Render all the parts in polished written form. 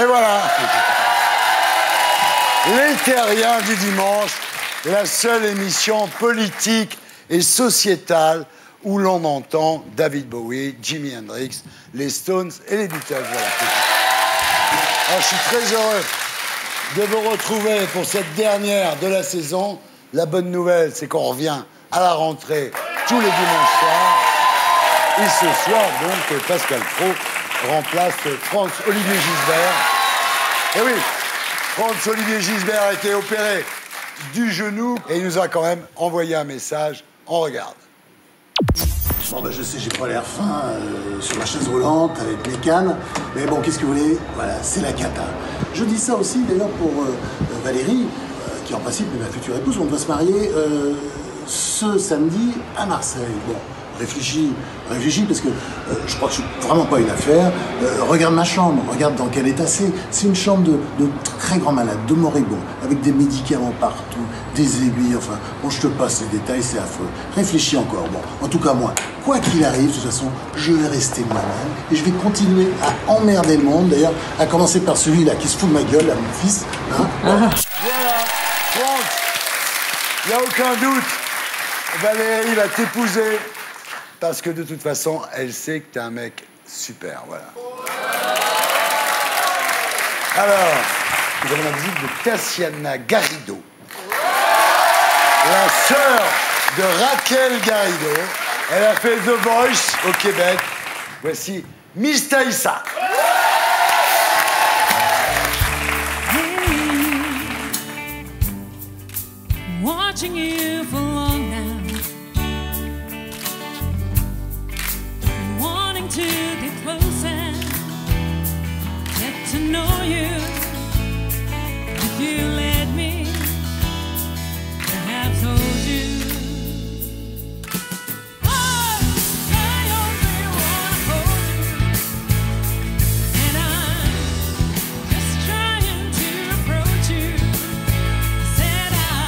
Et voilà. Les Terriens du dimanche, la seule émission politique et sociétale où l'on entend David Bowie, Jimi Hendrix, les Stones et les Beatles. Voilà. Alors, je suis très heureux de vous retrouver pour cette dernière de la saison. La bonne nouvelle, c'est qu'on revient à la rentrée tous les dimanches soirs. Et ce soir, donc, Pascal Praud remplace Franz-Olivier Gisbert. Et oui, Franz-Olivier Gisbert a été opéré du genou et il nous a quand même envoyé un message. On regarde. Bon, ben, je sais, j'ai pas l'air fin sur ma chaise roulante avec mes cannes, mais bon, qu'est-ce que vous voulez? Voilà, c'est la cata. Je dis ça aussi d'ailleurs pour Valérie, qui en principe est ma future épouse. On doit se marier ce samedi à Marseille. Bon, réfléchis, parce que je crois que je suis vraiment pas une affaire. Regarde ma chambre, regarde dans quel état c'est. C'est une chambre de très grands malades, de moribonds, avec des médicaments partout, des aiguilles, enfin, bon, je te passe les détails, c'est affreux. Réfléchis encore. Bon, en tout cas, moi, quoi qu'il arrive, de toute façon, je vais rester moi-même et je vais continuer à emmerder le monde, d'ailleurs, à commencer par celui-là qui se fout de ma gueule, là, mon fils. Hein. Voilà, Franck, il n'y a aucun doute, Valérie va t'épouser parce que de toute façon, elle sait que t'es un mec super, voilà. Alors, nous avons la visite de Tatiana Garrido, la sœur de Raquel Garrido. Elle a fait The Voice au Québec. Voici Miss Taïssa. Watching you for long now, wanting to get closer, get to know you. If you let me, perhaps hold you. Oh, I only wanna hold you, and I'm just trying to approach you. Said I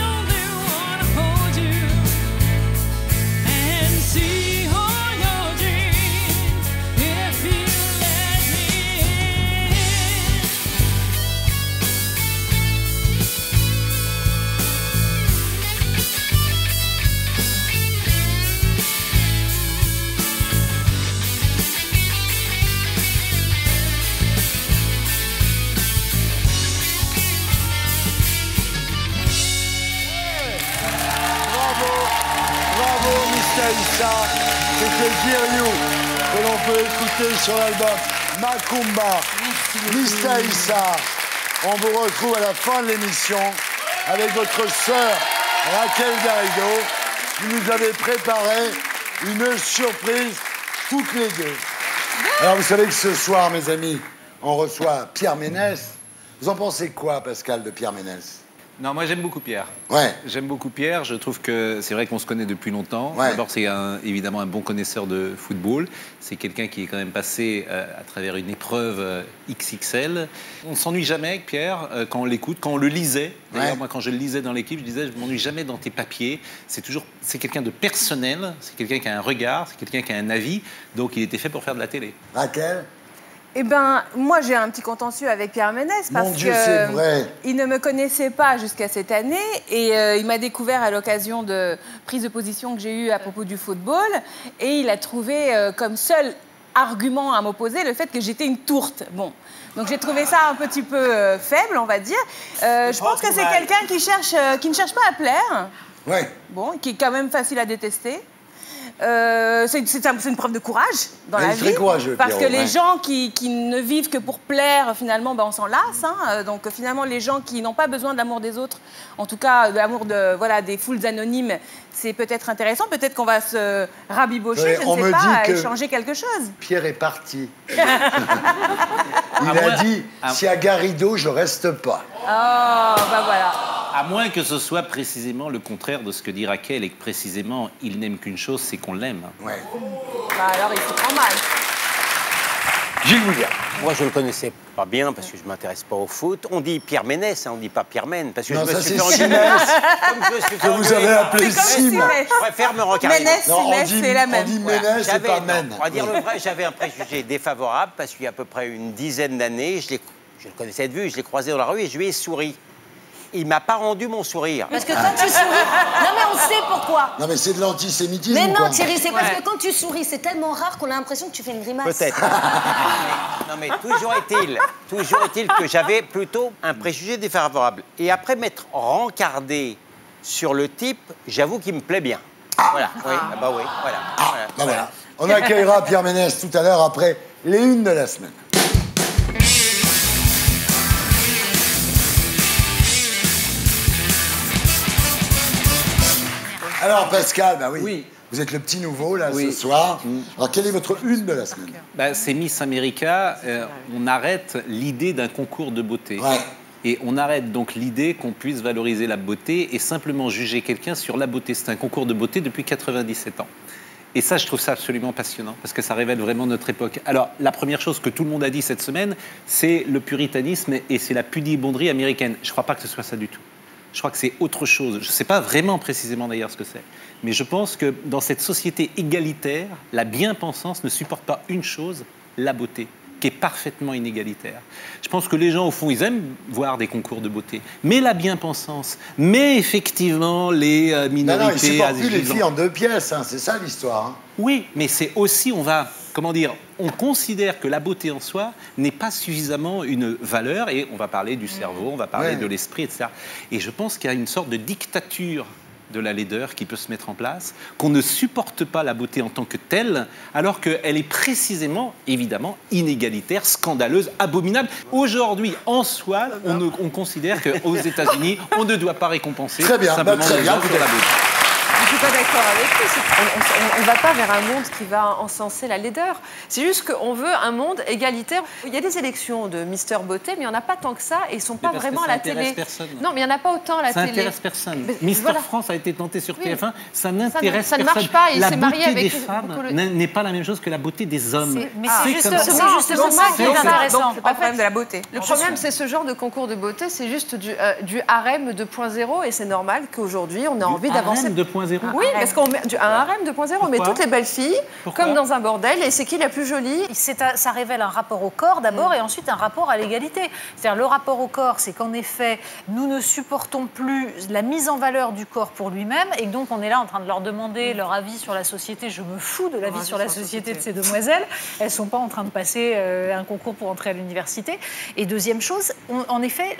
only wanna hold you and see all your dreams if you let me in. Bravo, bravo Miss Taïssa. C'était Dear You que l'on peut écouter sur l'album Macumba. Miss Taïssa, on vous retrouve à la fin de l'émission avec votre sœur Raquel Garrido. Vous nous avez préparé une surprise toutes les deux. Alors vous savez que ce soir, mes amis, on reçoit Pierre Ménès. Vous en pensez quoi, Pascal, de Pierre Ménès? Non, moi j'aime beaucoup Pierre. Ouais. J'aime beaucoup Pierre. Je trouve que c'est vrai qu'on se connaît depuis longtemps. Ouais. D'abord, c'est évidemment un bon connaisseur de football. C'est quelqu'un qui est quand même passé à travers une épreuve XXL. On ne s'ennuie jamais avec Pierre quand on l'écoute, quand on le lisait. D'ailleurs, moi, quand je le lisais dans l'équipe, je disais, je ne m'ennuie jamais dans tes papiers. C'est quelqu'un de personnel, c'est quelqu'un qui a un regard, c'est quelqu'un qui a un avis. Donc, il était fait pour faire de la télé. Raquel? Eh ben, moi, j'ai un petit contentieux avec Pierre Ménès parce Mon Dieu, c'est vrai. Il ne me connaissait pas jusqu'à cette année et il m'a découvert à l'occasion de prise de position que j'ai eue à propos du football et il a trouvé comme seul argument à m'opposer le fait que j'étais une tourte. Bon, donc j'ai trouvé ça un petit peu faible, on va dire. Je pense que c'est quelqu'un qui ne cherche pas à plaire. Ouais. Bon, qui est quand même facile à détester. C'est une preuve de courage dans la vie. Très courageux, parce que Pierrot, les gens qui ne vivent que pour plaire, finalement, ben, on s'en lasse. Hein. Donc finalement, les gens qui n'ont pas besoin de l'amour des autres, en tout cas de l'amour des foules anonymes, c'est peut-être intéressant. Peut-être qu'on va se rabibocher, je ne sais pas, et changer quelque chose. Pierre est parti. Il a dit, si à Garrido, je reste pas. Oh, bah voilà. À moins que ce soit précisément le contraire de ce que dit Raquel et que précisément, il n'aime qu'une chose, c'est qu'on l'aime. Ouais. Bah alors, il se prend mal. Gilles Bouillard. Moi, je ne le connaissais pas bien parce que je ne m'intéresse pas au foot. On dit Pierre Ménès, hein, on ne dit pas Pierre Mène. Parce que Non, je me ça suis c'est fait engueuler. Simès, Comme je me suis que fait vous engueuler avez par- appelé Sim. Je préfère me recarrer. Ménès, Non, Simès, c'est la même. On dit Voilà. Ménès et J'avais- pas non, Mène. On va dire le vrai, j'avais un préjugé défavorable parce qu'il y a à peu près une dizaine d'années, je le connaissais de vue, je l'ai croisé dans la rue et je lui ai souri. Il m'a pas rendu mon sourire. Parce que quand tu souris... Non, mais on sait pourquoi. Non mais c'est de l'antisémitisme. Mais ou quoi non, Thierry, c'est parce que quand tu souris, c'est tellement rare qu'on a l'impression que tu fais une grimace. Peut-être. Non, mais toujours est-il que j'avais plutôt un préjugé défavorable. Et après m'être rencardé sur le type, j'avoue qu'il me plaît bien. Voilà. Oui, ah bah oui, voilà. Bah voilà. On accueillera Pierre Ménès tout à l'heure après les unes de la semaine. Alors Pascal, bah oui. Vous êtes le petit nouveau là ce soir. Alors quelle est votre une de la semaine? Bah, c'est Miss America. On arrête l'idée d'un concours de beauté. Ouais. Et on arrête donc l'idée qu'on puisse valoriser la beauté et simplement juger quelqu'un sur la beauté. C'est un concours de beauté depuis 97 ans. Et ça, je trouve ça absolument passionnant, parce que ça révèle vraiment notre époque. Alors, la première chose que tout le monde a dit cette semaine, c'est le puritanisme et c'est la pudibonderie américaine. Je ne crois pas que ce soit ça du tout. Je crois que c'est autre chose. Je ne sais pas vraiment précisément d'ailleurs ce que c'est. Mais je pense que dans cette société égalitaire, la bien-pensance ne supporte pas une chose, la beauté, qui est parfaitement inégalitaire. Je pense que les gens, au fond, ils aiment voir des concours de beauté. Mais la bien-pensance, mais effectivement les Non, minorités... non, ils supportent plus les agiles- filles en deux pièces, hein, c'est ça l'histoire. Hein. Oui, mais c'est aussi, on considère que la beauté en soi n'est pas suffisamment une valeur, et on va parler du cerveau, on va parler de l'esprit, etc. Et je pense qu'il y a une sorte de dictature de la laideur qui peut se mettre en place, qu'on ne supporte pas la beauté en tant que telle, alors qu'elle est précisément, évidemment, inégalitaire, scandaleuse, abominable. Aujourd'hui, en soi, on considère qu'aux États-Unis, on ne doit pas récompenser Très bien, simplement très les bien. œuvres de la beauté. Je ne suis pas d'accord avec lui. On ne va pas vers un monde qui va encenser la laideur. C'est juste qu'on veut un monde égalitaire. Il y a des élections de Mister Beauté, mais il n'y en a pas tant que ça et ils ne sont pas parce que vraiment ça à la intéresse télé. personne. Non, mais il n'y en a pas autant à la Ça télé. n'intéresse personne. Mais Mister voilà. France a été tenté sur Oui. TF1, ça n'intéresse ça ne personne. marche pas, il la s'est marié beauté avec des femmes beaucoup n'est pas la même chose que la beauté des hommes. Mais Ah, c'est c'est justement justement ça qui est intéressant. Donc, c'est pas le problème de la beauté. Le problème, c'est ce genre de concours de beauté, c'est juste du harem 2.0 et c'est normal qu'aujourd'hui, on a envie d'avancer. Harem 2.0. Oui, parce qu'on met un harem 2.0, on met Pourquoi toutes les belles filles, Pourquoi comme dans un bordel, et c'est qui la plus jolie? Ça révèle un rapport au corps d'abord et ensuite un rapport à l'égalité. C'est-à-dire le rapport au corps, c'est qu'en effet, nous ne supportons plus la mise en valeur du corps pour lui-même et donc on est là en train de leur demander leur avis sur la société. Je me fous de l'avis sur la société de ces demoiselles. Elles ne sont pas en train de passer un concours pour entrer à l'université. Et deuxième chose, en effet,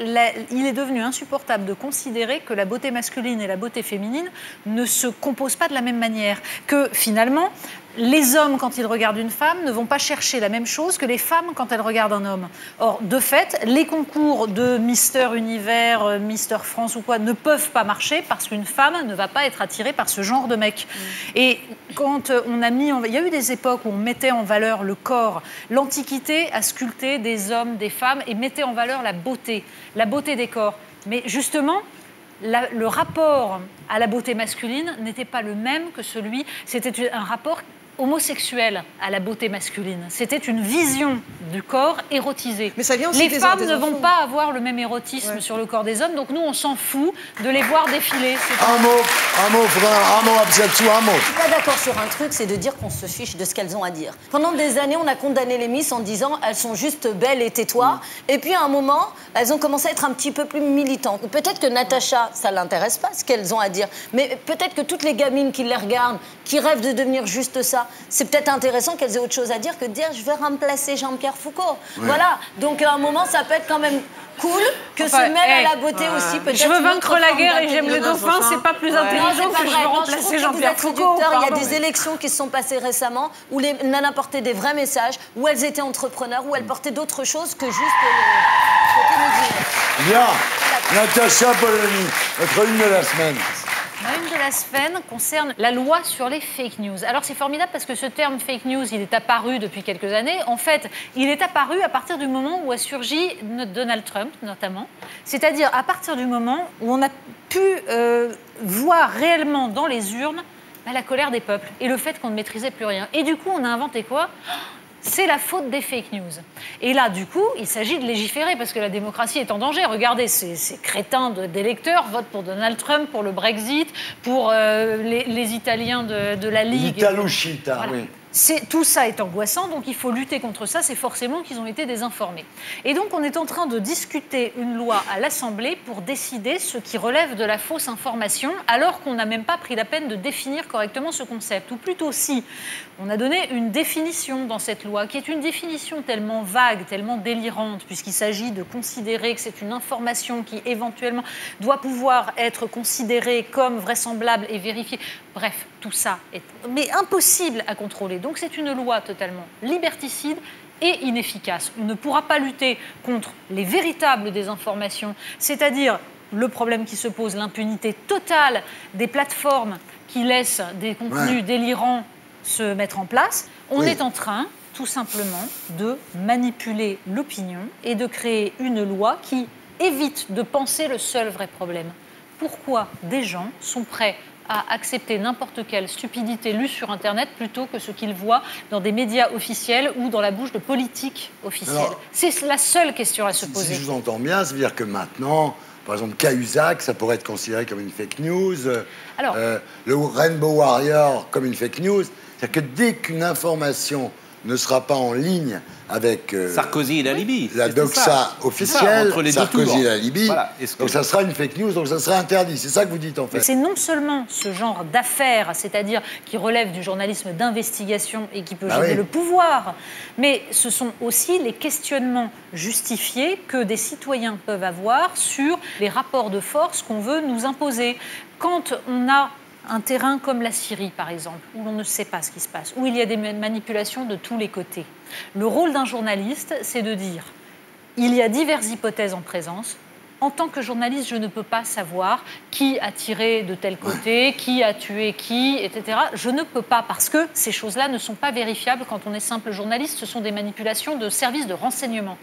il est devenu insupportable de considérer que la beauté masculine et la beauté féminine ne se composent pas de la même manière. Que finalement, les hommes, quand ils regardent une femme, ne vont pas chercher la même chose que les femmes quand elles regardent un homme. Or, de fait, les concours de Mister Univers, Mister France ou quoi ne peuvent pas marcher parce qu'une femme ne va pas être attirée par ce genre de mec. Et quand on a mis... Il y a eu des époques où on mettait en valeur le corps. L'Antiquité a sculpté des hommes, des femmes et mettait en valeur la beauté des corps. Mais justement... le rapport à la beauté masculine n'était pas le même que celui... C'était un rapport homosexuel à la beauté masculine. C'était une vision du corps érotisé. Mais ça vient aussi les des femmes des ne vont enfants. pas avoir le même érotisme sur le corps des hommes, donc nous, on s'en fout de les voir défiler. Un mot, Absatou, un mot. Je suis pas d'accord sur un truc, c'est de dire qu'on se fiche de ce qu'elles ont à dire. Pendant des années, on a condamné les Miss en disant elles sont juste belles et tais-toi. Et puis à un moment, elles ont commencé à être un petit peu plus militantes. Peut-être que Natacha, ça l'intéresse pas ce qu'elles ont à dire. Mais peut-être que toutes les gamines qui les regardent, qui rêvent de devenir juste ça, c'est peut-être intéressant qu'elles aient autre chose à dire que de dire je vais remplacer Jean-Pierre Foucault. Voilà. Donc à un moment, ça peut être quand même cool que Enfin, se mêle à la beauté aussi. Peut-être Je veux une vaincre autre la forme guerre et j'aime les d'intelligence. dauphins, c'est pas plus Non, intelligent c'est pas que je vrai. veux Non, je remplacer trouve que vous Jean-Pierre êtes Foucault. réducteur. Il y a Pardon, des élections qui se sont passées récemment où les nanas portaient des vrais messages, où elles étaient entrepreneurs, où elles portaient d'autres choses que juste le côté misogyne. Bien. Natacha Polony, votre une de la semaine. Ma une de la semaine concerne la loi sur les fake news. Alors c'est formidable parce que ce terme fake news, il est apparu depuis quelques années. En fait, il est apparu à partir du moment où a surgi Donald Trump, notamment. C'est-à-dire à partir du moment où on a pu voir réellement dans les urnes la colère des peuples et le fait qu'on ne maîtrisait plus rien. Et du coup, on a inventé quoi ? c'est la faute des fake news. Et là, du coup, il s'agit de légiférer parce que la démocratie est en danger. Regardez, ces crétins d'électeurs votent pour Donald Trump, pour le Brexit, pour les Italiens de la Ligue. L'Italouchita, Voilà. oui. Tout ça est angoissant, donc il faut lutter contre ça. C'est forcément qu'ils ont été désinformés. Et donc, on est en train de discuter une loi à l'Assemblée pour décider ce qui relève de la fausse information, alors qu'on n'a même pas pris la peine de définir correctement ce concept. Ou plutôt, si, on a donné une définition dans cette loi, qui est une définition tellement vague, tellement délirante, puisqu'il s'agit de considérer que c'est une information qui, éventuellement, doit pouvoir être considérée comme vraisemblable et vérifiée. Bref, tout ça est mais impossible à contrôler. Donc c'est une loi totalement liberticide et inefficace. On ne pourra pas lutter contre les véritables désinformations, c'est-à-dire le problème qui se pose, l'impunité totale des plateformes qui laissent des contenus délirants se mettre en place. On est en train, tout simplement, de manipuler l'opinion et de créer une loi qui évite de penser le seul vrai problème. Pourquoi des gens sont prêts à accepter n'importe quelle stupidité lue sur Internet plutôt que ce qu'ils voient dans des médias officiels ou dans la bouche de politiques officiels? C'est la seule question à se poser. Si je vous entends bien, ça veut dire que maintenant, par exemple, Cahuzac, ça pourrait être considéré comme une fake news. Alors, le Rainbow Warrior comme une fake news. C'est-à-dire que dès qu'une information ne sera pas en ligne avec Sarkozy et la Libye. La doxa officielle, entre les deux Sarkozy tours. et la Libye. Voilà. Donc ça sera une fake news, donc ça sera interdit. C'est ça que vous dites en fait. c'est non seulement ce genre d'affaires, c'est-à-dire qui relève du journalisme d'investigation et qui peut gêner le pouvoir, mais ce sont aussi les questionnements justifiés que des citoyens peuvent avoir sur les rapports de force qu'on veut nous imposer. Quand on a un terrain comme la Syrie, par exemple, où l'on ne sait pas ce qui se passe, où il y a des manipulations de tous les côtés. Le rôle d'un journaliste, c'est de dire il y a diverses hypothèses en présence. En tant que journaliste, je ne peux pas savoir qui a tiré de tel côté, qui a tué qui, etc. Je ne peux pas, parce que ces choses-là ne sont pas vérifiables quand on est simple journaliste. Ce sont des manipulations de services de renseignement.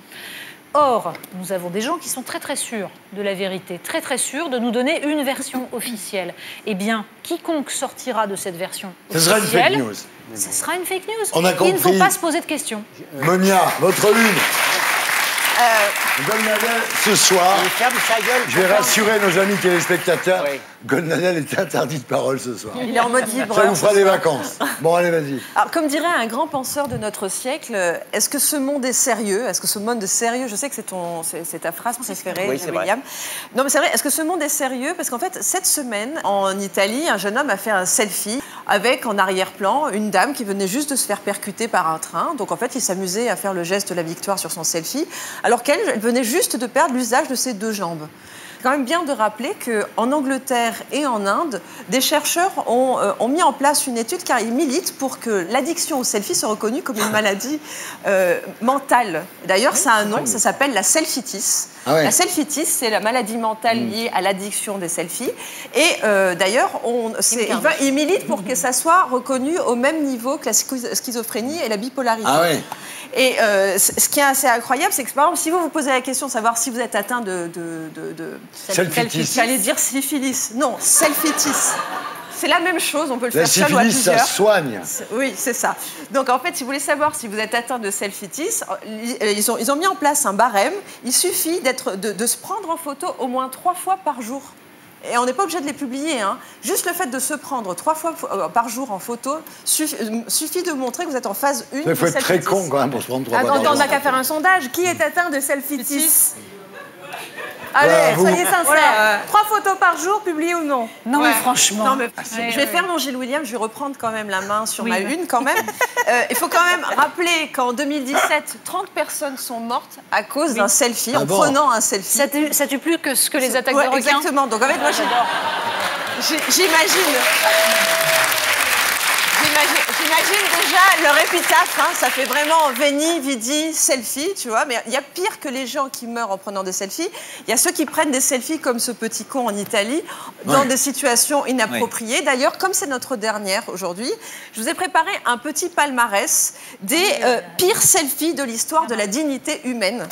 Or, nous avons des gens qui sont très très sûrs de la vérité, très très sûrs de nous donner une version officielle. Eh bien, quiconque sortira de cette version officielle... Ce sera une fake news. Ce sera une fake news. On a compris. Il ne faut pas se poser de questions. Monia, votre une. Golnadel, ce soir, Il ferme sa gueule. je vais rassurer nos amis téléspectateurs, Oui. Golnadel est interdit de parole ce soir. Il est en mode Ça vibreur. vous fera des vacances. Bon, allez, vas-y. Alors, comme dirait un grand penseur de notre siècle, est-ce que ce monde est sérieux? Est-ce que ce monde est sérieux? Je sais que c'est ta phrase préférée, Oui, c'est vrai. William. Non, mais c'est vrai. Est-ce que ce monde est sérieux? Parce qu'en fait, cette semaine, en Italie, un jeune homme a fait un selfie avec en arrière-plan une dame qui venait juste de se faire percuter par un train. Donc, en fait, il s'amusait à faire le geste de la victoire sur son selfie, alors qu'elle venait juste de perdre l'usage de ses deux jambes. C'est quand même bien de rappeler qu'en Angleterre et en Inde, des chercheurs ont mis en place une étude car ils militent pour que l'addiction au selfie soit reconnue comme une maladie mentale. D'ailleurs, ça a un nom, ça s'appelle la selfitis. Ah ouais. La selfitis, c'est la maladie mentale liée à l'addiction des selfies. Et d'ailleurs, ils militent pour que ça soit reconnu au même niveau que la schizophrénie et la bipolarité. Ah ouais. Et ce qui est assez incroyable, c'est que par exemple, si vous vous posez la question de savoir si vous êtes atteint de Selfitis. j'allais dire syphilis. Non, selfitis. C'est la même chose, on peut le La faire seul ou à syphilis, ça plusieurs. soigne. Oui, c'est ça. Donc en fait, si vous voulez savoir si vous êtes atteint de selfitis, ils ont mis en place un barème. Il suffit de se prendre en photo au moins 3 fois par jour. Et on n'est pas obligé de les publier. Hein. Juste le fait de se prendre 3 fois par jour en photo suffit de montrer que vous êtes en phase 1. Il faut être très con quand même pour se prendre 3 fois Attends, par on n'a jour. qu'à faire un sondage. Qui est atteint de selfitis? Voilà, Allez, vous. soyez sincères. Voilà. 3 photos par jour, publiées ou non? Non, mais franchement... Non, mais je vais faire mon Gilles William, je vais reprendre quand même la main sur ma une quand même. Il faut quand même rappeler qu'en 2017, 30 personnes sont mortes à cause d'un selfie, en prenant un selfie. Ça tue plus que ce que les attaques Ouais, de requins. exactement. Donc en fait, moi, j'imagine déjà leur épitaphe, hein, ça fait vraiment Veni, Vidi, selfie, tu vois. Mais il y a pire que les gens qui meurent en prenant des selfies. Il y a ceux qui prennent des selfies comme ce petit con en Italie, dans des situations inappropriées. D'ailleurs, comme c'est notre dernière aujourd'hui, je vous ai préparé un petit palmarès des pires selfies de l'histoire de la dignité humaine.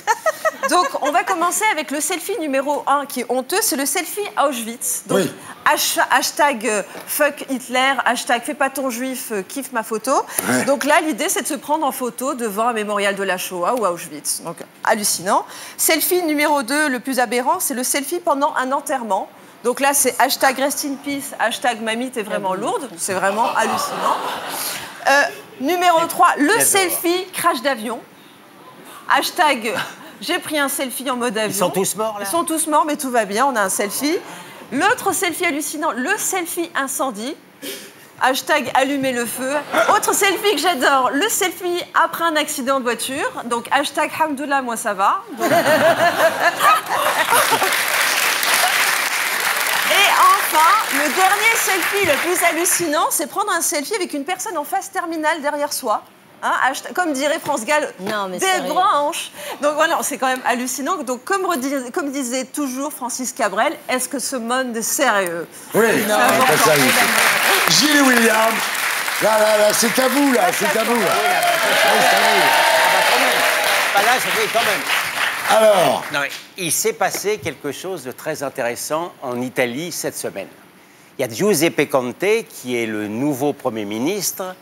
Donc, on va commencer avec le selfie numéro 1 qui est honteux, c'est le selfie Auschwitz. Donc, hashtag fuck Hitler, hashtag fais pas ton juif, kiffe ma sa photo. Donc là, l'idée, c'est de se prendre en photo devant un mémorial de la Shoah ou à Auschwitz. Donc, hallucinant. Selfie numéro 2, le plus aberrant, c'est le selfie pendant un enterrement. Donc là, c'est hashtag rest in peace, hashtag mamie, t'es vraiment lourde. C'est vraiment hallucinant. Numéro 3, le selfie crash d'avion. Hashtag j'ai pris un selfie en mode avion. Ils sont tous morts, là? Ils sont tous morts, mais tout va bien, on a un selfie. L'autre selfie hallucinant, le selfie incendie. Hashtag allumer le feu. Autre selfie que j'adore, le selfie après un accident de voiture. Donc hashtag hamdoullah, moi ça va. Donc... Et enfin, le dernier selfie le plus hallucinant, c'est prendre un selfie avec une personne en phase terminale derrière soi. Hein, comme dirait France Gall, des branches. Donc voilà, c'est quand même hallucinant. Donc comme disait toujours Francis Cabrel, est-ce que ce monde est sérieux? Oui, c'est ça. Gilles William, là, c'est à vous, là, c'est à vous. Là. Là, je vais quand même. Alors non, il s'est passé quelque chose de très intéressant en Italie cette semaine. Il y a Giuseppe Conte, qui est le nouveau Premier ministre,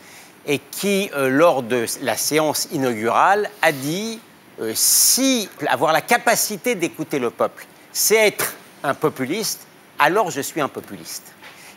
et qui, lors de la séance inaugurale, a dit si avoir la capacité d'écouter le peuple, c'est être un populiste, alors je suis un populiste.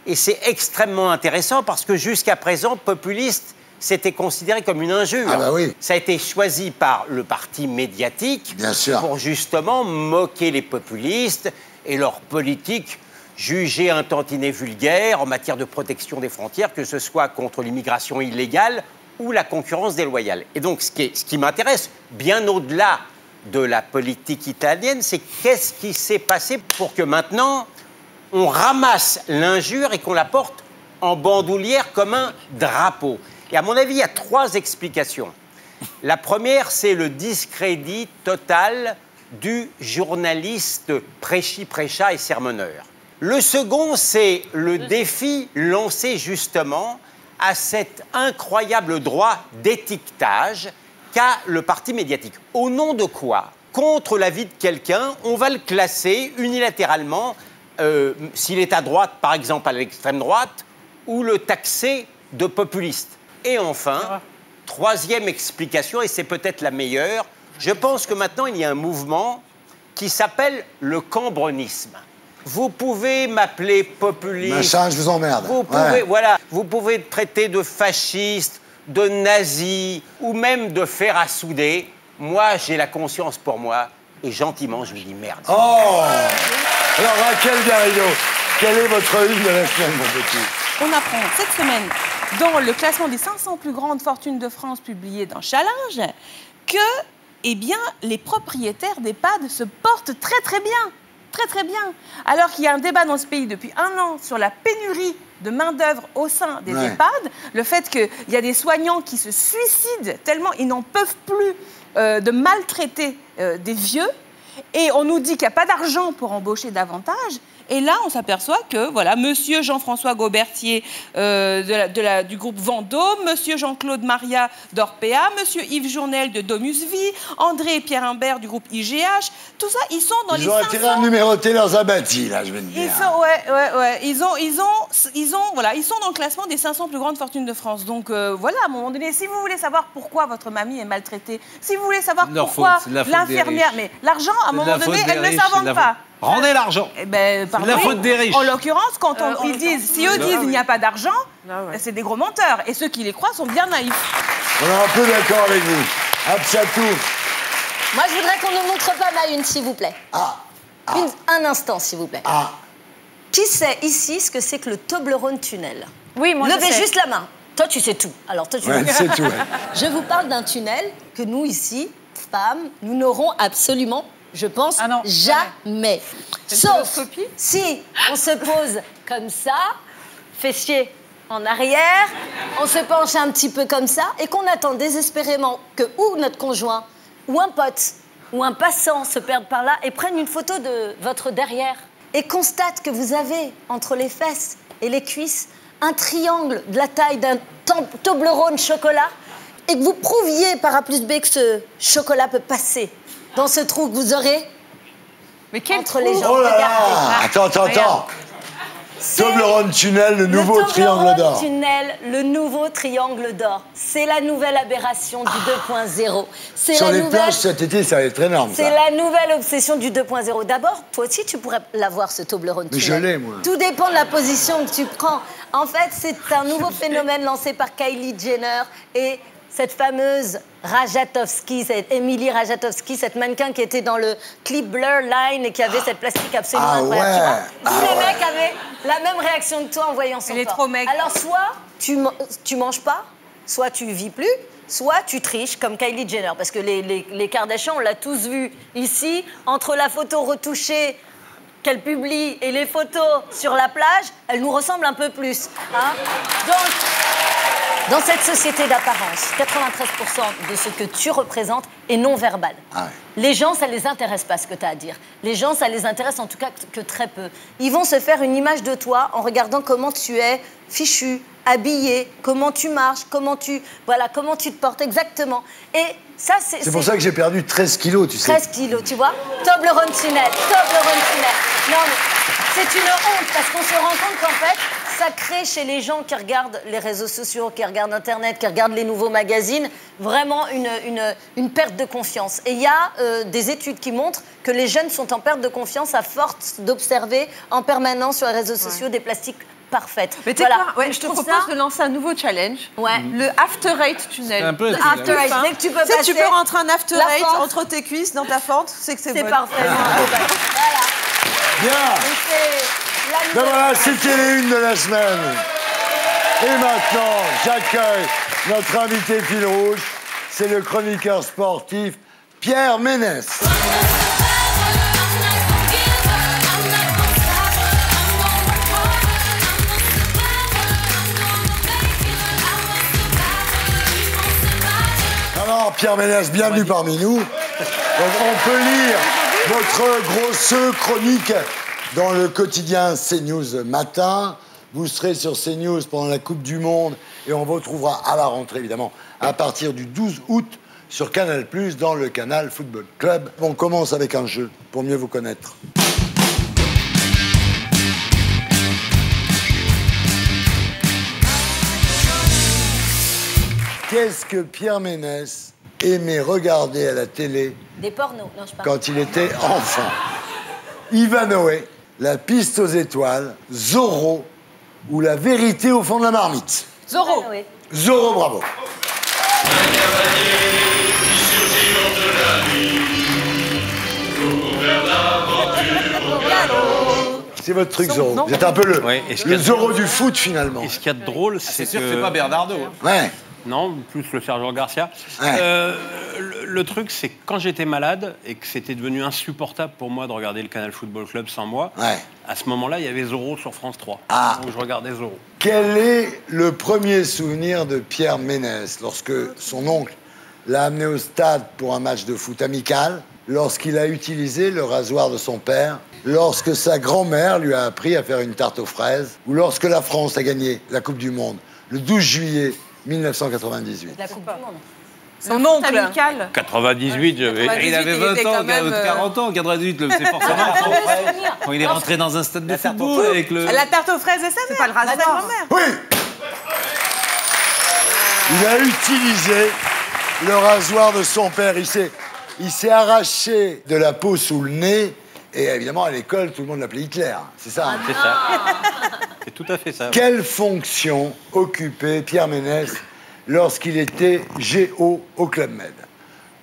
Et c'est extrêmement intéressant parce que jusqu'à présent, populiste, c'était considéré comme une injure. Ah bah oui. Ça a été choisi par le parti médiatique pour justement moquer les populistes et leur politique jugée un tantinet vulgaire en matière de protection des frontières, que ce soit contre l'immigration illégale ou la concurrence déloyale. Et donc, ce qui m'intéresse, bien au-delà de la politique italienne, c'est qu'est-ce qui s'est passé pour que maintenant, on ramasse l'injure et qu'on la porte en bandoulière comme un drapeau. Et à mon avis, il y a 3 explications. La première, c'est le discrédit total du journaliste prêchi-prêcha et sermonneur. Le second, c'est le défi lancé justement à cet incroyable droit d'étiquetage qu'a le parti médiatique. Au nom de quoi, contre l'avis de quelqu'un, on va le classer unilatéralement, s'il est à droite, par exemple à l'extrême droite, ou le taxer de populiste. Et enfin, 3e explication, et c'est peut-être la meilleure, je pense que maintenant il y a un mouvement qui s'appelle le cambronisme. Vous pouvez m'appeler populiste. Machin, je vous emmerde. Vous pouvez traiter de fasciste, de nazi, ou même de fer à souder. Moi, j'ai la conscience pour moi, et gentiment, je me dis merde. Oh! Alors, Raquel Garrido, quelle est votre une de la semaine, mon petit? On apprend cette semaine, dans le classement des 500 plus grandes fortunes de France publié dans Challenge, que, eh bien, les propriétaires d'EHPAD se portent très, très bien. Très, très bien. Alors qu'il y a un débat dans ce pays depuis 1 an sur la pénurie de main-d'œuvre au sein des EHPAD, le fait qu'il y a des soignants qui se suicident tellement ils n'en peuvent plus de maltraiter des vieux, et on nous dit qu'il n'y a pas d'argent pour embaucher davantage. Et là, on s'aperçoit que, voilà, monsieur Jean-François Gaubertier du groupe Vendôme, monsieur Jean-Claude Maria d'Orpea, monsieur Yves Journel de Domus Vie, André et Pierre Imbert du groupe IGH, tout ça, ils sont dans les 500... Ils ont intérêt à numéroter leurs abattis, là, je vais te dire. Ils sont dans le classement des 500 plus grandes fortunes de France. Donc, voilà, à un moment donné, si vous voulez savoir pourquoi votre mamie est maltraitée, si vous voulez savoir pourquoi l'infirmière... Mais l'argent, à un moment donné, elle ne s'invente pas. Rendez l'argent. Eh ben, c'est la faute des riches. En l'occurrence, quand ils disent, si eux disent il n'y a pas d'argent, c'est des gros menteurs. Et ceux qui les croient sont bien naïfs. On est un peu d'accord avec vous. Abchatou. Moi, je voudrais qu'on ne montre pas ma une, s'il vous plaît. Un instant, s'il vous plaît. Qui sait ici ce que c'est que le Toblerone tunnel? Oui, moi Levez je sais. juste la main. Toi, tu sais tout. Alors, toi, tu sais tout. Je vous parle d'un tunnel que nous, ici, femmes, nous n'aurons absolument, je pense, jamais. Sauf si on se pose comme ça, fessiers en arrière, on se penche un petit peu comme ça, et qu'on attend désespérément que ou notre conjoint, ou un pote, ou un passant se perde par là et prenne une photo de votre derrière et constate que vous avez, entre les fesses et les cuisses, un triangle de la taille d'un Toblerone chocolat, et que vous prouviez par A plus B que ce chocolat peut passer dans ce trou que vous aurez mais quel entre les jambes. Oh là là. Attends. Toblerone Tunnel, le nouveau Le triangle d'or. Toblerone Tunnel, le nouveau triangle d'or. C'est la nouvelle aberration du 2.0. C'est Sur la les nouvelle... plages cet été, ça va être énorme. C'est ça. la nouvelle obsession du 2.0. D'abord, toi aussi, tu pourrais l'avoir, ce Toblerone Mais Tunnel. je l'ai, moi. Tout dépend de la position que tu prends. En fait, c'est un nouveau phénomène lancé par Kylie Jenner et cette fameuse Rajatowski, cette Emily Rajatowski, cette mannequin qui était dans le clip Blur Line et qui avait cette plastique absolument Ah incroyable. Tu ouais. vois, tous Ah les ouais. mecs avaient la même réaction que toi en voyant son Elle est corps. trop maigre. Alors, soit tu manges pas, soit tu vis plus, soit tu triches comme Kylie Jenner. Parce que les Kardashians, on l'a tous vu ici, entre la photo retouchée qu'elle publie et les photos sur la plage, elle nous ressemble un peu plus. Hein. Donc, dans cette société d'apparence, 93% de ce que tu représentes est non-verbal. Ah ouais. Les gens, ça les intéresse pas ce que tu as à dire. Les gens, ça les intéresse en tout cas que très peu. Ils vont se faire une image de toi en regardant comment tu es fichu, habillé, comment tu marches, comment tu te portes exactement. Et ça, C'est pour ça que j'ai perdu 13 kilos, tu sais. 13 kilos, tu vois. Toblerone Tunnel, Toblerone Tunnel. Non, mais c'est une honte parce qu'on se rend compte qu'en fait, ça crée chez les gens qui regardent les réseaux sociaux, qui regardent Internet, qui regardent les nouveaux magazines, vraiment une perte de confiance. Et il y a des études qui montrent que les jeunes sont en perte de confiance à force d'observer en permanence sur les réseaux sociaux des plastiques parfaites. Mais tu sais quoi, je te trouve propose de lancer un nouveau challenge. Ouais. Le After Eight Tunnel. C'est un peu- Le After Eight, dès que tu peux sais que tu passer peux rentrer un After la Eight fente. entre tes cuisses dans ta fente, c'est que c'est C'est bon. parfait. Voilà. Bien. Donc, c'est la Ben nouvelle- voilà, c'était les unes de la semaine. Et maintenant, j'accueille notre invité fil rouge. C'est le chroniqueur sportif Pierre Ménès. Alors, Pierre Ménès, bienvenue parmi nous. Donc, on peut lire votre grosse chronique dans le quotidien CNews Matin. Vous serez sur CNews pendant la Coupe du Monde et on vous retrouvera à la rentrée, évidemment, à partir du 12 août sur Canal+, dans le Canal Football Club. On commence avec un jeu pour mieux vous connaître. Qu'est-ce que Pierre Ménès aimait regarder à la télé Des pornos, non, je parle. quand il était enfant? Ivanoé, La piste aux étoiles, Zorro ou La vérité au fond de la marmite? Zorro. Ah, oui. Zorro, bravo. C'est votre truc, Zorro. Vous êtes un peu Ouais, et ce le qu'il y a de- Zorro du foot, finalement. Et ce qu'il y a de drôle, C'est c'est sûr que... que c'est pas Bernardo. Hein. Ouais. Non, plus le sergent Garcia. Ouais. Le truc, c'est que quand j'étais malade et que c'était devenu insupportable pour moi de regarder le Canal Football Club sans moi, Ouais. à ce moment-là, il y avait Zorro sur France 3. Ah. Donc je regardais Zorro. Quel est le premier souvenir de Pierre Ménès lorsque son oncle l'a amené au stade pour un match de foot amical, lorsqu'il a utilisé le rasoir de son père, lorsque sa grand-mère lui a appris à faire une tarte aux fraises, ou lorsque la France a gagné la Coupe du Monde le 12 juillet 1998? La Coupe du Monde. Son oncle. Amical. 98, j'avais... Ouais. Il avait 18, 20 il était ans, quand même, 40 ans, 98, c'est forcément quand il est rentré dans un stade de football avec le... La tarte aux fraises et sa mère. C'est pas le rasoir. Sa grand-mère. Oui. Il a utilisé le rasoir de son père. Il s'est arraché de la peau sous le nez. Et évidemment, à l'école, tout le monde l'appelait Hitler. C'est ça. hein. C'est ça. C'est tout à fait ça. Quelle fonction occupait Pierre Ménès lorsqu'il était GO au Club Med?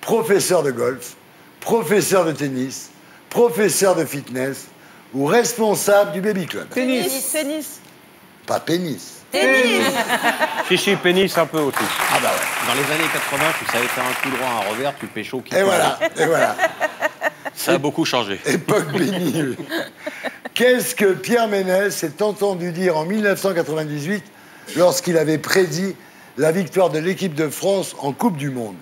Professeur de golf, professeur de tennis, professeur de fitness ou responsable du baby club? Tennis. Tennis. Pas pénis. Si, pénis un peu aussi. Ah bah ouais. Dans les années 80, tu savais faire un coup droit, un revers, tu pécho qui Et voilà, et voilà. Ça a beaucoup changé. Époque bénie. Oui. Qu'est-ce que Pierre Ménès s'est entendu dire en 1998 lorsqu'il avait prédit la victoire de l'équipe de France en Coupe du Monde?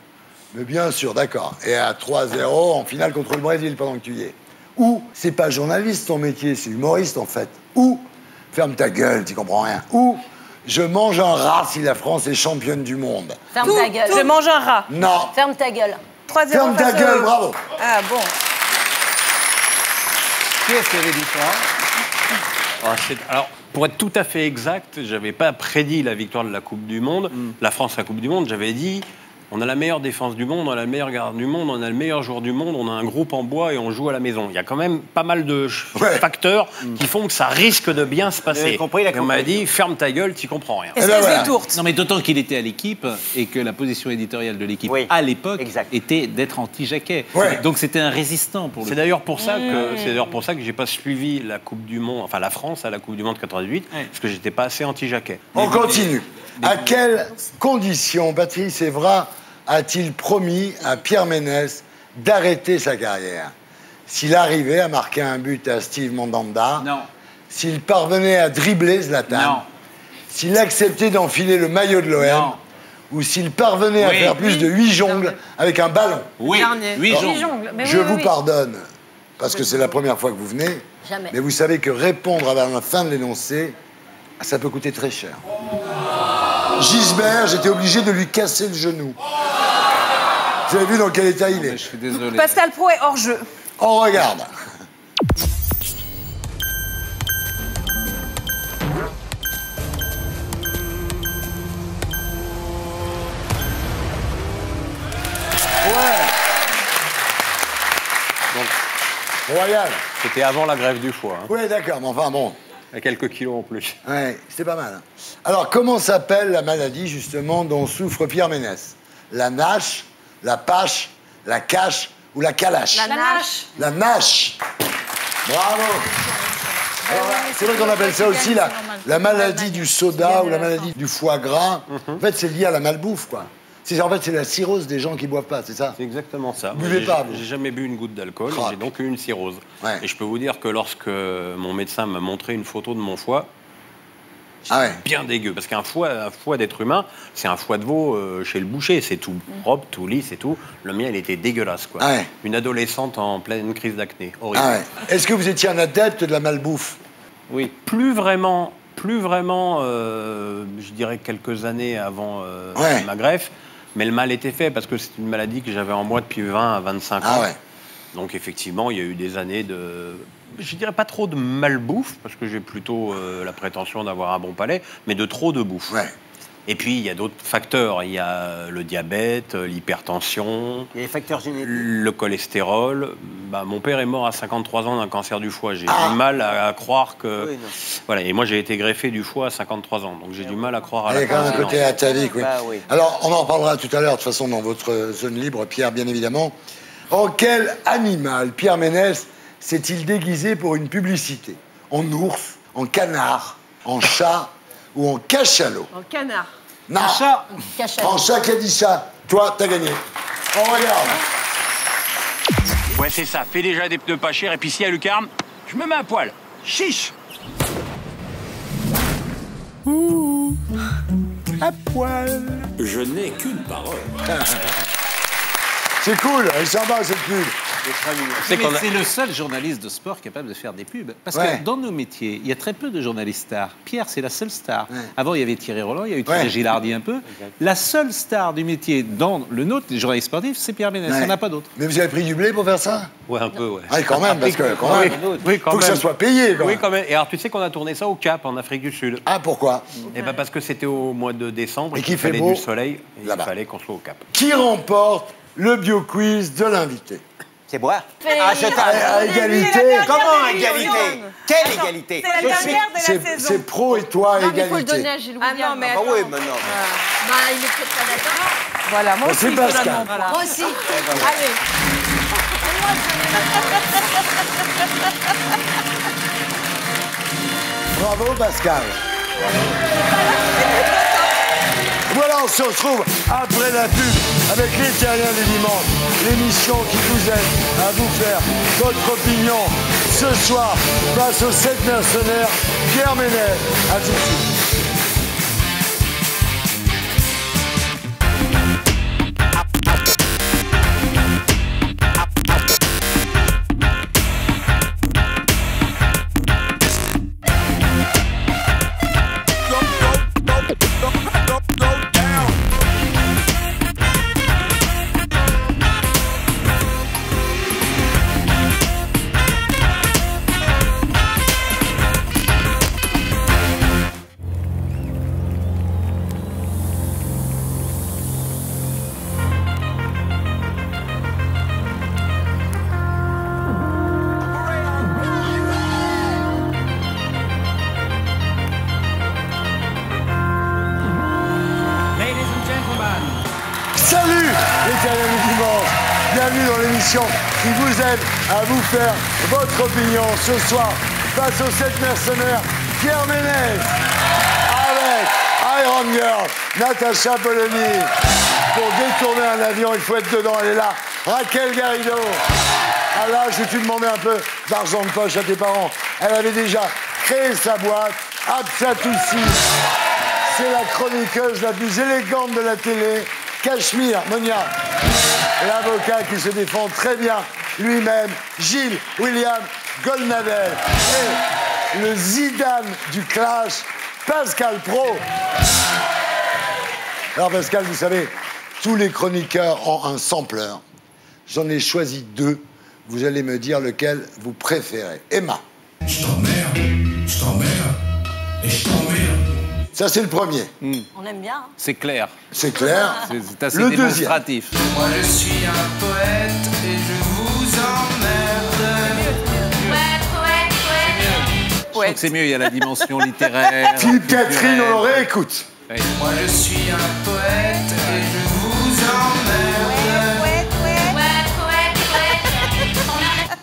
Mais bien sûr, d'accord. Et à 3-0 en finale contre le Brésil pendant que tu y es. Ou, c'est pas journaliste ton métier, c'est humoriste en fait. Ou, ferme ta gueule, tu comprends rien. Ou, je mange un rat si la France est championne du monde. Ferme ta gueule. Je mange un rat. Non. Ferme ta gueule. 3-0 Ferme ta face gueule, au- bravo. Ah bon. Qui est-ce qui avait dit ça? Alors, pour être tout à fait exact, j'avais pas prédit la victoire de la Coupe du Monde, la France à la Coupe du Monde. J'avais dit, on a la meilleure défense du monde, on a la meilleure garde du monde, on a le meilleur joueur du monde, on a un groupe en bois et on joue à la maison. Il y a quand même pas mal de facteurs qui font que ça risque de bien se passer. On m'a dit, ferme ta gueule, t'y comprends rien. Non, mais d'autant qu'il était à l'équipe et que la position éditoriale de l'équipe à l'époque était d'être anti-Jacquet. Donc c'était un résistant pour lui. C'est d'ailleurs pour ça que j'ai pas suivi la Coupe du Monde, enfin la France à la Coupe du Monde 88, parce que j'étais pas assez anti-Jacquet. On continue. À quelles conditions Patrice Evra a-t-il promis à Pierre Ménès d'arrêter sa carrière? S'il arrivait à marquer un but à Steve Mandanda? Non. S'il parvenait à dribbler Zlatan? Non. S'il acceptait d'enfiler le maillot de l'OM? Ou s'il parvenait à faire plus de 8 jongles avec un ballon? Oui, 8 jongles. Je vous pardonne, parce que c'est la première fois que vous venez. Jamais. Mais vous savez que répondre à la fin de l'énoncé, ça peut coûter très cher. Gisbert, j'étais obligé de lui casser le genou. Vous avez vu dans quel état il est? Je suis désolé. Pascal Praud est hors jeu. On regarde. Royal. C'était avant la grève du foie. Oui, d'accord, mais enfin bon. Il y a quelques kilos en plus. Ouais, c'est pas mal. Alors, comment s'appelle la maladie, justement, dont souffre Pierre Ménès? La NASH, la PASH, la CASH ou la CALASH? La NASH. La NASH. Bravo. Alors, c'est vrai qu'on appelle ça aussi la maladie du soda ou la maladie du foie gras. En fait, c'est lié à la malbouffe, quoi. En fait, c'est la cirrhose des gens qui boivent pas, c'est ça? C'est exactement ça. Buvez pas, vous. J'ai jamais bu une goutte d'alcool, j'ai donc eu une cirrhose. Et je peux vous dire que lorsque mon médecin m'a montré une photo de mon foie, bien dégueu. Parce qu'un foie d'être humain, c'est un foie de veau chez le boucher. C'est tout propre, tout lisse et tout. Le mien, il était dégueulasse, quoi. Une adolescente en pleine crise d'acné. Horrible. Est-ce que vous étiez un adepte de la malbouffe? Oui. Plus vraiment, je dirais quelques années avant ma greffe. Mais le mal était fait parce que c'est une maladie que j'avais en moi depuis 20 à 25 ans. Donc effectivement, il y a eu des années de... Je dirais pas trop de malbouffe, parce que j'ai plutôt la prétention d'avoir un bon palais, mais de trop de bouffe. Et puis, il y a d'autres facteurs. Il y a le diabète, l'hypertension... Il y a les facteurs génétiques. Le cholestérol. Mon père est mort à 53 ans d'un cancer du foie. J'ai du mal à croire que... Oui, voilà. Et moi, j'ai été greffé du foie à 53 ans. Donc, j'ai du mal à croire à la coïncidence. Il y a quand même un côté atavique, oui. Alors, on en reparlera tout à l'heure, de toute façon, dans votre zone libre, Pierre, bien évidemment. En quel animal Pierre Ménès s'est-il déguisé pour une publicité? En ours, en canard, en chat ou en cachalot? En canard. Non. Cachalot. En chat qui a dit ça. Toi, t'as gagné. On regarde. Ouais, c'est ça. Fais déjà des pneus pas chers et puis s'il y a lucarne, je me mets à poil. Chiche. À poil. Je n'ai qu'une parole. C'est cool, elle s'en va cette pub. C'est le seul journaliste de sport capable de faire des pubs. Parce que dans nos métiers, il y a très peu de journalistes stars. Pierre, c'est la seule star. Avant, il y avait Thierry Roland, il y a eu Thierry Gilardi un peu. La seule star du métier dans le nôtre, les journalistes sportifs, c'est Pierre Ménès. Il n'y en a pas d'autre. Mais vous avez pris du blé pour faire ça? Ouais, un peu, ouais. Ah, quand même, parce que quand même, faut que ça soit payé. Oui, quand même. Et alors, tu sais qu'on a tourné ça au Cap, en Afrique du Sud. Ah, pourquoi? Eh ben, parce que c'était au mois de décembre et qu'il fallait fait beau du soleil. Et il fallait qu'on soit au Cap. Qui remporte le bio-quiz de l'invité? C'est moi. Ah, je à égalité. Comment égalité? Quelle égalité? C'est la dernière de la saison. C'est Pro et toi à Non, mais il faut le égalité. donner à Gilles Ah William. non, mais Ah attends. oui, mais non. Il est peut-être pas d'accord. Voilà, moi Bon, aussi, c'est je te donne Pascal. mon point. Moi aussi. Allez. Bravo Pascal. Voilà, on se retrouve après la pub avec Les Terriens du Dimanche, l'émission qui vous aide à vous faire votre opinion ce soir face aux 7 mercenaires Pierre Ménès. À tout de suite. l'émission qui vous aide à vous faire votre opinion ce soir face aux 7 mercenaires. Pierre Ménès, avec Iron Girl, Natacha Polony. Pour détourner un avion, il faut être dedans, elle est là. Raquel Garrido. À l'âge où tu demandais un peu d'argent de poche à tes parents, elle avait déjà créé sa boîte. Absatoussi, c'est la chroniqueuse la plus élégante de la télé. Cachemire, Monia, l'avocat qui se défend très bien lui-même. Gilles William Goldnadel. Et le Zidane du clash, Pascal Praud. Alors Pascal, vous savez, tous les chroniqueurs ont un sampleur. J'en ai choisi 2. Vous allez me dire lequel vous préférez. Emma. Je t'emmerde et je t'emmerde. Ça, c'est le premier. On aime bien. Hein. C'est clair. C'est clair. C'est assez Le démonstratif. Moi, je suis un poète et je vous emmerde. Je trouve que c'est mieux, il y a la dimension littéraire. Philippe Catherine, on le réécoute. Oui. Moi, je suis un poète et je vous emmerde.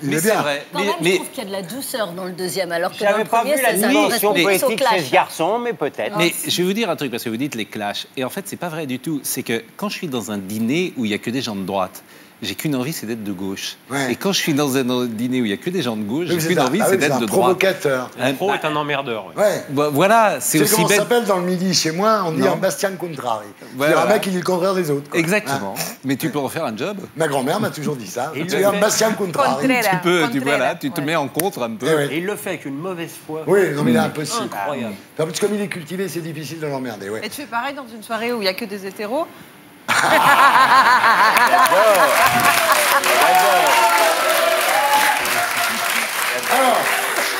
Mais c'est vrai. Quand même, je trouve qu'il y a de la douceur dans le deuxième, alors que dans J'avais le pas premier, vu la ça dimension correspond plus au poétique chez clash. ce garçon, mais peut-être. Mais je vais vous dire un truc, parce que vous dites les clashs. Et en fait, c'est pas vrai du tout. C'est que quand je suis dans un dîner où il y a que des gens de droite, j'ai qu'une envie, c'est d'être de gauche. Ouais. Et quand je suis dans un dîner où il y a que des gens de gauche, j'ai Vous qu'une êtes envie, ah c'est oui, d'être un de droite. provocateur. Un pro est un emmerdeur. Oui. Ouais. Voilà, c'est C'est aussi comment ça bête. s'appelle dans le Midi chez moi, on dit Non. un Bastien Contrari. Voilà. C'est un mec qui dit le contraire des autres. quoi. Exactement. Hein. Mais tu peux en faire un job. Ma grand-mère m'a toujours dit ça. Et il C'est le un fait. Bastien Contrari. Contrera. Tu peux, tu, Contrera. voilà, tu te mets en contre un peu. Eh oui. Et il le fait avec une mauvaise foi. Oui, non mais il est impossible. Incroyable. En plus, comme il est cultivé, c'est difficile de l'emmerder. Ouais. Et tu fais pareil dans une soirée où il n'y a que des hétéros? Alors,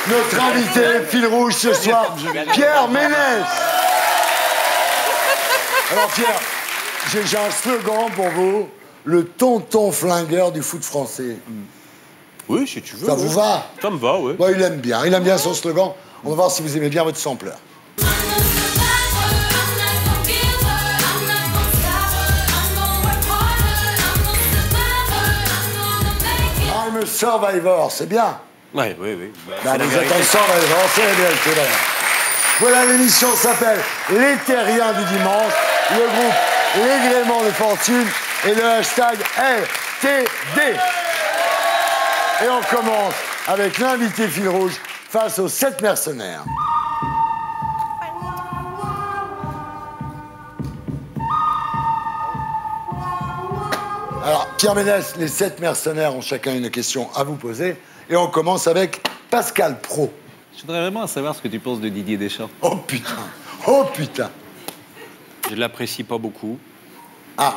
notre invité, fil rouge ce soir, Pierre Ménès. Alors Pierre, j'ai un slogan pour vous, le tonton flingueur du foot français. Oui, si tu veux. Ça vous va? Ça me va, oui. Bon, il aime bien son slogan. On va voir si vous aimez bien votre sampleur. I'm a survivor, c'est bien. Oui, oui, oui. Bah, vous êtes un survivor, c'est la vérité. Voilà, l'émission s'appelle Les Terriens du dimanche, le groupe Les Gréments de Fortune et le hashtag LTD. Et on commence avec l'invité fil rouge face aux 7 mercenaires. Alors, Pierre Ménès, les 7 mercenaires ont chacun une question à vous poser. Et on commence avec Pascal Praud. Je voudrais vraiment savoir ce que tu penses de Didier Deschamps. Oh putain! Oh putain! Je ne l'apprécie pas beaucoup. Ah!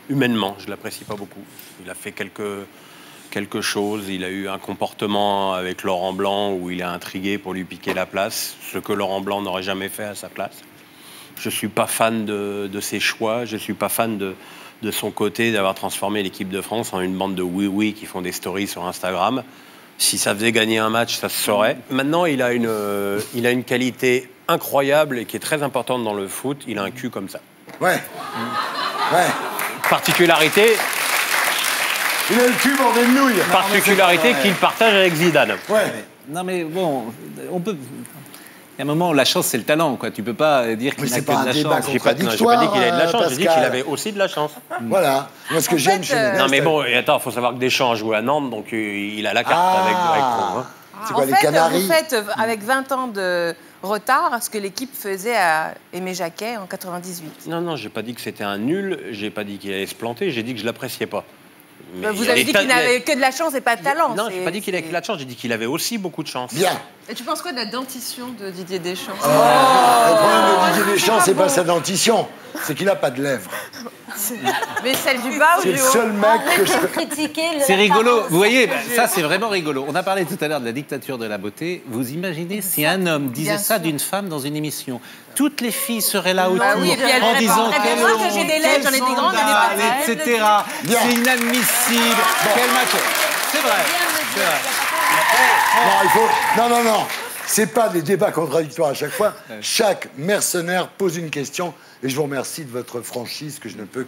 Humainement, je ne l'apprécie pas beaucoup. Il a fait quelque chose. Il a eu un comportement avec Laurent Blanc où il a intrigué pour lui piquer la place, ce que Laurent Blanc n'aurait jamais fait à sa place. Je ne suis pas fan de ses choix. Je ne suis pas fan de son côté d'avoir transformé l'équipe de France en une bande de oui-oui qui font des stories sur Instagram. Si ça faisait gagner un match, ça se saurait. Maintenant, il a une qualité incroyable et qui est très importante dans le foot. Il a un cul comme ça. Ouais. Ouais. Particularité. Il a le cul bordé de nouilles. Particularité qu'il partage avec Zidane. Ouais. Non mais bon, on peut... Il y a un moment où la chance, c'est le talent, quoi. Tu peux pas dire qu'il n'a que de la chance. J'ai pas dit qu'il avait de la chance, j'ai dit qu'il avait aussi de la chance. Voilà. Moi, ce que j'aime chez Ménès... Non mais bon, et attends, il faut savoir que Deschamps a joué à Nantes, donc il a la carte avec Pro. Hein. C'est quoi, En les fait, Canaries? vous faites, avec 20 ans de retard, ce que l'équipe faisait à Aimé Jacquet en 98. Non, j'ai pas dit que c'était un nul, j'ai pas dit qu'il allait se planter, j'ai dit que je l'appréciais pas. Mais Vous avez dit qu'il n'avait que de la chance et pas de talent. Non, c'est- j'ai pas dit qu'il avait que de la chance, j'ai dit qu'il avait aussi beaucoup de chance. Bien. Et tu penses quoi de la dentition de Didier Deschamps? Le problème de Didier Deschamps, c'est pas sa dentition, c'est qu'il a pas de lèvres. Mais celle du bas ou C'est du le haut? seul mec que je... C'est rigolo, vous voyez, ça c'est vraiment rigolo. On a parlé tout à l'heure de la dictature de la beauté. Vous imaginez si un homme disait ça d'une femme dans une émission, toutes les filles seraient là autour Bah oui, et puis elles en disant répondent, quelle moi, que honte, j'ai des lèvres, j'en ai des quel grandes, scandale, j'en ai des petites. etc. Bien. C'est inadmissible. Quel match. C'est vrai. C'est vrai. Non, il faut... Non. c'est pas des débats contradictoires à chaque fois. Chaque mercenaire pose une question. Et je vous remercie de votre franchise que je ne peux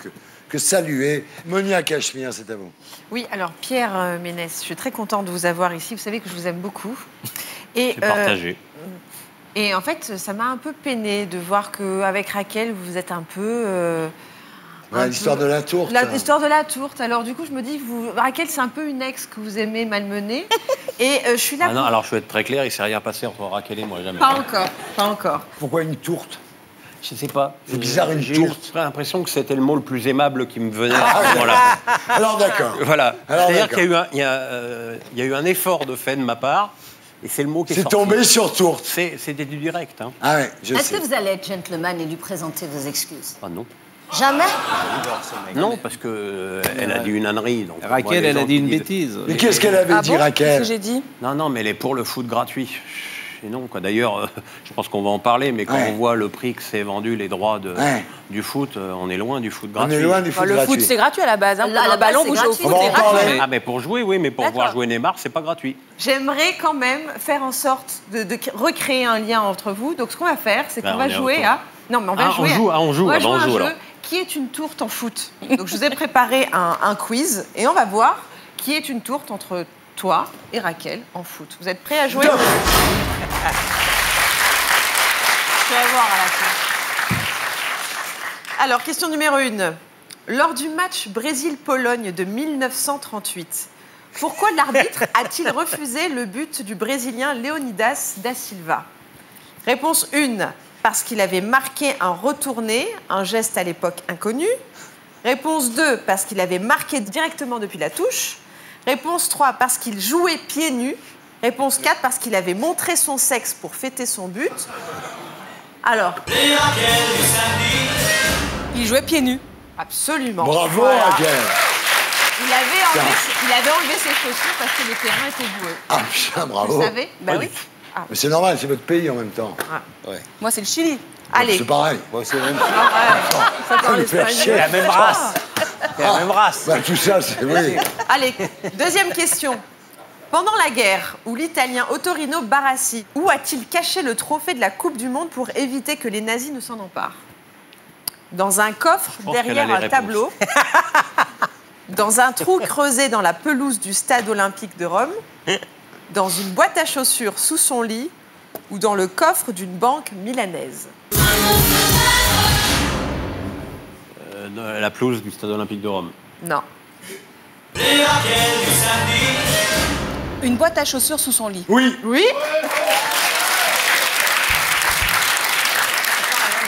que saluer. Monia Cachemire, c'est à vous. Oui, alors Pierre Ménès, je suis très contente de vous avoir ici. Vous savez que je vous aime beaucoup. C'est partagé. Et en fait, ça m'a un peu peiné de voir qu'avec Raquel, vous êtes un peu... l'histoire de la tourte. L'histoire de la tourte. Alors du coup, je me dis, Raquel, c'est un peu une ex que vous aimez malmener. Et je suis là non, alors je vais être très clair, il ne s'est rien passé entre Raquel et moi, jamais. Pas encore. Pourquoi une tourte? Je sais pas. C'est bizarre, une tourte. J'ai l'impression que c'était le mot le plus aimable qui me venait à ce moment-là. Alors d'accord. Voilà. C'est-à-dire qu'il y a eu un effort de fait de ma part, et c'est le mot qui est sorti. C'est tombé sur tourte. C'était du direct. Hein. Ah ouais, je sais. Est-ce que vous allez être gentleman et lui présenter vos excuses? Ah non. Jamais? Non, parce qu'elle a dit une ânerie. Donc Raquel, elle a dit une bêtise. Mais qu'est-ce qu'elle avait dit, Raquel? Qu'est-ce que j'ai dit? Non, mais elle est pour le foot gratuit. Et non, quoi. D'ailleurs, je pense qu'on va en parler, mais quand on voit le prix que c'est vendu, les droits du foot, on est loin du foot gratuit. On est loin du foot gratuit. Le foot, c'est gratuit à la base. Hein. À la ballon, base, vous c'est jouez au gratuit. foot, c'est gratuit. Ah, mais pour jouer, oui, mais pour voir jouer Neymar, c'est pas gratuit. J'aimerais quand même faire en sorte de recréer un lien entre vous. Donc ce qu'on va faire, c'est qu'on va jouer à... Non, mais on va jouer on joue à un alors. jeu qui est une tourte en foot. Donc je vous ai préparé un quiz et on va voir qui est une tourte entre toi et Raquel en foot. Vous êtes prêts à jouer? Je vais voir à la fin. Alors, question numéro 1. Lors du match Brésil-Pologne de 1938, pourquoi l'arbitre a-t-il refusé le but du Brésilien Leonidas da Silva? Réponse 1. Parce qu'il avait marqué un retourné, un geste à l'époque inconnu. Réponse 2. Parce qu'il avait marqué directement depuis la touche. Réponse 3. Parce qu'il jouait pieds nus. Réponse 4. Parce qu'il avait montré son sexe pour fêter son but. Alors. Il jouait pieds nus. Absolument. Bravo, voilà. Raquel. Il avait enlevé ses chaussures parce que le terrain était boueux. Ah putain, bravo. Vous savez? Bah oui. Mais c'est normal, c'est votre pays en même temps. Ouais. Moi, c'est le Chili. Allez. C'est pareil. Moi, c'est même. Ça parle espagnol. C'est la même race. C'est la même race. Bah, tout ça, c'est oui. Allez, deuxième question. Pendant la guerre, où l'Italien Ottorino Barassi, où a-t-il caché le trophée de la Coupe du Monde pour éviter que les nazis ne s'en emparent? Dans un coffre derrière un tableau, dans un trou creusé dans la pelouse du stade olympique de Rome, dans une boîte à chaussures sous son lit ou dans le coffre d'une banque milanaise? La pelouse du stade olympique de Rome. Non. Une boîte à chaussures sous son lit. Oui. Oui.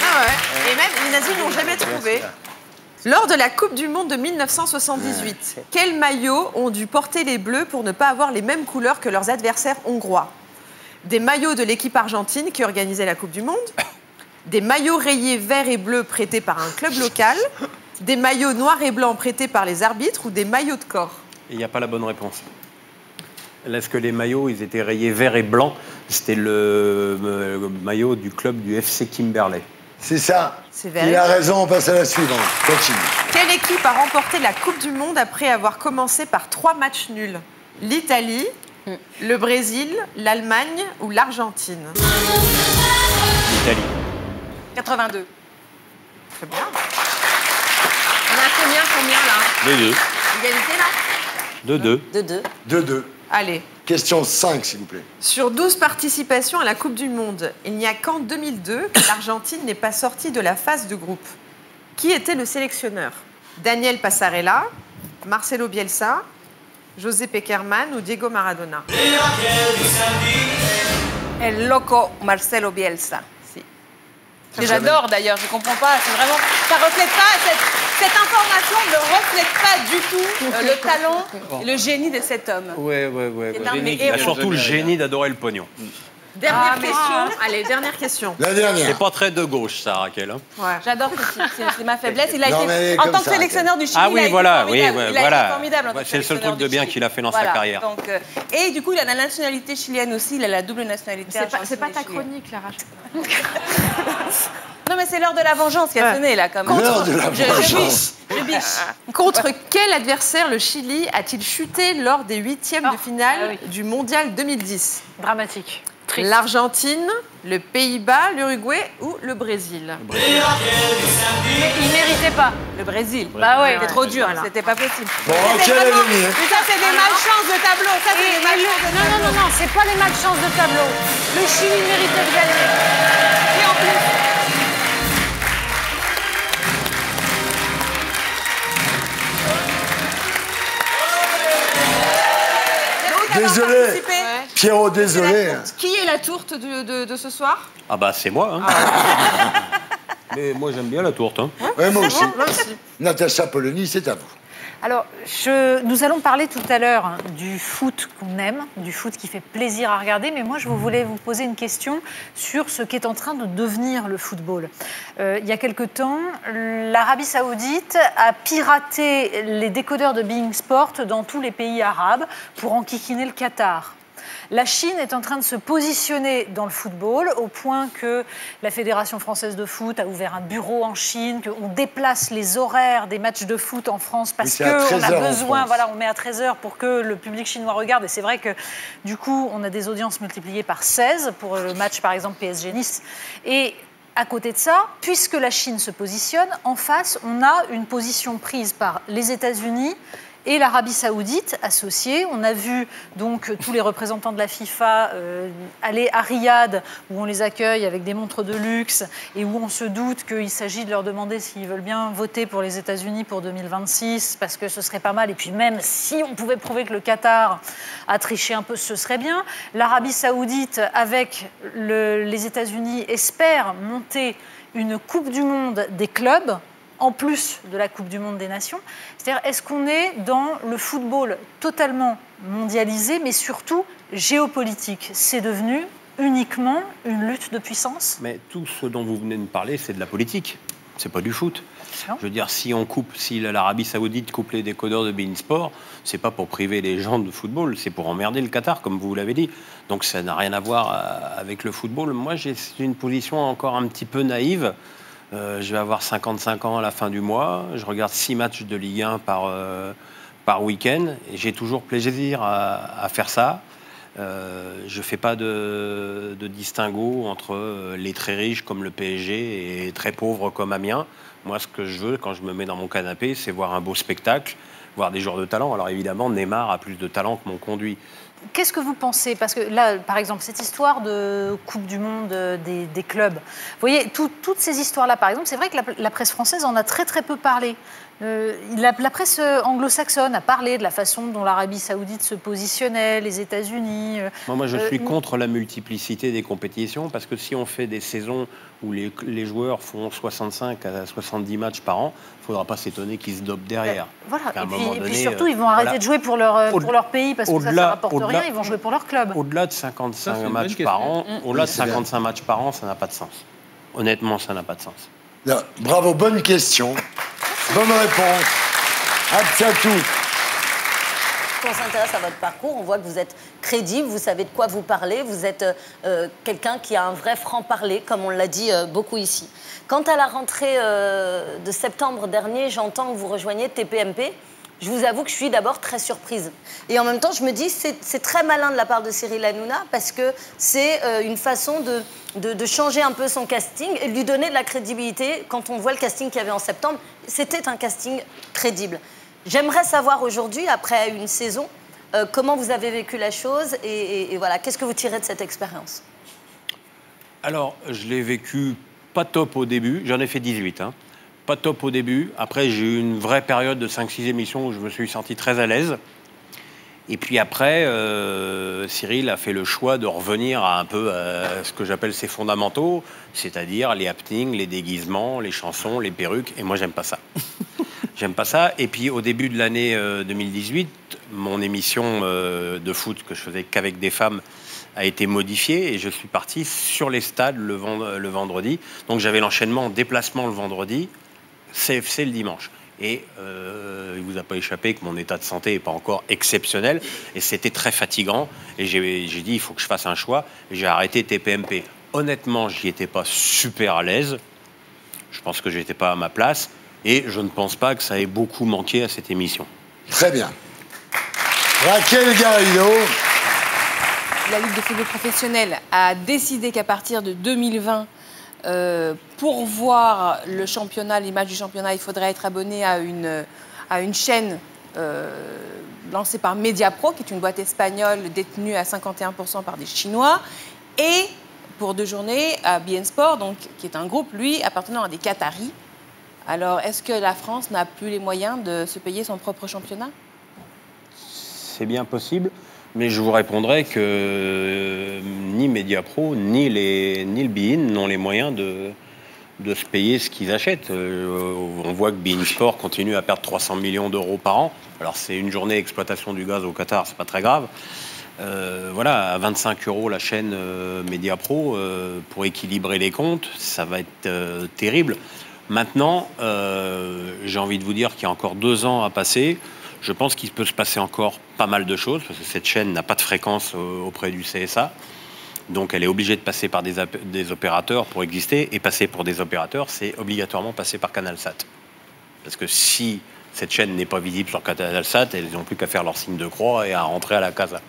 Ah ouais. Et même les nazis n'ont jamais trouvé. Lors de la Coupe du Monde de 1978, quels maillots ont dû porter les Bleus pour ne pas avoir les mêmes couleurs que leurs adversaires hongrois? Des maillots de l'équipe argentine qui organisait la Coupe du Monde, des maillots rayés verts et bleus prêtés par un club local, des maillots noirs et blancs prêtés par les arbitres ou des maillots de corps? Il n'y a pas la bonne réponse. Est-ce que les maillots, ils étaient rayés vert et blanc? C'était le maillot du club du FC Kimberley. C'est ça. C'est Il a raison, on passe à la suivante. Continue. Quelle équipe a remporté la Coupe du Monde après avoir commencé par 3 matchs nuls? L'Italie, le Brésil, l'Allemagne ou l'Argentine? L'Italie. 82. Très bien. On a combien là? 2-2. Égalité là? 2-2. 2-2. Allez. Question 5, s'il vous plaît. Sur 12 participations à la Coupe du Monde, il n'y a qu'en 2002 que l'Argentine n'est pas sortie de la phase de groupe. Qui était le sélectionneur? Daniel Passarella, Marcelo Bielsa, José Pekerman ou Diego Maradona? El loco Marcelo Bielsa. Si. Que j'adore d'ailleurs, je comprends pas, c'est vraiment... Ça reflète pas, cette information ne reflète pas du tout le talent, le génie de cet homme. Ouais. C'est un de mes Il a héros. surtout le génie d'adorer le pognon. Dernière question. Allez, dernière question. La dernière. C'est pas très de gauche, ça, Raquel. Hein. Ouais. J'adore ce type, c'est ma faiblesse. Il a Non, été, mais en comme tant que ça, sélectionneur du Chili, Ah oui, il a voilà, été oui, formidable. Il a voilà. été formidable en tant que C'est le seul sélectionneur truc de du bien Chili. qu'il a fait dans Voilà, sa carrière. Donc, et du coup, il a la nationalité chilienne aussi, il a la double nationalité. C'est pas ta chilienne. chronique, Lara. Non, mais c'est l'heure de la vengeance qui a sonné, là, quand même. L'heure de la vengeance. Je biche. Contre quel adversaire le Chili a-t-il chuté lors des 8e de finale du Mondial 2010? Dramatique. L'Argentine, le Pays-Bas, l'Uruguay ou le Brésil? Mais il méritait pas. Le Brésil. Bah ouais. C'était trop dur, Voilà. c'était pas possible. Bon, Mais Raquel, vraiment- elle est mieux. Mais ça, c'est des malchances de tableau. Ça, c'est des malchances de tableau. Non, c'est pas les malchances de tableau. Le Chili méritait de gagner. Et en plus, Désolé. participé. Pierrot, désolé. Qui est la tourte de ce soir? Ah bah c'est moi. Hein. Mais moi j'aime bien la tourte. Hein. Ouais, moi aussi. Natacha Polony, c'est à vous. Alors, nous allons parler tout à l'heure du foot qu'on aime, du foot qui fait plaisir à regarder, mais moi je voulais vous poser une question sur ce qu'est en train de devenir le football. Il y a quelque temps, l'Arabie Saoudite a piraté les décodeurs de beIN Sport dans tous les pays arabes pour enquiquiner le Qatar. La Chine est en train de se positionner dans le football au point que la Fédération française de foot a ouvert un bureau en Chine, qu'on déplace les horaires des matchs de foot en France parce c'est à qu'on 13 a heures en besoin, France. voilà, on met à 13h pour que le public chinois regarde. Et c'est vrai que du coup, on a des audiences multipliées par 16 pour le match par exemple PSG-Nice. Et à côté de ça, puisque la Chine se positionne, en face, on a une position prise par les États-Unis et l'Arabie Saoudite associée. On a vu donc tous les représentants de la FIFA aller à Riyad, où on les accueille avec des montres de luxe et où on se doute qu'il s'agit de leur demander s'ils veulent bien voter pour les États-Unis pour 2026, parce que ce serait pas mal. Et puis même si on pouvait prouver que le Qatar a triché un peu, ce serait bien. L'Arabie Saoudite, avec les États-Unis, espère monter une Coupe du Monde des clubs, en plus de la Coupe du Monde des Nations. C'est-à-dire, est-ce qu'on est dans le football totalement mondialisé, mais surtout géopolitique? C'est devenu uniquement une lutte de puissance? Mais tout ce dont vous venez de me parler, c'est de la politique. C'est pas du foot. Non. Je veux dire, si l'Arabie Saoudite coupe les décodeurs de beIN Sport, c'est pas pour priver les gens de football, c'est pour emmerder le Qatar, comme vous l'avez dit. Donc ça n'a rien à voir avec le football. Moi, j'ai une position encore un petit peu naïve. Je vais avoir 55 ans à la fin du mois. Je regarde 6 matchs de Ligue 1 par week-end. Et j'ai toujours plaisir à faire ça. Je ne fais pas de distinguo entre les très riches comme le PSG et très pauvres comme Amiens. Moi, ce que je veux quand je me mets dans mon canapé, c'est voir un beau spectacle, voir des joueurs de talent. Alors évidemment, Neymar a plus de talent que mon conduit. Qu'est-ce que vous pensez? Parce que là, par exemple, cette histoire de Coupe du Monde des clubs, vous voyez, toutes ces histoires-là, par exemple, c'est vrai que la presse française en a très très peu parlé. La presse anglo-saxonne a parlé de la façon dont l'Arabie Saoudite se positionnait, les États-Unis. Moi, je suis contre la multiplicité des compétitions parce que si on fait des saisons où les joueurs font 65 à 70 matchs par an, il ne faudra pas s'étonner qu'ils se dopent derrière. Voilà. Et puis surtout, ils vont arrêter de jouer pour leur pays parce que ça ne rapporte rien, ils vont jouer pour leur club. Au-delà de 55 matchs par an, au-delà de 55 matchs par an, ça n'a pas de sens. Honnêtement, ça n'a pas de sens. Non, bravo, bonne question. Bonne réponse. Absatou. Quand on s'intéresse à votre parcours, on voit que vous êtes crédible, vous savez de quoi vous parlez, vous êtes quelqu'un qui a un vrai franc-parler, comme on l'a dit beaucoup ici. Quant à la rentrée de septembre dernier, j'entends que vous rejoignez TPMP. Je vous avoue que je suis d'abord très surprise. Et en même temps, je me dis c'est très malin de la part de Cyril Hanouna parce que c'est une façon de changer un peu son casting et de lui donner de la crédibilité. Quand on voit le casting qu'il y avait en septembre, c'était un casting crédible. J'aimerais savoir aujourd'hui, après une saison, comment vous avez vécu la chose et voilà, qu'est-ce que vous tirez de cette expérience? Alors, je l'ai vécu pas top au début. J'en ai fait 18, hein. Pas top au début. Après, j'ai eu une vraie période de 5-6 émissions où je me suis senti très à l'aise. Et puis après, Cyril a fait le choix de revenir à un peu à ce que j'appelle ses fondamentaux, c'est-à-dire les happenings, les déguisements, les chansons, les perruques. Et moi, j'aime pas ça. J'aime pas ça. Et puis, au début de l'année 2018, mon émission de foot que je faisais qu'avec des femmes a été modifiée et je suis parti sur les stades le vendredi. Donc, j'avais l'enchaînement déplacement le vendredi, CFC le dimanche. Et il ne vous a pas échappé que mon état de santé n'est pas encore exceptionnel. Et c'était très fatigant. Et j'ai dit, il faut que je fasse un choix. Et j'ai arrêté TPMP. Honnêtement, j'y étais pas super à l'aise. Je pense que je n'étais pas à ma place. Et je ne pense pas que ça ait beaucoup manqué à cette émission. Très bien. Raquel Garrido. la Ligue de football professionnel a décidé qu'à partir de 2020, pour voir le championnat, les matchs du championnat, il faudrait être abonné à une chaîne lancée par Mediapro, qui est une boîte espagnole détenue à 51% par des Chinois, et pour 2 journées à beIN Sport, donc, qui est un groupe, lui, appartenant à des Qataris. Alors, est-ce que la France n'a plus les moyens de se payer son propre championnat? C'est bien possible, mais je vous répondrai que ni Mediapro, ni le beIN n'ont les moyens de se payer ce qu'ils achètent. On voit que beIN Sport continue à perdre 300 millions d'euros par an. Alors, c'est une journée d'exploitation du gaz au Qatar, c'est pas très grave. Voilà, à 25 € la chaîne Mediapro, pour équilibrer les comptes, ça va être terrible. Maintenant, j'ai envie de vous dire qu'il y a encore 2 ans à passer. Je pense qu'il peut se passer encore pas mal de choses, parce que cette chaîne n'a pas de fréquence auprès du CSA. Donc elle est obligée de passer par des opérateurs pour exister. Et passer pour des opérateurs, c'est obligatoirement passer par CanalSat. Parce que si cette chaîne n'est pas visible sur CanalSat, elles n'ont plus qu'à faire leur signe de croix et à rentrer à la casa.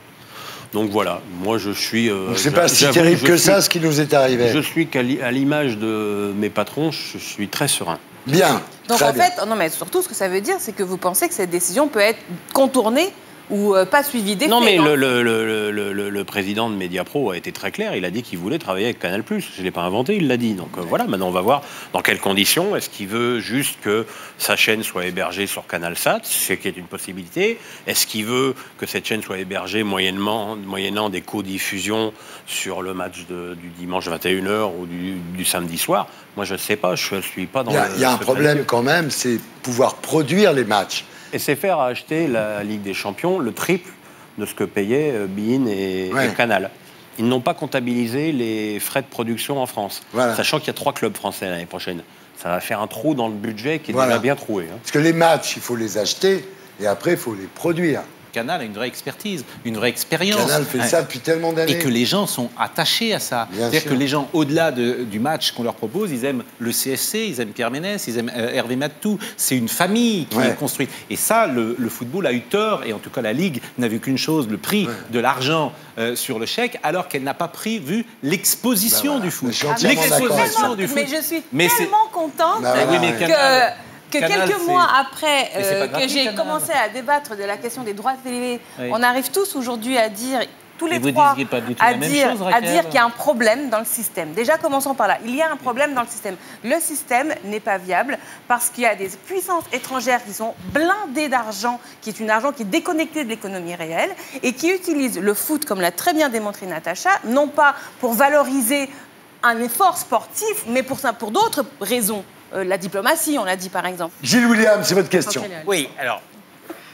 Donc voilà, moi je suis... c'est pas si terrible que ça, ce qui nous est arrivé. Je suis qu'à l'image de mes patrons, je suis très serein. Bien. Donc en fait, non mais surtout ce que ça veut dire, c'est que vous pensez que cette décision peut être contournée ou pas suivie d'effet. Non mais le président de Mediapro a été très clair, il a dit qu'il voulait travailler avec Canal+. Je ne l'ai pas inventé, il l'a dit. Donc voilà, maintenant on va voir dans quelles conditions. Est-ce qu'il veut juste que sa chaîne soit hébergée sur CanalSat, ce qui est une possibilité? Est-ce qu'il veut que cette chaîne soit hébergée moyennant des codiffusions sur le match du dimanche 21h ou du samedi soir? Moi je ne sais pas, je ne suis pas dans Il y a un problème quand même, c'est pouvoir produire les matchs. Et c'est faire acheter la Ligue des Champions le triple de ce que payaient beIN et Canal. Ils n'ont pas comptabilisé les frais de production en France, sachant qu'il y a 3 clubs français l'année prochaine. Ça va faire un trou dans le budget qui est déjà bien troué. Hein. Parce que les matchs, il faut les acheter et après, il faut les produire. Canal a une vraie expertise, une vraie expérience. Canal fait ça depuis tellement d'années. Et que les gens sont attachés à ça. C'est-à-dire que les gens, au-delà du match qu'on leur propose, ils aiment le CSC, ils aiment Pierre Ménès, ils aiment Hervé Matou. C'est une famille qui est construite. Et ça, le football a eu tort, et en tout cas la Ligue n'a vu qu'une chose, le prix de l'argent sur le chèque, alors qu'elle n'a pas vu l'exposition du foot. L'exposition du foot. Mais je suis tellement contente que quelques mois après que j'ai commencé à débattre de la question des droits de télé, on arrive tous aujourd'hui à dire, tous les trois, à dire qu'il y a un problème dans le système. Déjà, commençons par là. Il y a un problème dans le système. Le système n'est pas viable parce qu'il y a des puissances étrangères qui sont blindées d'argent, qui est un argent qui est déconnecté de l'économie réelle et qui utilisent le foot, comme l'a très bien démontré Natacha, non pas pour valoriser un effort sportif, mais pour d'autres raisons. La diplomatie, on l'a dit par exemple. Gilles William, c'est votre question. Oui, alors,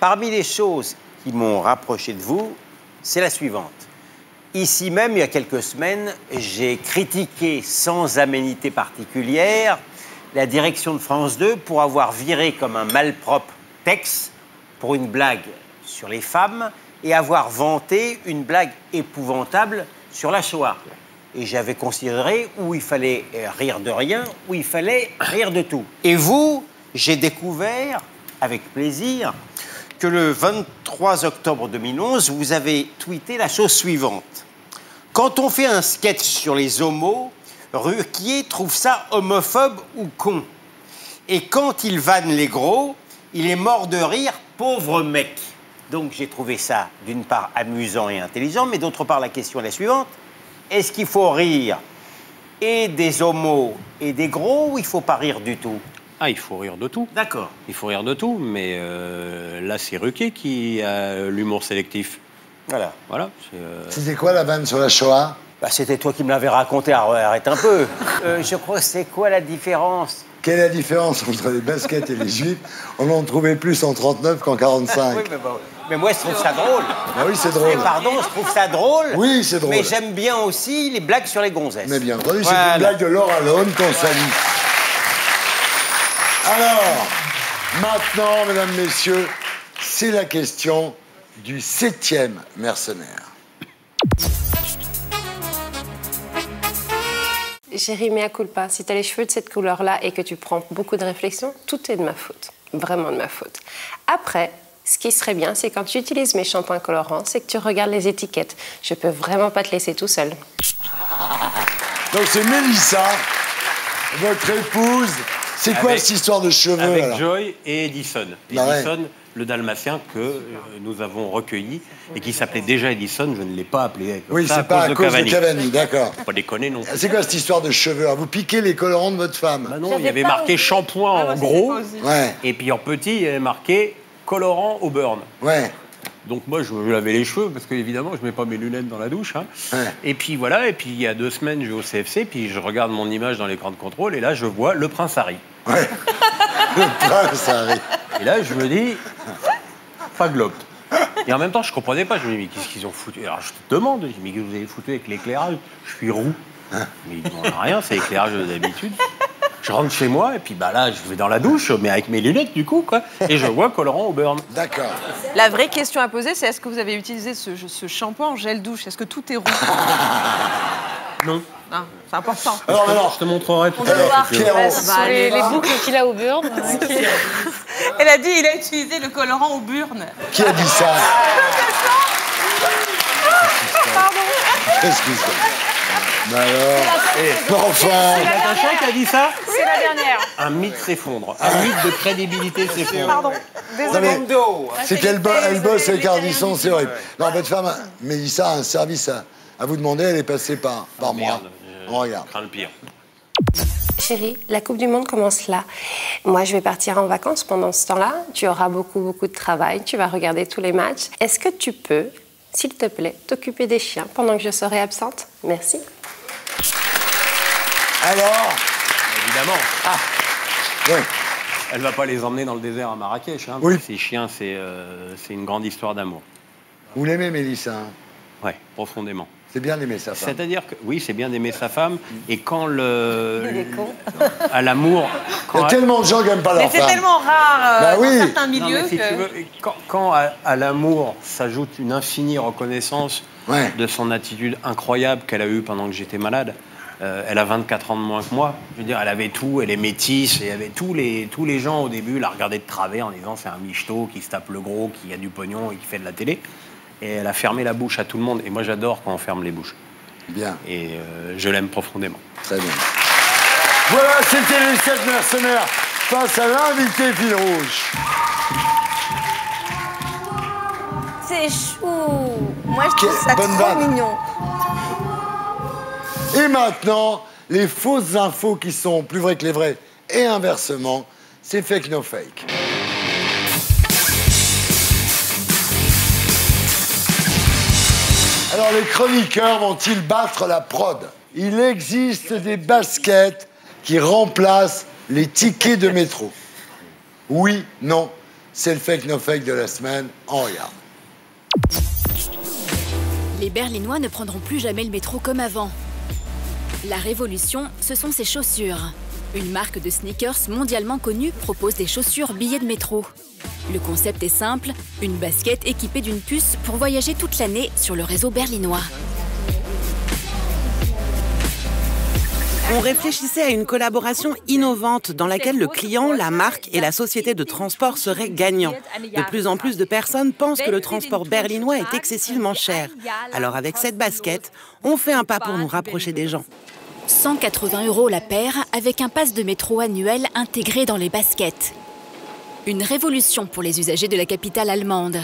parmi les choses qui m'ont rapproché de vous, c'est la suivante. Ici même, il y a quelques semaines, j'ai critiqué sans aménité particulière la direction de France 2 pour avoir viré comme un malpropre Tex pour une blague sur les femmes et avoir vanté une blague épouvantable sur la Shoah. Et j'avais considéré où il fallait rire de rien, où il fallait rire de tout. Et vous, j'ai découvert, avec plaisir, que le 23 octobre 2011, vous avez tweeté la chose suivante. Quand on fait un sketch sur les homos, Ruquier trouve ça homophobe ou con. Et quand il vanne les gros, il est mort de rire, pauvre mec. Donc j'ai trouvé ça, d'une part, amusant et intelligent, mais d'autre part, la question est la suivante. Est-ce qu'il faut rire et des homos et des gros ou il ne faut pas rire du tout? Ah, il faut rire de tout. D'accord. Il faut rire de tout, mais là, c'est Ruquier qui a l'humour sélectif. Voilà. C'était quoi la vanne sur la Shoah? C'était toi qui me l'avais raconté. Arrête un peu. Je crois que c'est quoi la différence? Quelle est la différence entre les baskets et les juifs? On en trouvait plus en 39 qu'en 45. Oui, mais moi, je trouve ça drôle. Ah oui, c'est drôle. Pardon, je trouve ça drôle. Oui, c'est drôle. Mais j'aime bien aussi les blagues sur les gonzesses. Mais bien entendu, c'est une blague de Laura Lone qu'on salue. Alors, maintenant, mesdames, messieurs, c'est la question du 7e mercenaire. Chérie, mea culpa, si tu as les cheveux de cette couleur-là et que tu prends beaucoup de réflexion, tout est de ma faute. Vraiment de ma faute. Après, Ce qui serait bien, c'est quand tu utilises mes shampoings colorants, c'est que tu regardes les étiquettes. Je peux vraiment pas te laisser tout seul. Donc c'est Mélissa, votre épouse. C'est quoi cette histoire de cheveux Avec alors Joy et Edison. Bah ouais. Edison, le dalmatien que nous avons recueilli et qui s'appelait déjà Edison, je ne l'ai pas appelé comme Oui, ça c'est pas à cause de Cavani, d'accord. Faut pas déconner non plus. C'est quoi cette histoire de cheveux? Alors, vous piquez les colorants de votre femme? Bah non, il y avait marqué shampoing en gros, Ouais. et puis en petit, il y avait marqué colorant au burn. Ouais. Donc moi, je lavais les cheveux, parce qu'évidemment, je ne mets pas mes lunettes dans la douche. Hein. Ouais. Et puis voilà, et puis il y a 2 semaines, je vais au CFC, puis je regarde mon image dans l'écran de contrôle, et là, je vois le prince Harry. Ouais. Le prince Harry. Et là, je me dis, faglope. Et en même temps, je ne comprenais pas. Je me dis, mais qu'est-ce qu'ils ont foutu? Alors, je te demande, je dis, mais qu'est-ce que vous avez foutu avec l'éclairage? Je suis roux. Mais ils n'ont rien, c'est l'éclairage d'habitude. Je rentre chez moi, et puis bah là, je vais dans la douche, mais avec mes lunettes, du coup, quoi. Et je vois colorant au burn. D'accord. La vraie question à poser, c'est est-ce que vous avez utilisé ce shampoing en gel douche? Est-ce que tout est roux? Non. Ah, c'est important. Alors, je te montrerai tout On à peut l'heure. voir si tu veux. sur les boucles qu'il a au burn. Elle a dit il a utilisé le colorant au burn. Qui a dit ça? Pardon. Qu'est-ce que c'est? Bah alors, enfin. C'est Natacha qui a dit ça? C'est la dernière. Un mythe s'effondre. Un mythe de crédibilité s'effondre. Pardon. Non, mais c'est qu'elle bosse avec Ardisson, c'est horrible. Non, votre femme, Mélissa, a un service à vous demander, elle est passée par moi. Merde, On regarde. je crains le pire. Chérie, la Coupe du Monde commence là. Moi, je vais partir en vacances pendant ce temps-là. Tu auras beaucoup de travail. Tu vas regarder tous les matchs. Est-ce que tu peux, s'il te plaît, t'occuper des chiens pendant que je serai absente? Merci. Alors? Évidemment. Ouais. Elle va pas les emmener dans le désert à Marrakech. Hein, Oui. Ces chiens, c'est une grande histoire d'amour. Vous l'aimez, Mélissa, hein? Ouais, profondément. C'est bien d'aimer sa femme. C'est-à-dire que, oui, c'est bien d'aimer sa femme. Et quand Il est con. à l'amour... Il y a tellement de gens qui n'aiment pas leur Mais femme. c'est tellement rare Bah oui. dans certains Non, milieux mais si que... tu veux, quand à l'amour s'ajoute une infinie reconnaissance de son attitude incroyable qu'elle a eue pendant que j'étais malade, elle a 24 ans de moins que moi. Je veux dire, elle avait tout, elle est métisse, et il y avait tous les gens au début la regardaient de travers en disant c'est un michto qui se tape le gros, qui a du pognon et qui fait de la télé. Et elle a fermé la bouche à tout le monde. Et moi, j'adore quand on ferme les bouches. Bien. Et je l'aime profondément. Très bien. Voilà, c'était les 7 mercenaires face à l'invité fil rouge. C'est chou. Moi, je trouve ça Bonne trop vanne. mignon. Et maintenant, les fausses infos qui sont plus vraies que les vraies. Et inversement, c'est fake no fake. Alors, les chroniqueurs vont-ils battre la prod? Il existe des baskets qui remplacent les tickets de métro. Oui, non, c'est le fake no fake de la semaine. On regarde. Les Berlinois ne prendront plus jamais le métro comme avant. La révolution, ce sont ces chaussures. Une marque de sneakers mondialement connue propose des chaussures billets de métro. Le concept est simple, une basket équipée d'une puce pour voyager toute l'année sur le réseau berlinois. On réfléchissait à une collaboration innovante dans laquelle le client, la marque et la société de transport seraient gagnants. De plus en plus de personnes pensent que le transport berlinois est excessivement cher. Alors avec cette basket, on fait un pas pour nous rapprocher des gens. 180 € la paire avec un pass de métro annuel intégré dans les baskets. Une révolution pour les usagers de la capitale allemande.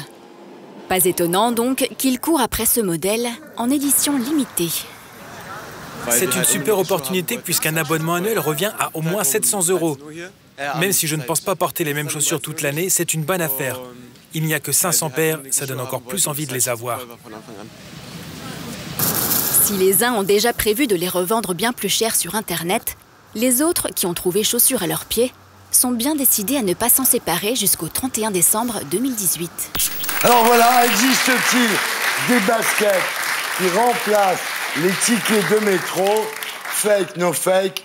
Pas étonnant donc qu'ils courent après ce modèle en édition limitée. C'est une super opportunité puisqu'un abonnement annuel revient à au moins 700 €. Même si je ne pense pas porter les mêmes chaussures toute l'année, c'est une bonne affaire. Il n'y a que 500 paires, ça donne encore plus envie de les avoir. Si les uns ont déjà prévu de les revendre bien plus cher sur Internet, les autres, qui ont trouvé chaussures à leurs pieds, sont bien décidés à ne pas s'en séparer jusqu'au 31 décembre 2018. Alors voilà, existe-t-il des baskets qui remplacent les tickets de métro? Fake, no fake?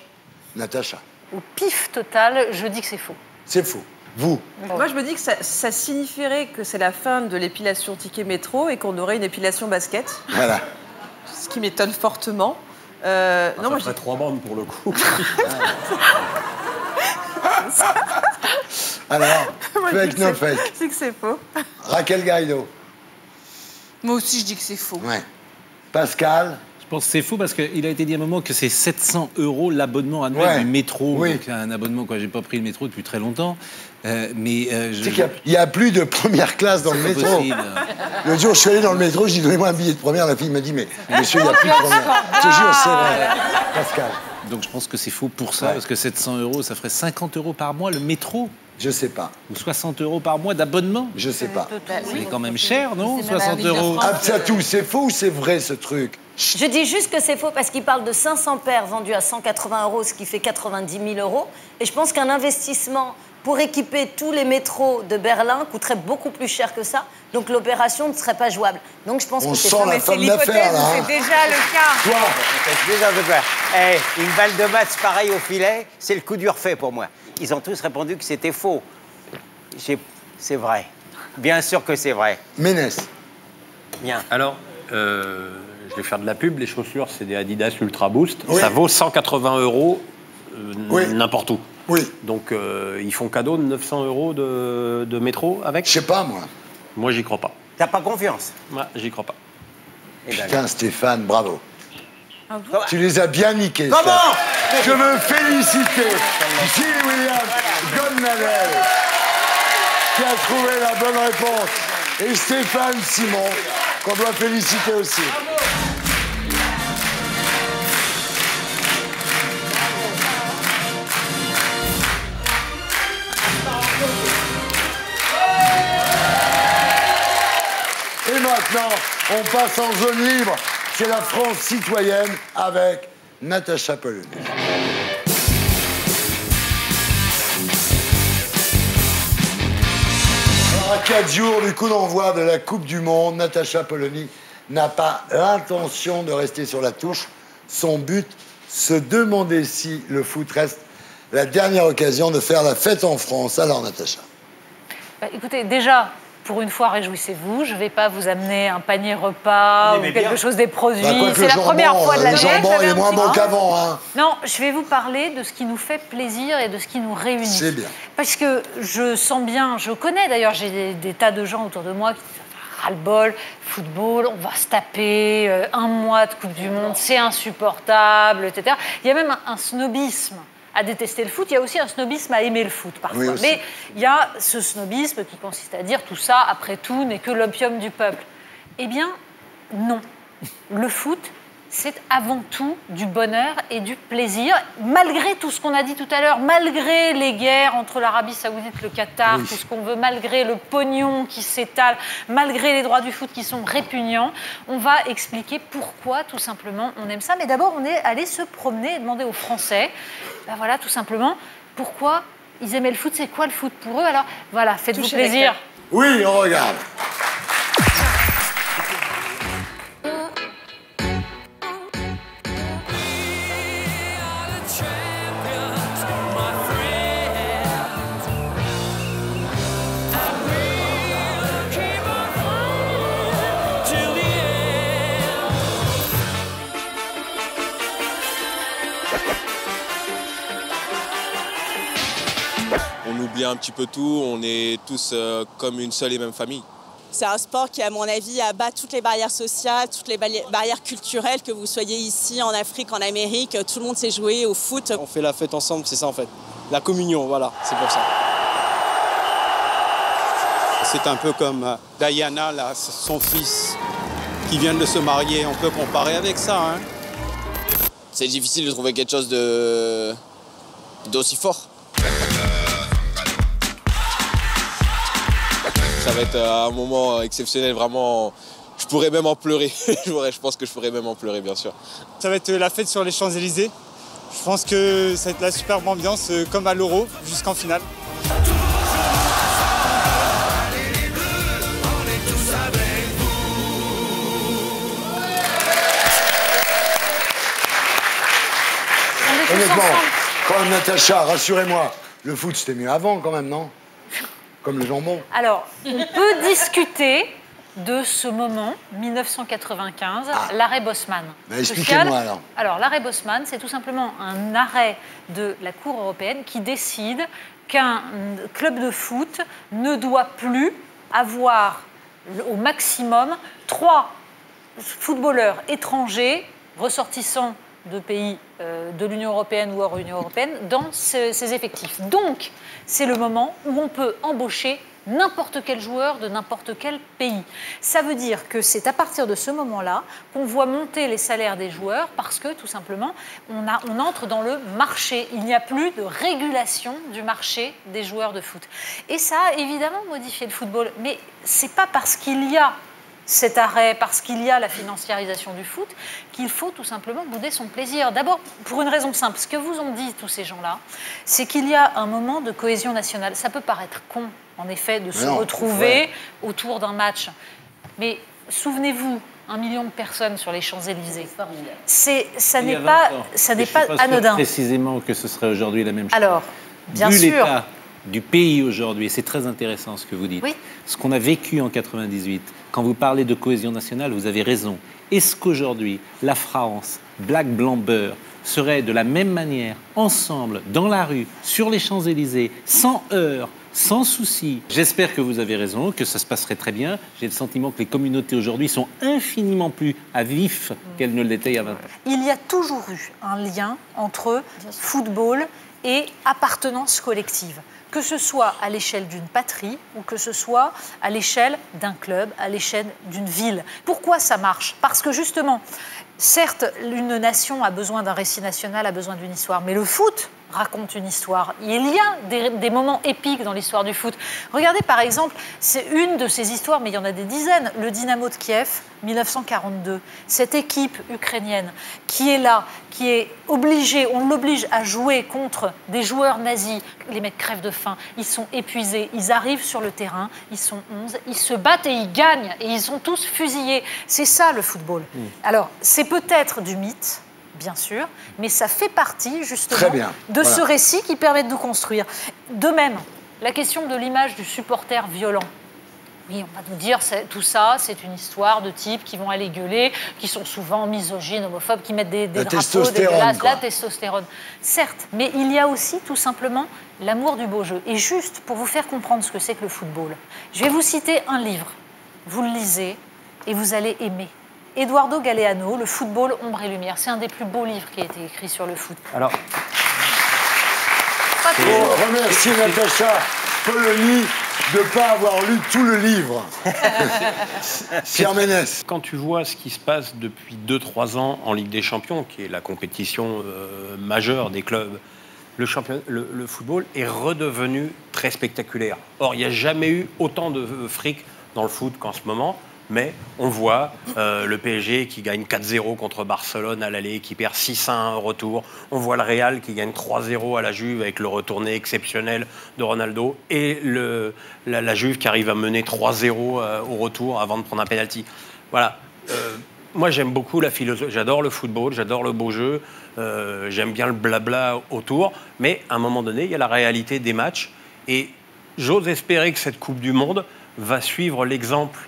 Natacha. Au pif total, je dis que c'est faux. C'est faux. Vous? Moi, je me dis que ça signifierait que c'est la fin de l'épilation ticket métro et qu'on aurait une épilation basket. Voilà. Ce qui m'étonne fortement. Non, ça moi, ferait 3 bandes pour le coup. Alors, moi, Moi, je Fake, dis que no c'est- fake. Je dis que c'est faux. Raquel Garrido. Moi aussi, je dis que c'est faux. Ouais. Pascal. Je pense que c'est faux parce qu'il a été dit à un moment que c'est 700 € l'abonnement annuel du métro. Oui. Donc, un abonnement, quoi. J'ai pas pris le métro depuis très longtemps. Tu sais qu'il y a plus de première classe dans le C'est pas métro. possible. Le jour, je suis allé dans le métro, je dis donnez-moi un billet de première. La fille m'a dit mais monsieur, il n'y a plus de première. Je te jure, c'est vrai. Pascal. Donc je pense que c'est faux pour ça, parce que 700 €, ça ferait 50 € par mois le métro. Je sais pas. Ou 60 € par mois d'abonnement. Je sais pas. C'est quand même cher, non? C'est même 60 un €. Absatou, c'est faux ou c'est vrai ce truc? Je dis juste que c'est faux parce qu'il parle de 500 paires vendues à 180 €, ce qui fait 90 000 €. Et je pense qu'un investissement pour équiper tous les métros de Berlin coûterait beaucoup plus cher que ça. Donc l'opération ne serait pas jouable. Donc je pense On que c'est sent faux. la Mais femme c'est l'hypothèse d'affaires, là, où hein. c'est déjà le cas. Toi, Déjà, de peur. Eh, une balle de match pareille au filet, c'est le coup dur fait pour moi. Ils ont tous répondu que c'était faux. C'est vrai. Bien sûr que c'est vrai. Ménès. Bien. Alors, je vais faire de la pub. Les chaussures, c'est des Adidas Ultra Boost. Oui. Ça vaut 180 € Oui. n'importe où. Oui. Donc, ils font cadeau de 900 € de métro avec. Je sais pas, moi. Moi, j'y crois pas. T'as pas confiance? Moi, j'y crois pas. Putain, Stéphane, bravo. Ah bon? Tu les as bien niqués. Comment? Steph. Je veux féliciter Gilles William Godnadel qui a trouvé la bonne réponse et Stéphane Simon qu'on doit féliciter aussi. Et maintenant, on passe en zone libre. C'est la France citoyenne avec Natacha Polony. Alors, à 4 jours du coup d'envoi de la Coupe du Monde, Natacha Polony n'a pas l'intention de rester sur la touche. Son but, se demander si le foot reste la dernière occasion de faire la fête en France. Alors, Natacha. Bah, écoutez, déjà, pour une fois, réjouissez-vous. Je ne vais pas vous amener un panier repas ou quelque chose des produits. Bah, quoique c'est le la première jambon, fois de l'année. le jambon, il est moins bon qu'avant. Hein. Non, je vais vous parler de ce qui nous fait plaisir et de ce qui nous réunit. C'est bien. Parce que je sens bien, je connais d'ailleurs, j'ai des tas de gens autour de moi qui disent ras-le-bol, football, on va se taper un mois de Coupe du Monde, c'est insupportable, etc. Il y a même un snobisme à détester le foot, il y a aussi un snobisme à aimer le foot parfois. Oui, aussi. Mais il y a ce snobisme qui consiste à dire tout ça, après tout, n'est que l'opium du peuple. Eh bien, non. Le foot, c'est avant tout du bonheur et du plaisir, malgré tout ce qu'on a dit tout à l'heure, malgré les guerres entre l'Arabie Saoudite, le Qatar, tout ce qu'on veut, malgré le pognon qui s'étale, malgré les droits du foot qui sont répugnants, on va expliquer pourquoi, tout simplement, on aime ça. Mais d'abord, on est allé se promener et demander aux Français, ben voilà, tout simplement, pourquoi ils aimaient le foot, c'est quoi le foot pour eux? Alors, voilà, faites-vous Touchez les plaisir. cœurs. Oui, on regarde. On oublie un petit peu tout, on est tous comme une seule et même famille. C'est un sport qui, à mon avis, abat toutes les barrières sociales, toutes les barrières culturelles, que vous soyez ici, en Afrique, en Amérique, tout le monde sait jouer au foot. On fait la fête ensemble, c'est ça en fait. La communion, voilà, c'est pour ça. C'est un peu comme Diana, là, son fils, qui vient de se marier, on peut comparer avec ça. Hein. C'est difficile de trouver quelque chose d'aussi fort. Ça va être un moment exceptionnel, vraiment. Je pourrais même en pleurer. Je pense que je pourrais même en pleurer, bien sûr. Ça va être la fête sur les Champs-Élysées. Je pense que ça va être la superbe ambiance, comme à l'Euro, jusqu'en finale. Honnêtement, quand même, Natacha, rassurez-moi, le foot c'était mieux avant quand même, non? Comme le jambon. Alors, on peut discuter, de ce moment, 1995, l'arrêt Bosman. Expliquez-moi alors. Alors, l'arrêt Bosman, c'est tout simplement un arrêt de la Cour européenne qui décide qu'un club de foot ne doit plus avoir au maximum 3 footballeurs étrangers ressortissants de pays de l'Union européenne ou hors Union européenne dans ses effectifs. Donc, c'est le moment où on peut embaucher n'importe quel joueur de n'importe quel pays. Ça veut dire que c'est à partir de ce moment-là qu'on voit monter les salaires des joueurs parce que, tout simplement, on entre dans le marché. Il n'y a plus de régulation du marché des joueurs de foot. Et ça a évidemment modifié le football. Mais c'est pas parce qu'il y a cet arrêt, parce qu'il y a la financiarisation du foot, qu'il faut tout simplement bouder son plaisir. D'abord, pour une raison simple, ce que vous ont dit tous ces gens-là, c'est qu'il y a un moment de cohésion nationale. Ça peut paraître con, en effet, de se retrouver autour d'un match. Mais souvenez-vous, 1 million de personnes sur les Champs-Élysées. Ça n'est pas anodin. Précisément que ce serait aujourd'hui la même chose. Alors, bien sûr. Vu l'état du pays aujourd'hui, et c'est très intéressant ce que vous dites, ce qu'on a vécu en 98, quand vous parlez de cohésion nationale, vous avez raison. Est-ce qu'aujourd'hui, la France, black, blanc, beurre, serait de la même manière, ensemble, dans la rue, sur les Champs-Élysées, sans heurts, sans souci? J'espère que vous avez raison, que ça se passerait très bien. J'ai le sentiment que les communautés aujourd'hui sont infiniment plus à vif qu'elles ne l'étaient il y a 20 ans. Il y a toujours eu un lien entre football et appartenance collective, que ce soit à l'échelle d'une patrie ou que ce soit à l'échelle d'un club, à l'échelle d'une ville. Pourquoi ça marche? Parce que justement, certes, une nation a besoin d'un récit national, a besoin d'une histoire, mais le foot raconte une histoire. Il y a des moments épiques dans l'histoire du foot. Regardez par exemple, c'est une de ces histoires, mais il y en a des dizaines, le Dynamo de Kiev, 1942. Cette équipe ukrainienne qui est là, qui est obligée, on l'oblige à jouer contre des joueurs nazis. Les mecs crèvent de faim, ils sont épuisés, ils arrivent sur le terrain, ils sont 11, ils se battent et ils gagnent, et ils sont tous fusillés. C'est ça le football. Alors, c'est peut-être du mythe, bien sûr, mais ça fait partie justement de ce récit qui permet de nous construire. De même, la question de l'image du supporter violent. Oui, on va nous dire tout ça, c'est une histoire de types qui vont aller gueuler, qui sont souvent misogynes, homophobes, qui mettent des drapeaux dégueulasses, la testostérone. Certes, mais il y a aussi tout simplement l'amour du beau jeu. Et juste pour vous faire comprendre ce que c'est que le football, je vais vous citer un livre. Vous le lisez et vous allez aimer. Eduardo Galeano, Le football, ombre et lumière. C'est un des plus beaux livres qui a été écrit sur le foot. Alors, on remercie Natacha Polony de ne pas avoir lu tout le livre. Pierre Ménès. Quand tu vois ce qui se passe depuis 2-3 ans en Ligue des Champions, qui est la compétition majeure des clubs, le football est redevenu très spectaculaire. Or, il n'y a jamais eu autant de fric dans le foot qu'en ce moment. Mais on voit le PSG qui gagne 4-0 contre Barcelone à l'aller, qui perd 6-1 au retour. On voit le Real qui gagne 3-0 à la Juve avec le retourné exceptionnel de Ronaldo. Et la Juve qui arrive à mener 3-0 au retour avant de prendre un penalty. Voilà. Moi, j'aime beaucoup la philosophie. J'adore le football, j'adore le beau jeu. J'aime bien le blabla autour. Mais à un moment donné, il y a la réalité des matchs. Et j'ose espérer que cette Coupe du Monde va suivre l'exemple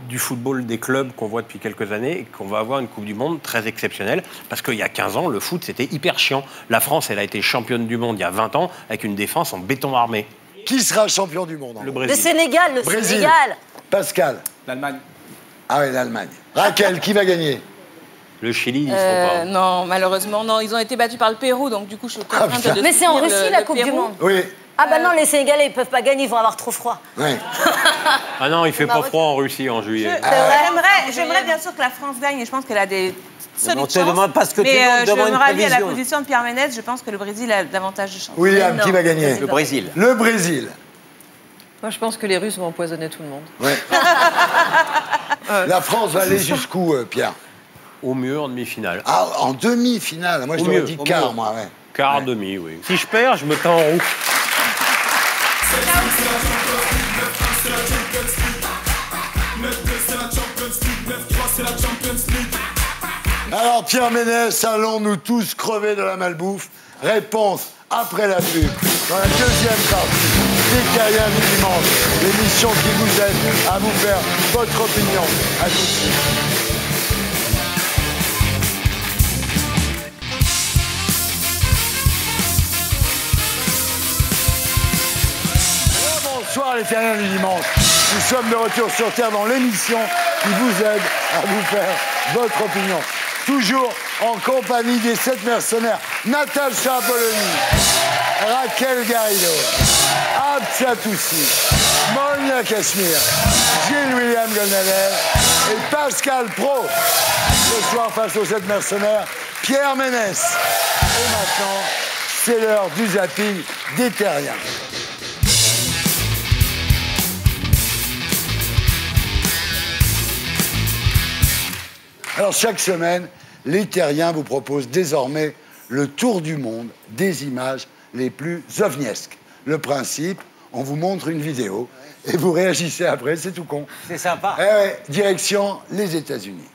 du football des clubs qu'on voit depuis quelques années et qu'on va avoir une Coupe du Monde très exceptionnelle parce qu'il y a 15 ans, le foot, c'était hyper chiant. La France, elle a été championne du monde il y a 20 ans avec une défense en béton armé. Qui sera champion du monde? Le Brésil. Le Sénégal, le Brésil. Sénégal. Pascal. L'Allemagne. Ah oui, l'Allemagne. Raquel, qui va gagner? Le Chili, ils ne seront pas. Non, malheureusement, non. Ils ont été battus par le Pérou, donc du coup, je suis contrainte de Mais c'est en Russie, la Coupe du Monde. Oui. Ah bah non, les Sénégalais, ils peuvent pas gagner, ils vont avoir trop froid. Oui. Ah non, il fait pas froid en Russie en juillet. J'aimerais bien sûr que la France gagne et je pense qu'elle a des solides chances. On te demande pas ce que tu mais demandes, je me rallie à la prévision. position de Pierre Ménès, je pense que le Brésil a davantage de chances. William, qui va gagner? Le Brésil. Le Brésil. Moi, je pense que les Russes vont empoisonner tout le monde. Ouais. La France va aller jusqu'où, Pierre? Au mieux en demi-finale. Ah, en demi-finale. Moi, je t'aurais dit quart, moi, ouais. Quart, demi, oui. Si je perds, je me tends en roue. Alors, Pierre Ménès, allons-nous tous crever de la malbouffe? Réponse après la pub, dans la deuxième partie des Terriens du dimanche. l'émission qui vous aide à vous faire votre opinion. À tout de suite. Bonsoir les terriens du dimanche. Nous sommes de retour sur Terre dans l'émission qui vous aide à vous faire votre opinion. Toujours en compagnie des 7 mercenaires Natacha Polony, Raquel Garrido, Abtia Toussi, Monia Cachemire, Gilles William Golnader et Pascal Pro. Ce soir face aux 7 mercenaires, Pierre Ménès. Et maintenant, c'est l'heure du zapping des terriens. Alors chaque semaine, les terriens vous proposent désormais le tour du monde des images les plus ovniesques. Le principe, on vous montre une vidéo et vous réagissez après, c'est tout con. C'est sympa. Eh ouais, direction les États-Unis.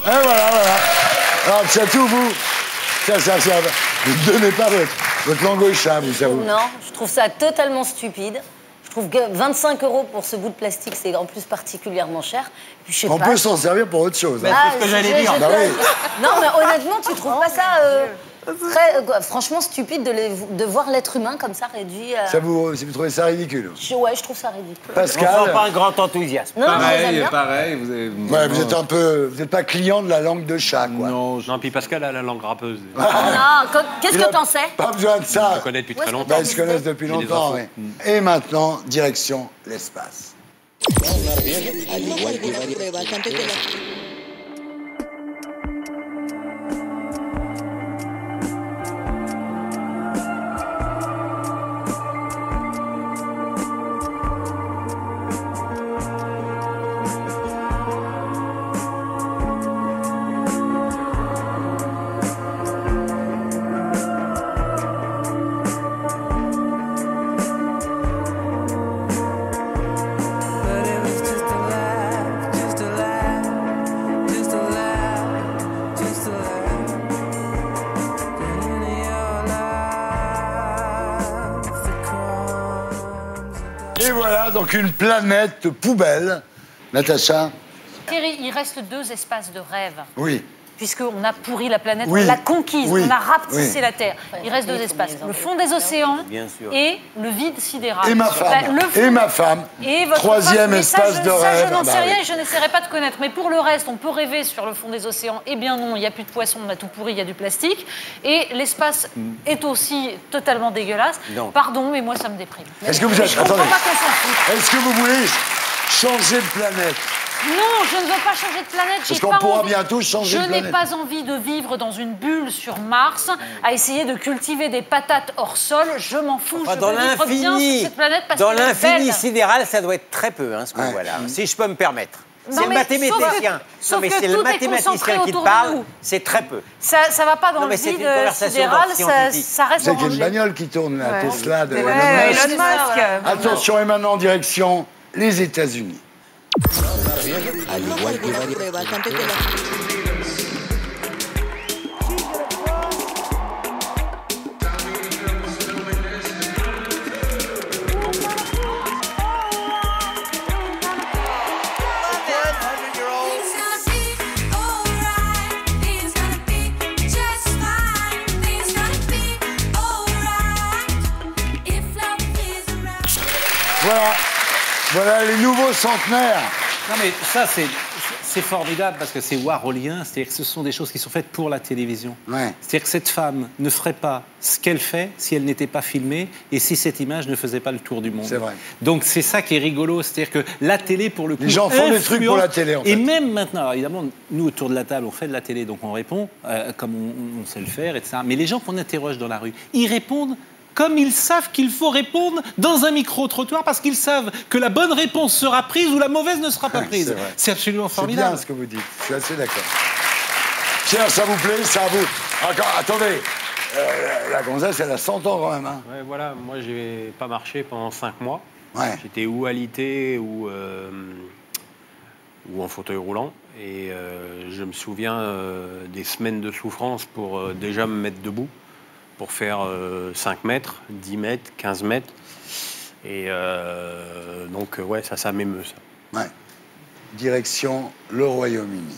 Et voilà. Alors, Tchatou, vous, ça, ne donnez pas votre langue au chat, vous savez. Non, je trouve ça totalement stupide. Je trouve que 25 € pour ce bout de plastique, c'est en plus particulièrement cher. Puis, je sais On pas, peut s'en servir pour autre chose. Bah, c'est ce que j'allais dire. Bah oui. Non, mais honnêtement, tu trouves pas ça franchement stupide de voir l'être humain comme ça réduit à... Vous trouvez ça ridicule? Ouais, je trouve ça ridicule. Pascal. On sent pas un grand enthousiasme. Non, Pareil. Vous n'êtes pas client de la langue de chat, quoi. Non, puis Pascal a la langue râpeuse. Non, qu'est-ce que t'en sais? Pas besoin de ça. On se connaît depuis très longtemps. Ils se connaissent depuis longtemps, oui. Et maintenant, direction l'espace. Et voilà, donc une planète poubelle. Natacha? Thierry, il reste 2 espaces de rêve. Oui. Puisqu'on a pourri la planète, Oui. on l'a conquise, Oui. on a rapetissé Oui. la Terre. Il reste 2 espaces. Le fond des océans Bien sûr. et le vide sidéral. Et ma femme. Le fond- Et ma femme. Et votre Troisième femme, mais espace de rêve. Ça, je n'en Ah bah sais rien oui. et je n'essaierai pas de connaître. Mais pour le reste, on peut rêver sur le fond des océans. Eh bien non, il n'y a plus de poissons, on a tout pourri, il y a du plastique. Et l'espace est aussi totalement dégueulasse. Non. Pardon, mais moi, ça me déprime. Est-ce que vous êtes... Je comprends Attendez. pas qu'on s'en fout. Est-ce que vous voulez changer de planète? Non, je ne veux pas changer de planète. Parce j'ai qu'on pas pourra envie- bientôt changer de Je n'ai planète. pas envie de vivre dans une bulle sur Mars, à essayer de cultiver des patates hors sol. Je m'en fous. Enfin, je dans veux vivre bien sur l'infini, cette planète parce dans qu'elle est l'infini belle. sidéral, ça doit être très peu, hein, ce qu'on voit là. Si je peux me permettre. Non, C'est le mais mathématicien. sauf mais que c'est le tout est mathématicien concentré qui te autour de parle, nous. c'est très peu. Ça va pas dans Non, le mais c'est vide une conversation sidéral, d'ordre ça scientifique. reste C'est qu'il y a une orangé. bagnole qui tourne, la Ouais. Tesla de Ouais, Elon Musk. Elon Musk. Attention, et maintenant, direction les États-Unis. Voilà les nouveaux centenaires Non, mais ça, c'est formidable parce que c'est warholien, c'est-à-dire que ce sont des choses qui sont faites pour la télévision. Ouais. C'est-à-dire que cette femme ne ferait pas ce qu'elle fait si elle n'était pas filmée et si cette image ne faisait pas le tour du monde. C'est vrai. Donc c'est ça qui est rigolo, c'est-à-dire que la télé, pour le coup, les gens font des trucs pour la télé, en fait. Et même maintenant, alors évidemment, nous, autour de la table, on fait de la télé, donc on répond comme on sait le faire, etc. Mais les gens qu'on interroge dans la rue, ils répondent comme ils savent qu'il faut répondre dans un micro-trottoir parce qu'ils savent que la bonne réponse sera prise ou la mauvaise ne sera pas prise. C'est absolument formidable. C'est bien ce que vous dites, je suis assez d'accord. Pierre, ça vous plaît? Ça vous... Attendez, la gonzesse, elle a 100 ans quand même. Hein. Ouais, voilà, moi, j'ai pas marché pendant 5 mois. Ouais. J'étais ou alité ou en fauteuil roulant. Et je me souviens des semaines de souffrance pour déjà me mettre debout, pour faire 5 mètres, 10 mètres, 15 mètres. Et donc, ouais, ça m'émeut, ça. Ouais. Direction le Royaume-Uni.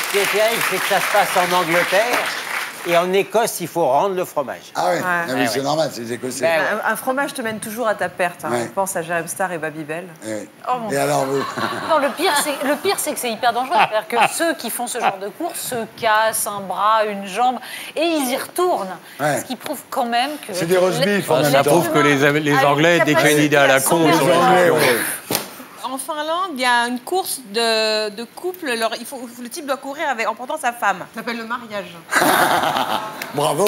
Ce qui est terrible, c'est que ça se passe en Angleterre et en Écosse, il faut rendre le fromage. Ah ouais, Ouais. mais c'est normal, c'est les Écossais. Un fromage te mène toujours à ta perte. Hein. Ouais. On pense à Jérém Star et Babybel. Ouais. Oh, mon Et Dieu. alors vous Non, le pire, c'est que c'est hyper dangereux. C'est-à-dire que ceux qui font ce genre de course se cassent un bras, une jambe, et ils y retournent. Ouais. Ce qui prouve quand même que... C'est des roast beef en même Ça temps. prouve que les Anglais, dès qu'il y a une idée à la con, ils sont champions. En Finlande, il y a une course de couple. Le type doit courir en portant sa femme. Ça s'appelle le mariage. Bravo.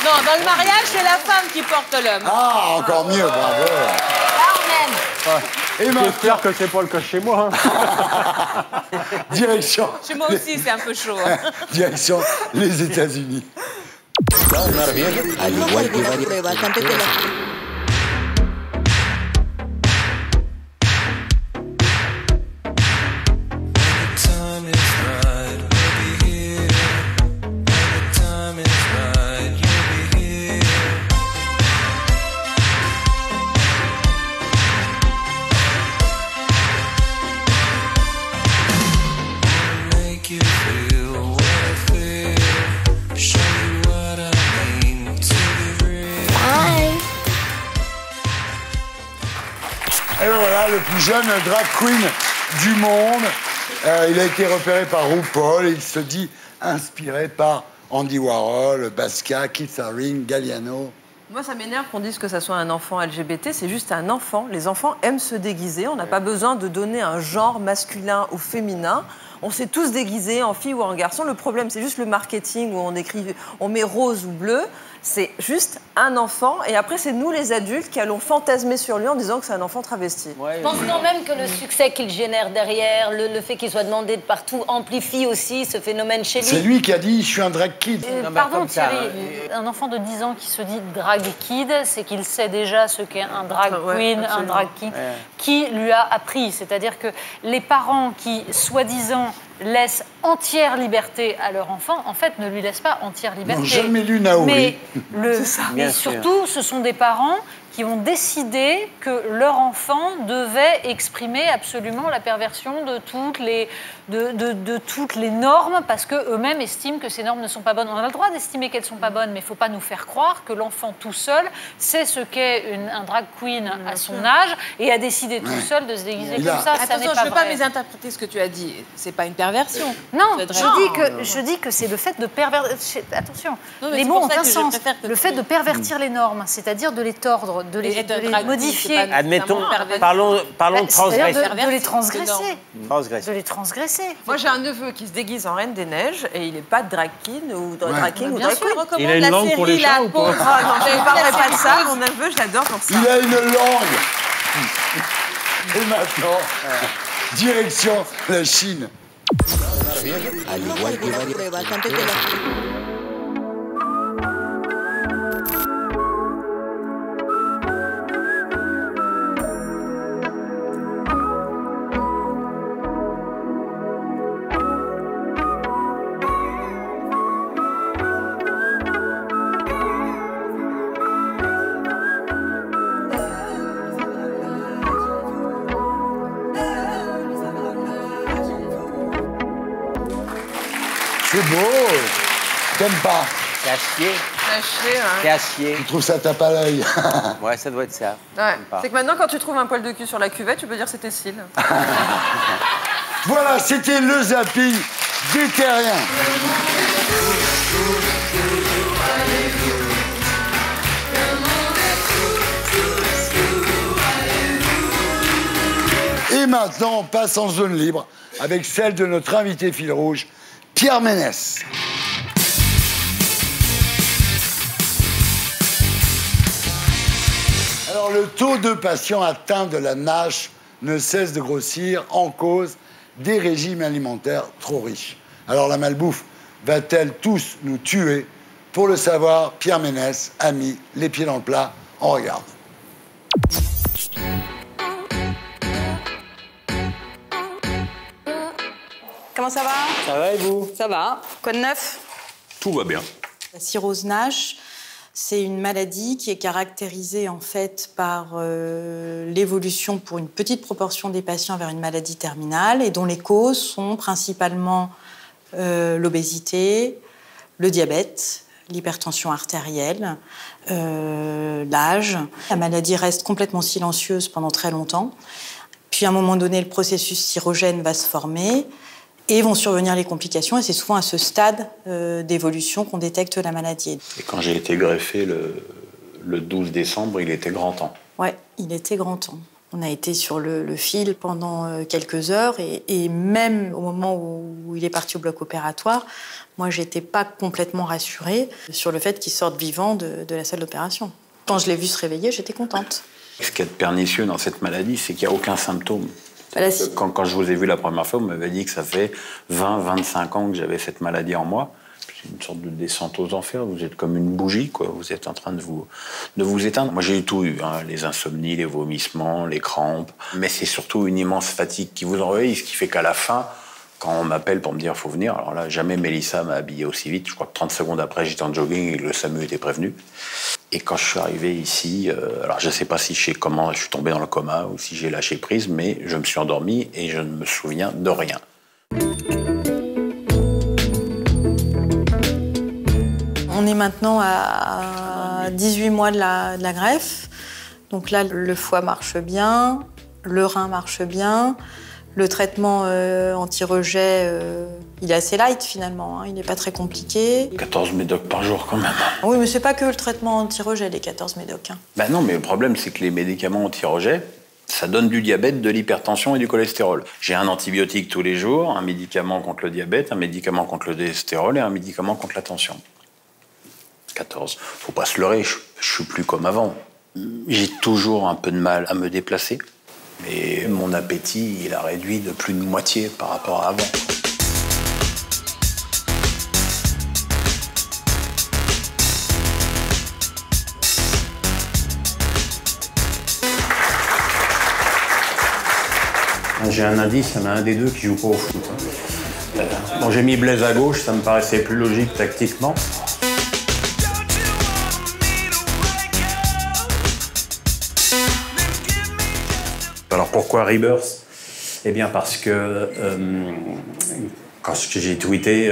Non, dans le mariage, c'est la femme qui porte l'homme. Ah, encore mieux, bravo. Là, on aime. Et maintenant, J'espère que c'est pas le cas chez moi. Hein. direction. Chez moi aussi, c'est un peu chaud. Hein. Direction les États-Unis. Et voilà, le plus jeune drag queen du monde. Il a été repéré par RuPaul et il se dit inspiré par Andy Warhol, Basquiat, Keith Haring, Galliano. Moi, ça m'énerve qu'on dise que ça soit un enfant LGBT. C'est juste un enfant. Les enfants aiment se déguiser. On n'a pas besoin de donner un genre masculin ou féminin. On s'est tous déguisés en fille ou en garçon. Le problème, c'est juste le marketing où on met rose ou bleu. C'est juste un enfant. Et après, c'est nous, les adultes, qui allons fantasmer sur lui en disant que c'est un enfant travesti. Je pense quand même que le succès qu'il génère derrière, le fait qu'il soit demandé de partout, amplifie aussi ce phénomène chez lui. C'est lui qui a dit « je suis un drag kid ». Pardon Thierry, un enfant de 10 ans qui se dit drag kid, c'est qu'il sait déjà ce qu'est un drag queen, un drag king, qui lui a appris. C'est-à-dire que les parents qui, soi-disant, laissent entière liberté à leur enfant, en fait, ne lui laissent pas entière liberté. Non, jamais lu Naouri. Mais surtout, ce sont des parents qui ont décidé que leur enfant devait exprimer absolument la perversion de toutes les normes parce qu'eux-mêmes estiment que ces normes ne sont pas bonnes. On a le droit d'estimer qu'elles ne sont pas bonnes, mais il ne faut pas nous faire croire que l'enfant tout seul sait ce qu'est un drag queen à son âge et a décidé tout seul de se déguiser comme ça. Attention, ça n'est je pas ne veux pas vrai. mésinterpréter ce que tu as dit. C'est pas une perversion. Non, je dis que c'est le fait de pervertir. Attention, Non, mais les c'est mots pour ont ça un que je sens. préfère que Le fait de pervertir les normes, c'est-à-dire de les tordre, de les modifier. Admettons, parlons de transgresser. De les transgresser. Transgresser. De les transgresser. Moi, j'ai un neveu qui se déguise en Reine des Neiges et il n'est pas drag king ou drag king ou Bien drag sûr, queen. recommande Il a une la langue pour les série chats La ou pas Pauvre. Ah non, je ne parlerai pas de ça. Mon neveu, je l'adore pour ça. Il a une langue. Et maintenant, direction la Chine. C'est beau. T'aimes pas? C'est à chier. C'est à chier. Tu trouves ça tape à l'œil? Ouais, ça doit être ça. Ouais. C'est que maintenant, quand tu trouves un poil de cul sur la cuvette, tu peux dire c'était Syl. Voilà, c'était le zapping des terriens. Et maintenant, on passe en zone libre avec celle de notre invité fil rouge, Pierre Ménès. Alors, le taux de patients atteints de la NASH ne cesse de grossir en cause des régimes alimentaires trop riches. Alors, la malbouffe va-t-elle tous nous tuer? Pour le savoir, Pierre Ménès a mis les pieds dans le plat. On regarde. Comment ça va? Ça va et vous? Ça va. Quoi de neuf? Tout va bien. La cirrhose NASH, c'est une maladie qui est caractérisée en fait par l'évolution pour une petite proportion des patients vers une maladie terminale et dont les causes sont principalement l'obésité, le diabète, l'hypertension artérielle, l'âge. La maladie reste complètement silencieuse pendant très longtemps. Puis à un moment donné, le processus cirrhogène va se former et vont survenir les complications. Et c'est souvent à ce stade d'évolution qu'on détecte la maladie. Et quand j'ai été greffé le 12 décembre, il était grand temps. Ouais, il était grand temps. On a été sur le fil pendant quelques heures et même au moment où il est parti au bloc opératoire, moi, j'étais pas complètement rassurée sur le fait qu'il sorte vivant de la salle d'opération. Quand je l'ai vu se réveiller, j'étais contente. Ce qui est pernicieux dans cette maladie, c'est qu'il n'y a aucun symptôme. Voilà, quand je vous ai vu la première fois, vous m'avez dit que ça fait 20-25 ans que j'avais cette maladie en moi. C'est une sorte de descente aux enfers. Vous êtes comme une bougie, quoi. Vous êtes en train de vous éteindre. Moi, j'ai tout eu, hein. Les insomnies, les vomissements, les crampes. Mais c'est surtout une immense fatigue qui vous envahit, ce qui fait qu'à la fin, quand on m'appelle pour me dire « faut venir », alors là, jamais Mélissa m'a habillé aussi vite. Je crois que 30 secondes après, j'étais en jogging et le SAMU était prévenu. Et quand je suis arrivé ici, alors je ne sais pas si je sais comment je suis tombé dans le coma ou si j'ai lâché prise, mais je me suis endormi et je ne me souviens de rien. On est maintenant à 18 mois de la greffe. Donc là, le foie marche bien, le rein marche bien. Le traitement anti-rejet, il est assez light finalement, hein. Il n'est pas très compliqué. 14 médocs par jour quand même. Oui, mais c'est pas que le traitement anti-rejet, les 14 médocs. Hein. Ben non, mais le problème, c'est que les médicaments anti-rejet, ça donne du diabète, de l'hypertension et du cholestérol. J'ai un antibiotique tous les jours, un médicament contre le diabète, un médicament contre le cholestérol et un médicament contre la tension. 14. Faut pas se leurrer, je suis plus comme avant. J'ai toujours un peu de mal à me déplacer. Mais mon appétit, il a réduit de plus de moitié par rapport à avant. J'ai un indice, il y en a un des deux qui joue pas au foot. Bon, j'ai mis Blaise à gauche, ça me paraissait plus logique tactiquement. Alors pourquoi Rebirth? Eh bien parce que quand j'ai tweeté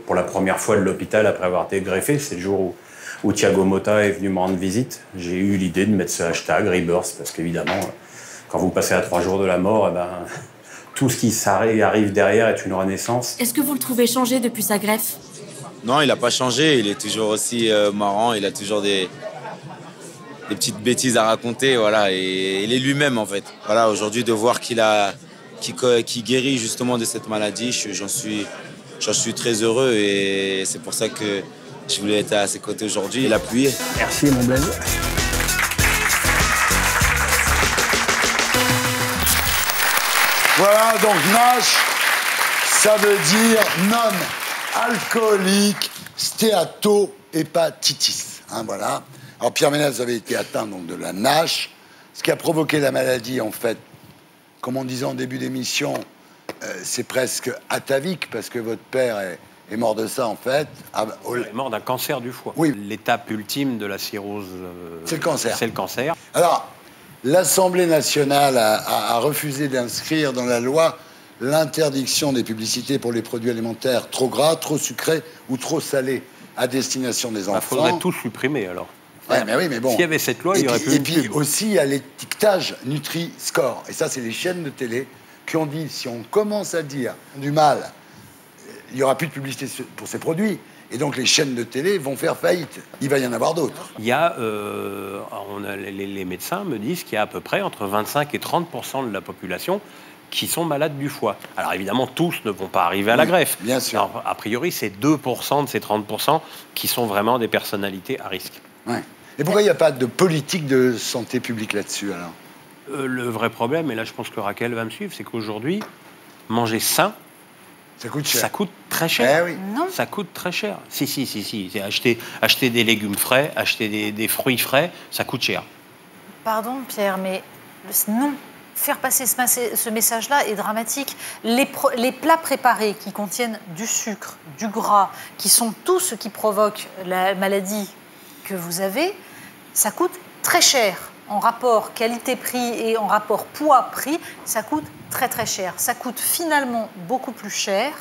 pour la première fois de l'hôpital après avoir été greffé, c'est le jour où Thiago Motta est venu me rendre visite. J'ai eu l'idée de mettre ce hashtag Rebirth parce qu'évidemment, quand vous passez à 3 jours de la mort, eh ben, tout ce qui arrive derrière est une renaissance. Est-ce que vous le trouvez changé depuis sa greffe? Non, il n'a pas changé. Il est toujours aussi marrant. Il a toujours des petites bêtises à raconter, voilà, et il est lui-même en fait. Voilà, aujourd'hui de voir qu'il guérit justement de cette maladie, j'en suis très heureux et c'est pour ça que je voulais être à ses côtés aujourd'hui et l'appuyer. Merci mon Blaise. Voilà, donc NASH, ça veut dire non-alcoolique stéatohépatitis. Hein, voilà. Alors Pierre Ménez avait été atteint donc, de la NASH, ce qui a provoqué la maladie, en fait, comme on disait en début d'émission, c'est presque atavique, parce que votre père est mort de ça, en fait. Il est mort d'un cancer du foie. Oui. L'étape ultime de la cirrhose... c'est le cancer. C'est le cancer. Alors, l'Assemblée nationale a refusé d'inscrire dans la loi l'interdiction des publicités pour les produits alimentaires trop gras, trop sucrés ou trop salés à destination des enfants. Il faudrait tout supprimer, alors. Ouais, mais oui, mais bon. S'il y avait cette loi, il y aurait plus. Et puis aussi, il y a l'étiquetage Nutri-Score. Et ça, c'est les chaînes de télé qui ont dit, si on commence à dire du mal, il n'y aura plus de publicité pour ces produits. Et donc, les chaînes de télé vont faire faillite. Il va y en avoir d'autres. Il y a, les médecins me disent qu'il y a à peu près entre 25 et 30% de la population qui sont malades du foie. Alors évidemment, tous ne vont pas arriver à la greffe. Bien sûr. Alors, a priori, c'est 2% de ces 30% qui sont vraiment des personnalités à risque. Ouais. Et pourquoi il n'y a pas de politique de santé publique là-dessus, alors le vrai problème, et là je pense que Raquel va me suivre, c'est qu'aujourd'hui, manger sain, ça coûte cher. Ça coûte très cher. Eh oui. Non. Ça coûte très cher. Si. Acheter des légumes frais, acheter des fruits frais, ça coûte cher. Pardon, Pierre, mais non. Faire passer ce message-là est dramatique. Les plats préparés qui contiennent du sucre, du gras, qui sont tout ce qui provoque la maladie que vous avez, ça coûte très cher. En rapport qualité-prix et en rapport poids-prix, ça coûte très très cher. Ça coûte finalement beaucoup plus cher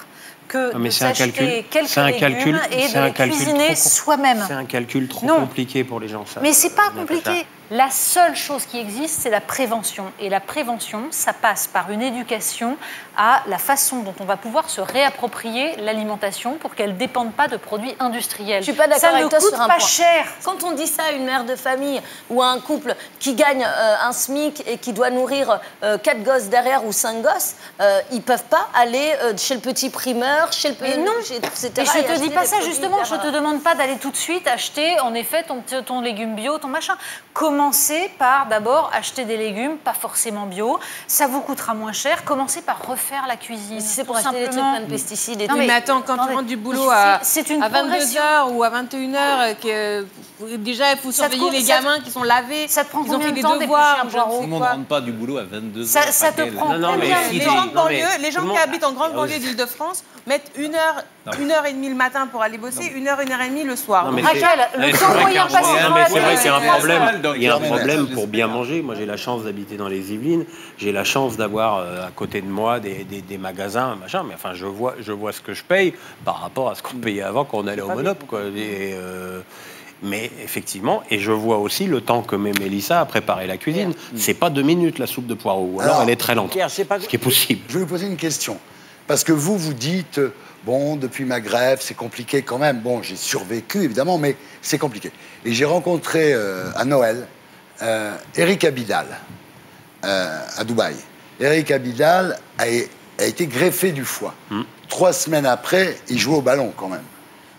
que de s'acheter quelques légumes et de les cuisiner soi-même. C'est un calcul trop compliqué pour les gens. Ça, mais c'est pas compliqué. La seule chose qui existe, c'est la prévention. Et la prévention, ça passe par une éducation à la façon dont on va pouvoir se réapproprier l'alimentation pour qu'elle ne dépende pas de produits industriels. Je suis pas d'accord avec toi sur un point. Ça ne coûte pas cher. Quand on dit ça à une mère de famille ou à un couple qui gagne un SMIC et qui doit nourrir 4 gosses derrière ou 5 gosses, ils ne peuvent pas aller chez le petit primeur, chez le Mais non, etc. Et je te dis pas ça justement, je te demande pas d'aller tout de suite acheter en effet ton légume bio, ton machin. Commencez par d'abord acheter des légumes, pas forcément bio, ça vous coûtera moins cher. Commencez par refaire la cuisine. Si c'est pour acheter des trucs plein de pesticides et tout. Mais attends, quand tu rentres du boulot à 22h ou à 21h, déjà il faut surveiller les gamins qui sont lavés, ça te prend ils ont fait des temps devoirs. Tout le monde ne rentre pas du boulot à 22h. Ça te prend Les gens qui habitent en grande banlieue d'Île-de-France mettent 1h30 le matin pour aller bosser, 1h30 le soir. Raquel, le temps moyen passé dans la c'est vrai qu'il y a un problème. Il y a un Pierre problème Ménez, pour bien manger. Moi, j'ai la chance d'habiter dans les Yvelines. J'ai la chance d'avoir à côté de moi des magasins, machin. Mais enfin, je vois ce que je paye par rapport à ce qu'on payait avant quand on allait au Monop, quoi. Mais effectivement, et je vois aussi le temps que met Mélissa à préparer la cuisine. C'est pas 2 minutes la soupe de poireaux. Alors elle est très lente. Ce qui est possible. Je vais vous poser une question. Parce que vous dites, bon, depuis ma greffe, c'est compliqué quand même. Bon, j'ai survécu, évidemment, mais c'est compliqué. Et j'ai rencontré à Noël Eric Abidal à Dubaï. Eric Abidal a été greffé du foie. 3 semaines après, il jouait au ballon quand même.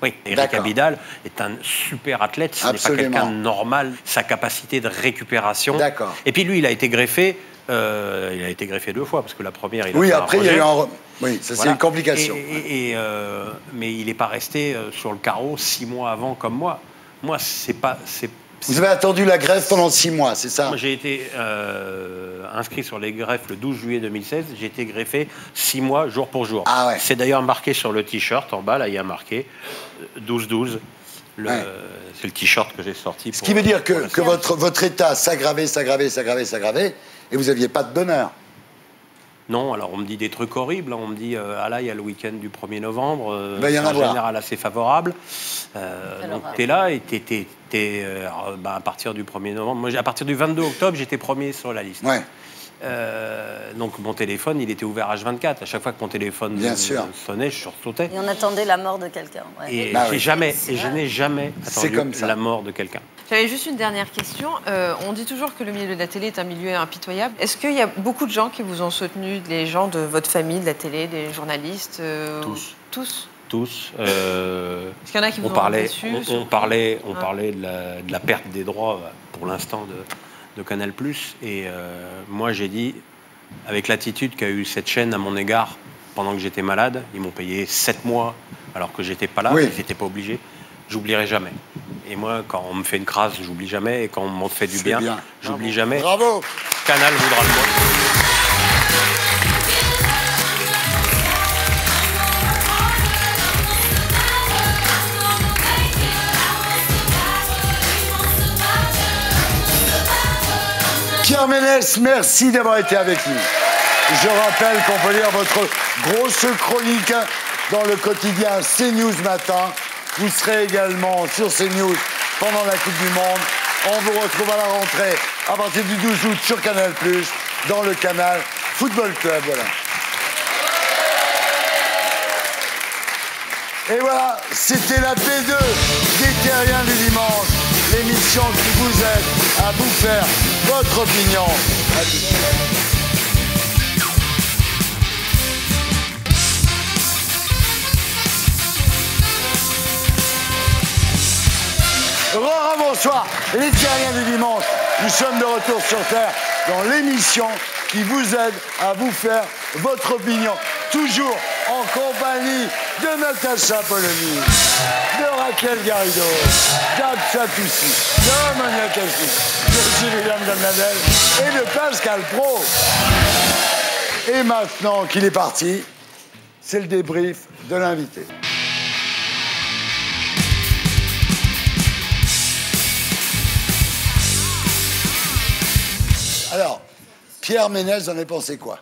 Oui, Eric Abidal est un super athlète, ce n'est pas quelqu'un de normal, sa capacité de récupération. D'accord. Et puis lui, il a été greffé 2 fois, parce que la première, il a fait après, un il y a eu rejet. Oui, ça c'est une complication. Mais il n'est pas resté sur le carreau 6 mois avant comme moi. Moi, c'est pas... Vous avez attendu la greffe pendant 6 mois, c'est ça? Moi, j'ai été inscrit sur les greffes le 12 juillet 2016. J'ai été greffé 6 mois, jour pour jour. Ah ouais. C'est d'ailleurs marqué sur le t-shirt, en bas, là, il y a marqué 12-12. C'est le t-shirt que j'ai sorti. Ce qui veut dire que votre état s'aggravait, et vous n'aviez pas de bonheur. Non, alors on me dit des trucs horribles. On me dit, ah là, il y a le week-end du 1er novembre. Il y en a en général assez favorable. Donc tu es là et à partir du 1er novembre. Moi, à partir du 22 octobre, j'étais premier sur la liste. Ouais. Donc mon téléphone, il était ouvert H24. À chaque fois que mon téléphone sonnait, je sursautais. Et on attendait la mort de quelqu'un. Ouais. Et je n'ai jamais attendu la mort de quelqu'un. J'avais juste une dernière question. On dit toujours que le milieu de la télé est un milieu impitoyable. Est-ce qu'il y a beaucoup de gens qui vous ont soutenu, les gens de votre famille, de la télé, des journalistes Tous. Est-ce qu'il y en a qui vous ont déçu? On parlait de la perte des droits, pour l'instant, de Canal+. Et moi, j'ai dit, avec l'attitude qu'a eu cette chaîne à mon égard pendant que j'étais malade, ils m'ont payé 7 mois alors que j'étais pas là, ils n'étaient pas obligés. J'oublierai jamais. Et moi, quand on me fait une crasse, j'oublie jamais. Et quand on me fait du bien, j'oublie jamais. Bravo. Canal voudra le mot. Pierre Ménès, merci d'avoir été avec nous. Je rappelle qu'on peut lire votre grosse chronique dans le quotidien CNews Matin. Vous serez également sur CNews pendant la Coupe du Monde. On vous retrouve à la rentrée à partir du 12 août sur Canal+, dans le canal Football Club. Voilà. Et voilà, c'était la P2 des Terriens du dimanche, l'émission qui vous aide à vous faire votre opinion. À tout de suite. Bonsoir, les Terriens du dimanche. Nous sommes de retour sur Terre dans l'émission qui vous aide à vous faire votre opinion. Toujours en compagnie de Natacha Polony, de Raquel Garrido, d'Absa Toussi, de Monia Cassis, de Sylviane Damnadel et de Pascal Pro. Et maintenant qu'il est parti, c'est le débrief de l'invité. Alors, Pierre Ménès, en a pensé quoi?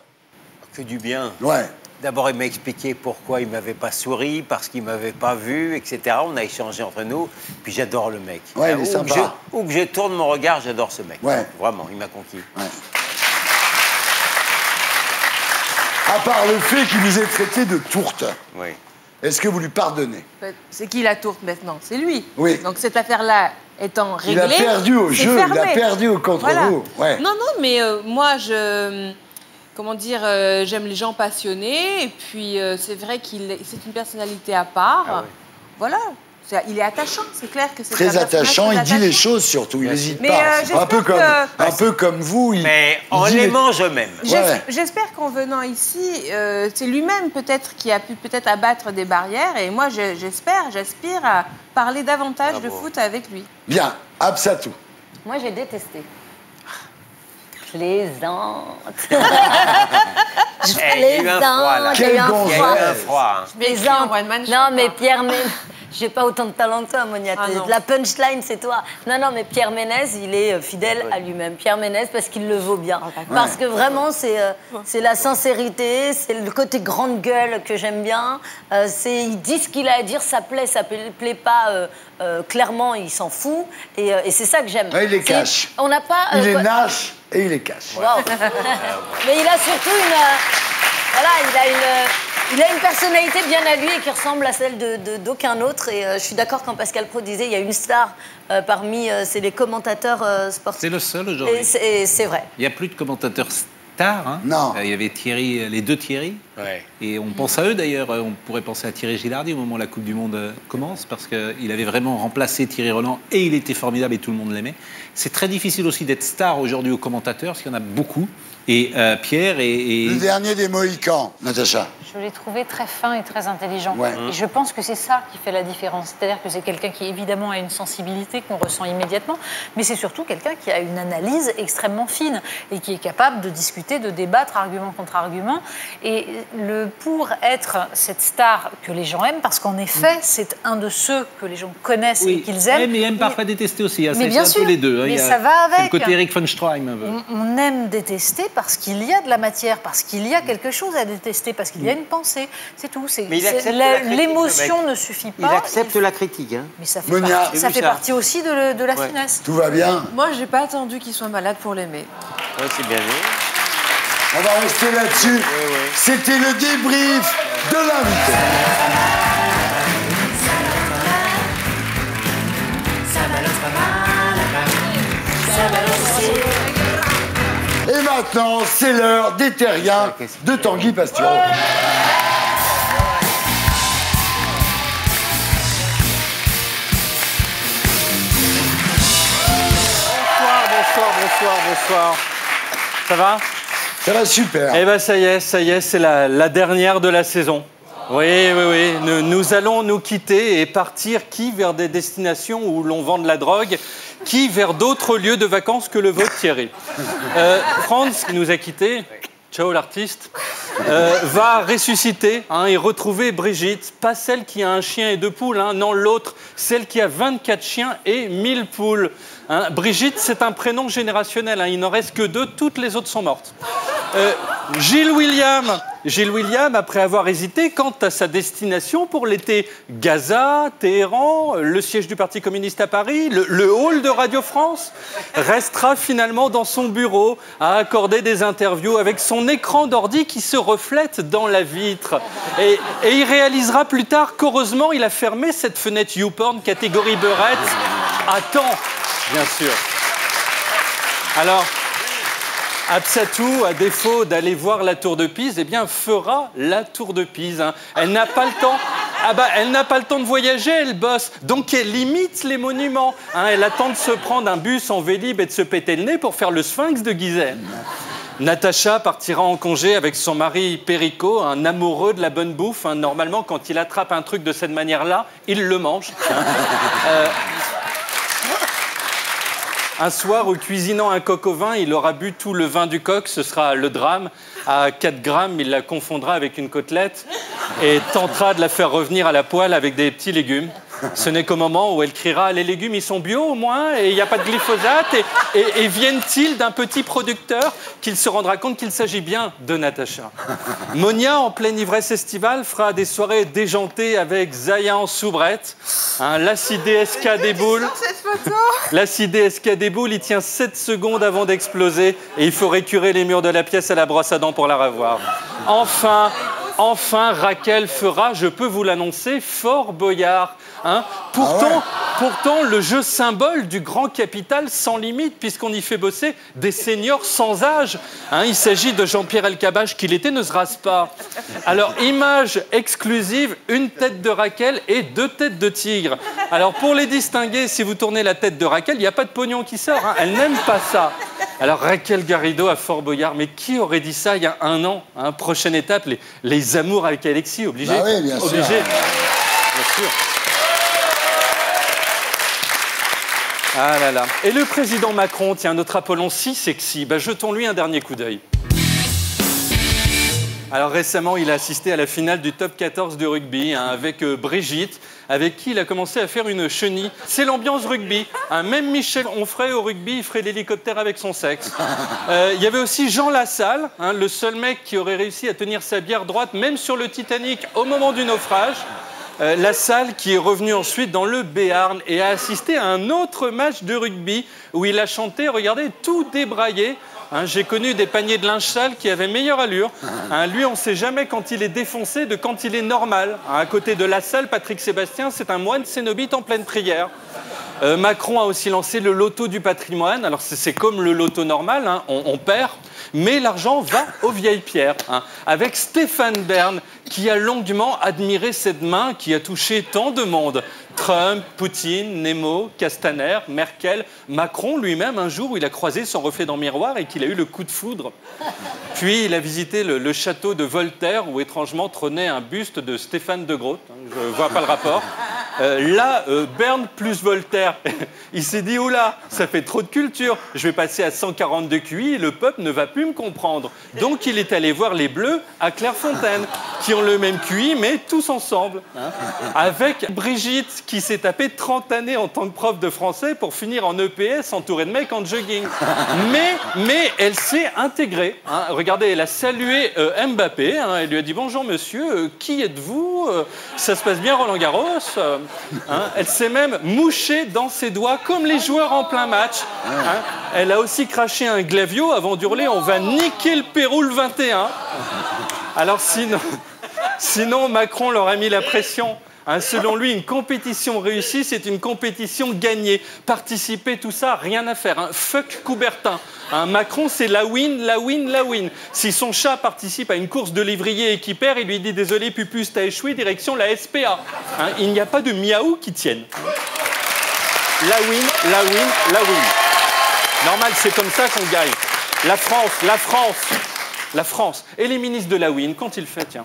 Que du bien. Ouais. D'abord, il m'a expliqué pourquoi il ne m'avait pas souri, parce qu'il ne m'avait pas vu, etc. On a échangé entre nous. Puis j'adore le mec. Ouais, il est sympa. Où que je tourne mon regard, j'adore ce mec. Ouais. Vraiment, il m'a conquis. Ouais. À part le fait qu'il vous ait traité de tourte, oui. Est-ce que vous lui pardonnez? C'est qui la tourte maintenant? C'est lui. Oui. Donc cette affaire-là étant réglée, il a perdu au jeu, fermé. il a perdu au contre vous. Ouais. Non, mais moi, comment dire, j'aime les gens passionnés. Et puis, c'est vrai c'est une personnalité à part. Ah, oui. Voilà. Il est attachant, c'est clair que c'est très attachant, il dit les choses surtout, il n'hésite pas. Un peu comme vous. Mais en l'aimant, je m'aime. J'espère qu'en venant ici, c'est lui-même peut-être qui a pu peut-être abattre des barrières. Et moi, j'aspire à parler davantage de foot avec lui. Bien, Absatou. Moi, j'ai détesté. Plaisante. Plaisante. Quel gonzesse. Plaisante. Non, mais Pierre Ménès. J'ai pas autant de talent que toi, Monia. La punchline, c'est toi. Non, mais Pierre Ménès, il est fidèle à lui-même. Pierre Ménès, parce qu'il le vaut bien. Parce que vraiment, c'est la sincérité, c'est le côté grande gueule que j'aime bien. Il dit ce qu'il a à dire, ça plaît pas. Clairement, il s'en fout. Et c'est ça que j'aime. Il les cache. On n'a pas. Il les nage et il les cache. Wow. Mais il a surtout il a une personnalité bien à lui et qui ressemble à celle d'aucun autre. Et je suis d'accord quand Pascal Pro disait il y a une star parmi c'est les commentateurs sportifs. C'est le seul aujourd'hui. Et c'est vrai. Il n'y a plus de commentateurs stars. Hein. Non. Il y avait Thierry, les deux Thierry. Ouais. Et on pense à eux d'ailleurs. On pourrait penser à Thierry Gilardi au moment où la Coupe du Monde commence parce qu'il avait vraiment remplacé Thierry Roland et il était formidable et tout le monde l'aimait. C'est très difficile aussi d'être star aujourd'hui aux commentateurs parce qu'il y en a beaucoup. Et Pierre et... Le dernier des Mohicans, Natacha. Je l'ai trouvé très fin et très intelligent. Ouais. Et je pense que c'est ça qui fait la différence. C'est-à-dire que c'est quelqu'un qui, évidemment, a une sensibilité qu'on ressent immédiatement, mais c'est surtout quelqu'un qui a une analyse extrêmement fine et qui est capable de discuter, de débattre, argument contre argument. Et pour être cette star que les gens aiment, parce qu'en effet, c'est un de ceux que les gens connaissent et qu'ils aiment. Oui, mais aiment parfois détester aussi. Mais bien sûr, les deux. Mais ça va avec. C'est le côté Eric von Stroheim. On aime détester parce qu'il y a de la matière, parce qu'il y a quelque chose à détester, parce qu'il y a une pensée. C'est tout. L'émotion ne suffit pas. Il accepte la critique. Hein. Mais ça fait partie aussi de la finesse. Tout va bien. Moi, j'ai pas attendu qu'il soit malade pour l'aimer. Ouais, c'est bien vu. On va rester là-dessus. Oui. C'était le débrief de l'invité. Et maintenant, c'est l'heure des Terriens de Tanguy Pastureau. Bonsoir. Ça va? Ça va super. Eh bien, ça y est, c'est la dernière de la saison. Oui. Nous allons nous quitter et partir qui vers des destinations où l'on vend de la drogue, qui vers d'autres lieux de vacances que le vôtre, Thierry. Franz, qui nous a quittés, ciao l'artiste, va ressusciter et retrouver Brigitte, pas celle qui a un chien et 2 poules, non l'autre, celle qui a 24 chiens et 1000 poules. Brigitte, c'est un prénom générationnel, il n'en reste que 2, toutes les autres sont mortes. Gilles William, après avoir hésité quant à sa destination pour l'été, Gaza, Téhéran, le siège du Parti communiste à Paris, le hall de Radio France, restera finalement dans son bureau à accorder des interviews avec son écran d'ordi qui se reflète dans la vitre. Et il réalisera plus tard qu'heureusement, il a fermé cette fenêtre YouPorn catégorie beurette à temps, bien sûr. Alors, Absatou, à défaut d'aller voir la Tour de Pise, fera la Tour de Pise. Elle n'a pas le temps. Elle n'a pas le temps de voyager, elle bosse. Donc elle limite les monuments. Elle attend de se prendre un bus en Vélib et de se péter le nez pour faire le sphinx de Gizeh. Natacha partira en congé avec son mari Perico, un amoureux de la bonne bouffe. Normalement, quand il attrape un truc de cette manière-là, il le mange. Un soir, où cuisinant un coq au vin, il aura bu tout le vin du coq, ce sera le drame. À 4 grammes, il la confondra avec une côtelette et tentera de la faire revenir à la poêle avec des petits légumes. Ce n'est qu'au moment où elle criera « Les légumes, ils sont bio au moins, et il n'y a pas de glyphosate » et viennent-ils d'un petit producteur qu'il se rendra compte qu'il s'agit bien de Natacha. Monia, en pleine ivresse estivale, fera des soirées déjantées avec Zaya en soubrette. L'acide DSK des boules. L'acide DSK des boules, il tient 7 secondes avant d'exploser et il faut récurer les murs de la pièce à la brosse à dents pour la revoir. Enfin, Raquel fera, je peux vous l'annoncer, Fort Boyard. Pourtant, le jeu symbole du grand capital sans limite, puisqu'on y fait bosser des seniors sans âge. Il s'agit de Jean-Pierre Elkabbach, qui l'été ne se rase pas. Alors, image exclusive, une tête de Raquel et 2 têtes de tigre. Alors, pour les distinguer, si vous tournez la tête de Raquel, il n'y a pas de pognon qui sort. Elle n'aime pas ça. Alors, Raquel Garrido à Fort Boyard, mais qui aurait dit ça il y a 1 an? Prochaine étape, les amours avec Alexis, obligé. Bah oui, bien sûr. Bien sûr. Ah là là. Et le président Macron, tiens, notre Apollon si sexy, jetons-lui un dernier coup d'œil. Alors récemment, il a assisté à la finale du top 14 de rugby avec Brigitte, avec qui il a commencé à faire une chenille. C'est l'ambiance rugby. Même Michel Onfray au rugby, il ferait l'hélicoptère avec son sexe. Il y avait aussi Jean Lassalle, le seul mec qui aurait réussi à tenir sa bière droite, même sur le Titanic, au moment du naufrage. Lassalle qui est revenu ensuite dans le Béarn et a assisté à un autre match de rugby où il a chanté, regardez, tout débraillé. J'ai connu des paniers de linge sale qui avaient meilleure allure. Lui, on ne sait jamais quand il est défoncé de quand il est normal. À côté de Lassalle, Patrick Sébastien, c'est un moine cénobite en pleine prière. Macron a aussi lancé le loto du patrimoine. Alors c'est comme le loto normal, on perd, mais l'argent va aux vieilles pierres. Avec Stéphane Bern, qui a longuement admiré cette main qui a touché tant de monde. Trump, Poutine, Nemo, Castaner, Merkel, Macron lui-même, un jour où il a croisé son reflet dans le miroir et qu'il a eu le coup de foudre. Puis il a visité le château de Voltaire où étrangement trônait un buste de Stéphane de Groot. Je ne vois pas le rapport. Berne plus Voltaire, il s'est dit « Oula, ça fait trop de culture, je vais passer à 142 QI et le peuple ne va plus me comprendre. » Donc il est allé voir les Bleus à Clairefontaine, qui ont le même QI, mais tous ensemble. Avec Brigitte, qui s'est tapé 30 années en tant que prof de français pour finir en EPS entourée de mecs en jogging. Mais elle s'est intégrée. Regardez, elle a salué Mbappé, elle lui a dit « Bonjour monsieur, qui êtes-vous ? Ça se passe bien Roland Garros ?» Elle s'est même mouchée dans ses doigts comme les joueurs en plein match. Elle a aussi craché un glavio avant d'hurler « On va niquer le Pérou le 21 !» Alors sinon, Macron leur a mis la pression. Selon lui, une compétition réussie, c'est une compétition gagnée. Participer, tout ça, rien à faire. Fuck Coubertin. Macron, c'est la win, la win, la win. Si son chat participe à une course de lévrier et qu'il perd, il lui dit « Désolé, Pupus, t'as échoué, direction la SPA. » Il n'y a pas de miaou qui tienne. La win, la win, la win. Normal, c'est comme ça qu'on gagne. La France, la France. Et les ministres de la WIN, qu'ont-ils fait, tiens?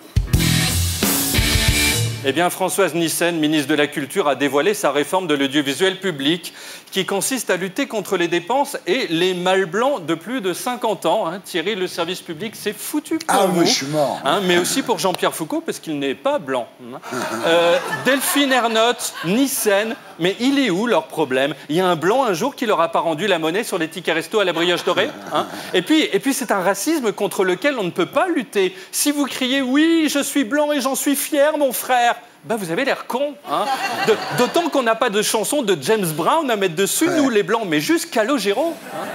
Eh bien, Françoise Nyssen, ministre de la Culture, a dévoilé sa réforme de l'audiovisuel public qui consiste à lutter contre les dépenses et les mâles blancs de plus de 50 ans. Hein. Thierry, le service public, c'est foutu pour vous. Ah oui, je suis mort. Hein, mais aussi pour Jean-Pierre Foucault, parce qu'il n'est pas blanc. Delphine Ernotte, Nyssen, mais il est où leur problème? Il y a un blanc un jour qui leur a pas rendu la monnaie sur les tickets resto à la brioche dorée. Hein. Et puis c'est un racisme contre lequel on ne peut pas lutter. Si vous criez « Oui, je suis blanc et j'en suis fier, mon frère », bah vous avez l'air con. Hein. D'autant qu'on n'a pas de chanson de James Brown à mettre dessus, nous les blancs, mais juste Calogero. Hein.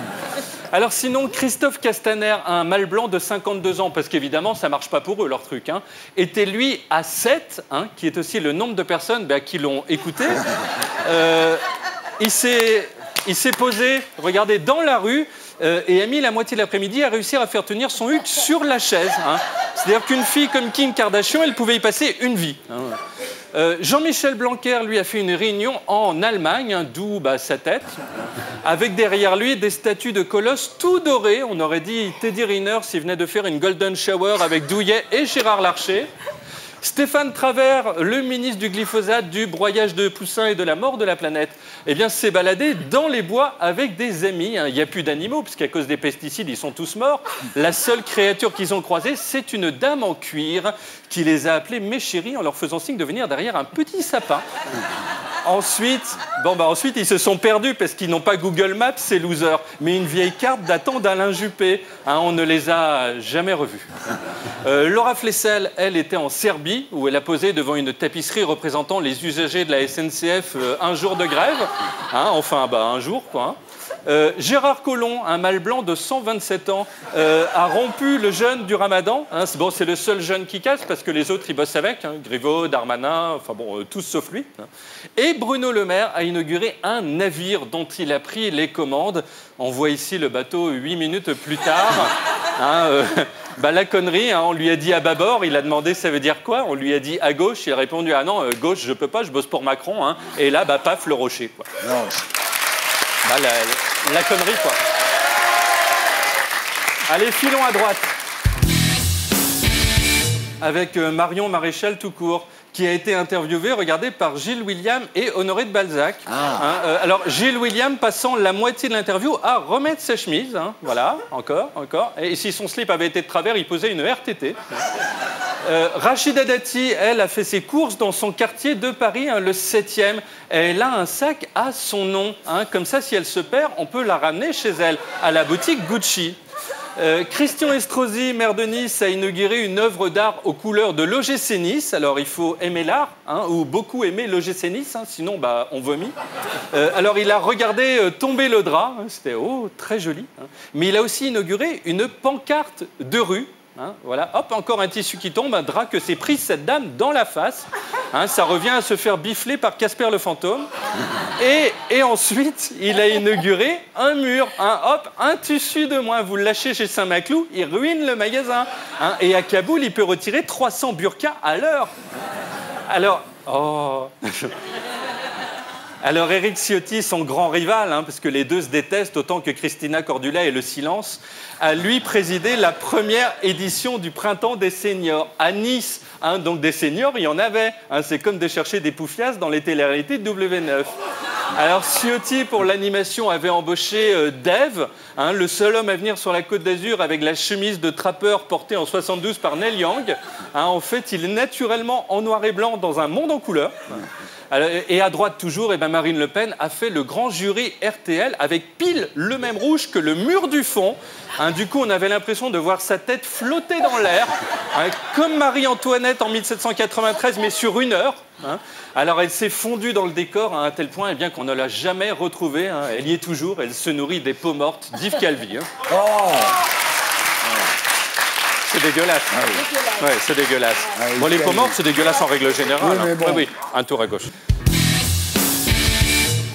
Alors sinon, Christophe Castaner, un mâle blanc de 52 ans, parce qu'évidemment, ça ne marche pas pour eux, leur truc, hein, était lui à 7, hein, qui est aussi le nombre de personnes qui l'ont écouté. Il s'est posé, regardez, dans la rue, et a mis la moitié de l'après-midi à réussir à faire tenir son huc sur la chaise. Hein. C'est-à-dire qu'une fille comme Kim Kardashian, elle pouvait y passer une vie. Hein. Jean-Michel Blanquer, lui, a fait une réunion en Allemagne, hein, d'où sa tête, avec derrière lui des statues de colosses tout dorées. On aurait dit Teddy Riner s'il venait de faire une golden shower avec Douillet et Gérard Larcher. Stéphane Travers, le ministre du glyphosate, du broyage de poussins et de la mort de la planète, eh bien, s'est baladé dans les bois avec des amis. Il n'y a plus d'animaux, parce qu'à cause des pesticides, ils sont tous morts. La seule créature qu'ils ont croisée, c'est une dame en cuir qui les a appelés « mes chéris » en leur faisant signe de venir derrière un petit sapin. Ensuite, ils se sont perdus parce qu'ils n'ont pas Google Maps, ces losers, mais une vieille carte datant d'Alain Juppé. Hein, on ne les a jamais revus. Laura Flessel, elle, était en Serbie, où elle a posé devant une tapisserie représentant les usagers de la SNCF un jour de grève. Hein, un jour, quoi. Hein. Gérard Collomb, un mâle blanc de 127 ans, a rompu le jeûne du Ramadan. Hein, c'est le seul jeûne qui casse parce que les autres, ils bossent avec. Hein, Griveaux, Darmanin, tous sauf lui. Hein. Et Bruno Le Maire a inauguré un navire dont il a pris les commandes. On voit ici le bateau 8 minutes plus tard. Hein, la connerie, hein, on lui a dit à bâbord, il a demandé ça veut dire quoi? On lui a dit à gauche, il a répondu ah non, gauche je peux pas, je bosse pour Macron. Hein. Et là, paf, le rocher. Quoi. Non. La connerie, quoi. Allez, filons à droite. Avec Marion Maréchal tout court, qui a été interviewée, regardez, par Gilles William et Honoré de Balzac. Alors, Gilles William passant la moitié de l'interview à remettre sa chemise. Hein, voilà, encore. Et si son slip avait été de travers, il posait une RTT. Rachida Dati, elle, a fait ses courses dans son quartier de Paris, hein, le 7e. Elle a un sac à son nom. Hein, comme ça, si elle se perd, on peut la ramener chez elle, à la boutique Gucci. Christian Estrosi, maire de Nice, a inauguré une œuvre d'art aux couleurs de l'OGC Nice. Alors, il faut aimer l'art, hein, ou beaucoup aimer l'OGC Nice, hein, sinon on vomit. Alors, il a regardé tomber le drap, hein, c'était très joli. Hein. Mais il a aussi inauguré une pancarte de rue. Hein, voilà, hop, encore un tissu qui tombe, un drap que s'est pris cette dame dans la face. Hein, ça revient à se faire bifler par Casper le fantôme. Et ensuite, il a inauguré un mur, un tissu de moins. Vous le lâchez chez Saint-Maclou, il ruine le magasin. Hein, et à Kaboul, il peut retirer 300 burqas à l'heure. Alors, Éric Ciotti, son grand rival, hein, parce que les deux se détestent autant que Christina Cordula et le silence, a lui présidé la première édition du Printemps des seniors à Nice. Hein, donc des seniors, il y en avait. Hein, c'est comme de chercher des poufias dans les télé-réalités de W9. Alors Ciotti, pour l'animation, avait embauché Dave, hein, le seul homme à venir sur la Côte d'Azur avec la chemise de trappeur portée en 72 par Neil Young. Hein, en fait, il est naturellement en noir et blanc dans un monde en couleur. Alors, et à droite toujours, Marine Le Pen a fait le grand jury RTL avec pile le même rouge que le mur du fond. Hein, du coup, on avait l'impression de voir sa tête flotter dans l'air, hein, comme Marie-Antoinette en 1793, mais sur une heure. Hein. Alors, elle s'est fondue dans le décor hein, à tel point qu'on ne l'a jamais retrouvée. Hein. Elle y est toujours, elle se nourrit des peaux mortes d'Yves Calvi. Hein. C'est dégueulasse. Ouais, c'est dégueulasse. Les peaux mortes, c'est dégueulasse en règle générale. Oui, un tour à gauche.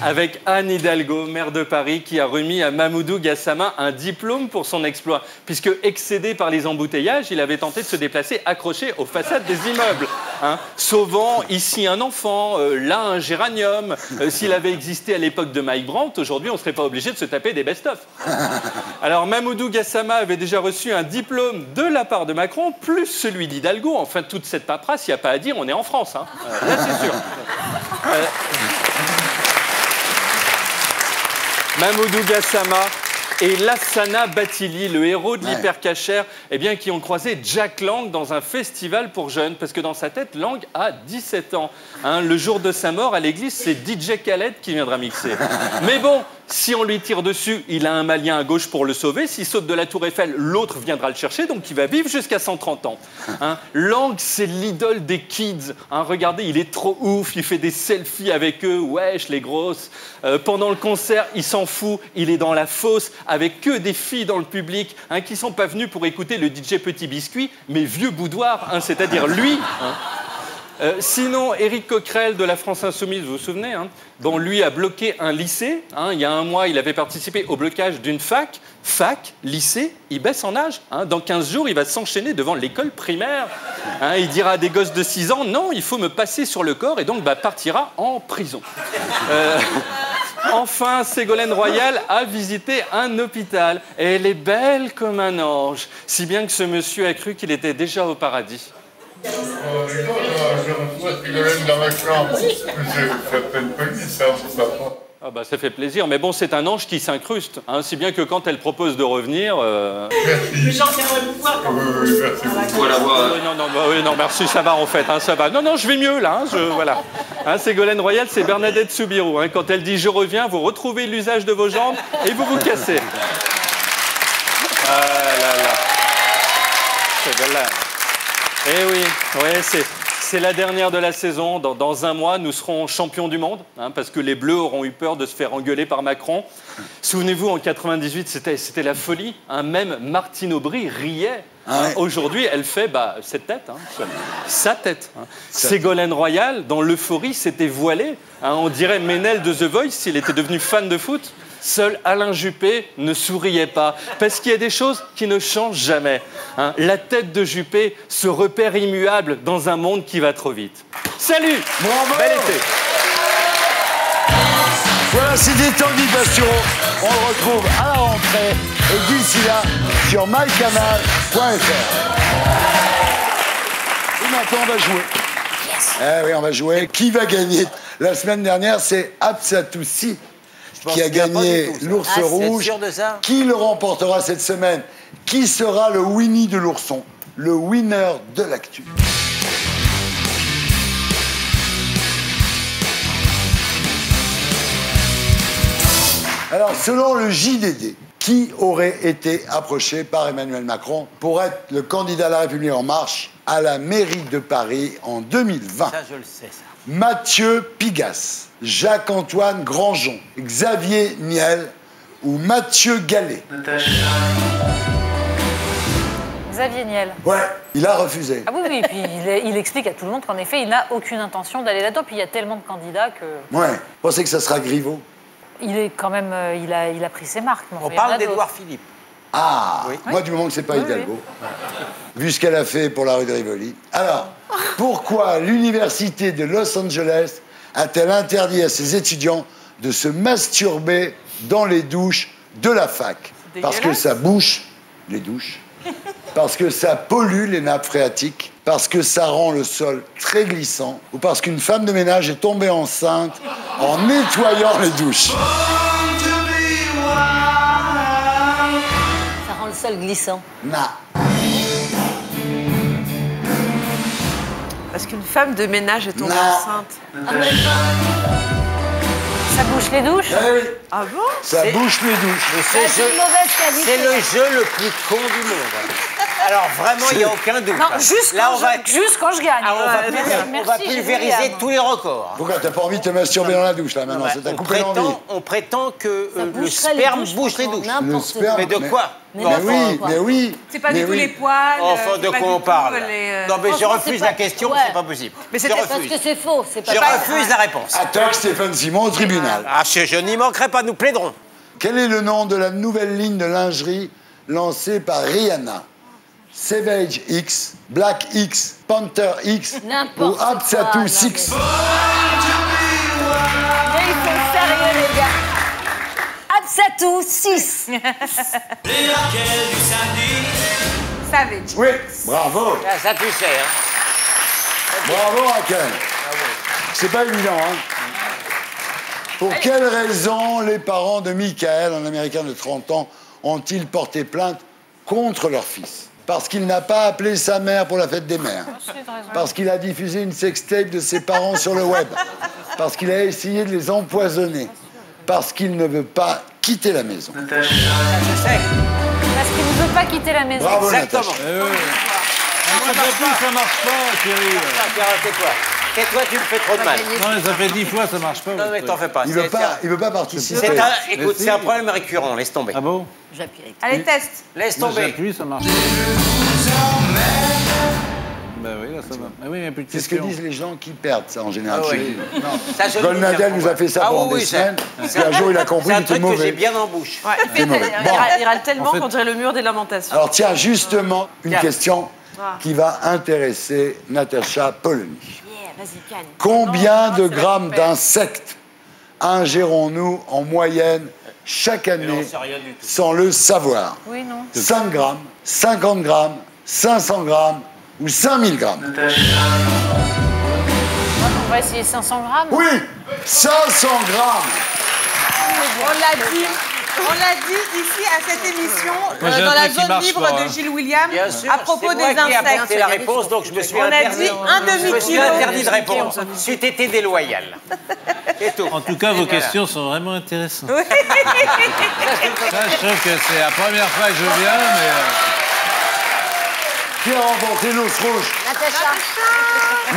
avec Anne Hidalgo, maire de Paris, qui a remis à Mamoudou Gassama un diplôme pour son exploit. Puisque, excédé par les embouteillages, il avait tenté de se déplacer accroché aux façades des immeubles, hein, sauvant ici un enfant, là un géranium. S'il avait existé à l'époque de Mike Brandt, aujourd'hui, on ne serait pas obligé de se taper des best-of. Alors, Mamoudou Gassama avait déjà reçu un diplôme de la part de Macron, plus celui d'Hidalgo. Enfin, toute cette paperasse, il n'y a pas à dire, on est en France. Hein. Là, c'est sûr. Mamoudou Gassama et Lassana Bathily, le héros de l'hypercachère, eh bien, qui ont croisé Jack Lang dans un festival pour jeunes, parce que dans sa tête, Lang a 17 ans. Hein, le jour de sa mort, à l'église, c'est DJ Khaled qui viendra mixer. Mais bon, si on lui tire dessus, il a un Malien à gauche pour le sauver. S'il saute de la tour Eiffel, l'autre viendra le chercher, donc il va vivre jusqu'à 130 ans. Hein, Lang, c'est l'idole des kids. Hein, regardez, il est trop ouf, il fait des selfies avec eux, wesh, les grosses. Pendant le concert, il s'en fout, il est dans la fosse, avec que des filles dans le public, hein, qui ne sont pas venues pour écouter le DJ Petit Biscuit, mais vieux boudoir, hein, c'est-à-dire lui. Hein. Sinon, Éric Coquerel de la France Insoumise, vous vous souvenez, hein, bon, lui a bloqué un lycée. Hein, il y a un mois, il avait participé au blocage d'une fac. Fac, lycée, il baisse en âge. Hein, dans 15 jours, il va s'enchaîner devant l'école primaire. Hein, il dira à des gosses de 6 ans, non, il faut me passer sur le corps, et donc partira en prison. Enfin, Ségolène Royal a visité un hôpital. Et elle est belle comme un ange, si bien que ce monsieur a cru qu'il était déjà au paradis. Je reçois Ségolène dans ma chambre. Ça fait une police, ça, c'est pas. Ah bah ça fait plaisir, mais bon, c'est un ange qui s'incruste, hein, si bien que quand elle propose de revenir... Merci. Jean-Pierre Pouvoir. Oui, merci beaucoup. Non, merci, ça va en fait, hein, ça va. Non, je vais mieux là, voilà. Hein, Ségolène Royal, c'est Bernadette Soubirous. Hein, quand elle dit « je reviens », vous retrouvez l'usage de vos jambes et vous vous cassez. Ah là là. C'est belle là. Eh oui, c'est la dernière de la saison. Dans un mois, nous serons champions du monde, hein, parce que les Bleus auront eu peur de se faire engueuler par Macron. Souvenez-vous, en 98, c'était la folie. Hein, même Martine Aubry riait. Hein, aujourd'hui, elle fait cette tête, hein, sa tête. Hein. Ségolène Royal, dans l'euphorie, s'était voilée. Hein, on dirait Ménel de The Voice s'il était devenu fan de foot. Seul Alain Juppé ne souriait pas, parce qu'il y a des choses qui ne changent jamais. Hein. La tête de Juppé, ce repère immuable dans un monde qui va trop vite. Salut! Bravo! Bel été! Voilà, c'était Tanguy Passion. On le retrouve à la rentrée et d'ici là sur mycanal.fr. Et maintenant, on va jouer. Yes. Eh oui, on va jouer. Qui va gagner? La semaine dernière, c'est Absatoussi qui a gagné l'ours rouge. Sûr de ça? Qui le remportera cette semaine? Qui sera le Winnie de l'ourson? Le winner de l'actu. Alors, selon le JDD, qui aurait été approché par Emmanuel Macron pour être le candidat de La République En Marche à la mairie de Paris en 2020? Ça, je le sais, ça. Mathieu Pigasse, Jacques-Antoine Grandjean, Xavier Niel ou Mathieu Gallet? Xavier Niel. Ouais, il a refusé. Ah oui, et puis il explique à tout le monde qu'en effet, il n'a aucune intention d'aller là-dedans. Puis il y a tellement de candidats que... Ouais, vous pensez que ça sera Griveaux? Il est quand même... il a pris ses marques. On parle d'Édouard Philippe. Ah, oui. Moi, du moment que c'est pas Hidalgo. Vu ce qu'elle a fait pour la rue de Rivoli. Alors, pourquoi l'université de Los Angeles a-t-elle interdit à ses étudiants de se masturber dans les douches de la fac? Parce que ça bouche les douches, parce que ça pollue les nappes phréatiques, parce que ça rend le sol très glissant, ou parce qu'une femme de ménage est tombée enceinte en nettoyant les douches. Ça rend le sol glissant. Non. Parce qu'une femme de ménage est tombée enceinte. Ça bouche les douches? Ah oui. Ah bon? Ça bouche les douches. C'est une mauvaise qualité. C'est le jeu le plus con du monde. Alors vraiment, il n'y a aucun doute. Non, juste quand je gagne. On va pulvériser tous les records. Pourquoi t'as pas envie de te masturber dans la douche là maintenant? C'est ta coupé l'envie. On prétend que le sperme bouche les douches. Le sperme, mais de quoi? Mais oui. C'est pas du tout les poils. Enfin, de quoi on parle? Non, mais je refuse la question, c'est pas possible. Mais c'est parce que c'est faux. Je refuse la réponse. Attaque Stéphane Simon au tribunal. Ah, je n'y manquerai pas, nous plaiderons. Quel est le nom de la nouvelle ligne de lingerie lancée par Rihanna? Savage X, Black X, Panther X ou Absatou 6? Mais ils sont sérieux, les gars. Absatou 6. Savage. Oui, bravo. Ça tu sais, hein. Bravo, Raquel. C'est pas évident, hein. Pour quelle raison les parents de Michael, un Américain de 30 ans, ont-ils porté plainte contre leur fils? Parce qu'il n'a pas appelé sa mère pour la fête des mères. Parce qu'il a diffusé une sextape de ses parents sur le web. Parce qu'il a essayé de les empoisonner. Parce qu'il ne veut pas quitter la maison. Je sais. Parce qu'il ne veut pas quitter la maison. Bravo, Exactement. Ça marche pas, Thierry. Tais-toi. Tais-toi, tu me fais trop de mal. Non, mais ça fait 10 fois, ça marche pas. Non, mais t'en fais pas. Il veut pas participer. Écoute, c'est un problème récurrent, laisse tomber. Ah bon? Allez, test. Laisse tomber. J'appuie, ça marche. Ben oui, là, ça va. Mais oui, mais plus de C'est ce que disent les gens qui perdent, ça, en général. Ah oui. Goldnadel nous a fait ça pendant des semaines. Puis un jour, il a compris qu'il était mauvais. C'est un truc que j'ai bien en bouche. Il râle tellement qu'on dirait le mur des lamentations. Alors tiens, justement, une question qui va intéresser Natacha Polony. Combien de grammes d'insectes ingérons-nous en moyenne chaque année sans le savoir? Oui, non. 5 grammes, 50 grammes, 500 grammes ou 5000 grammes? On va essayer 500 grammes. Oui, 500 grammes. On l'a dit ici à cette émission, Moi, j'ai dans un la truc qui zone marche libre pas, de hein. Gilles William, Bien sûr, à propos des c'est moi qui ai apporté insectes. la réponse, donc je me suis On a interdit. dit un Je me suis demi-kilo. interdit de répondre. C'eût été déloyal. C'est tout. En tout cas, vos questions sont vraiment intéressantes. Ça, je trouve que c'est la première fois que je viens, mais... Qui a remporté l'os rouge?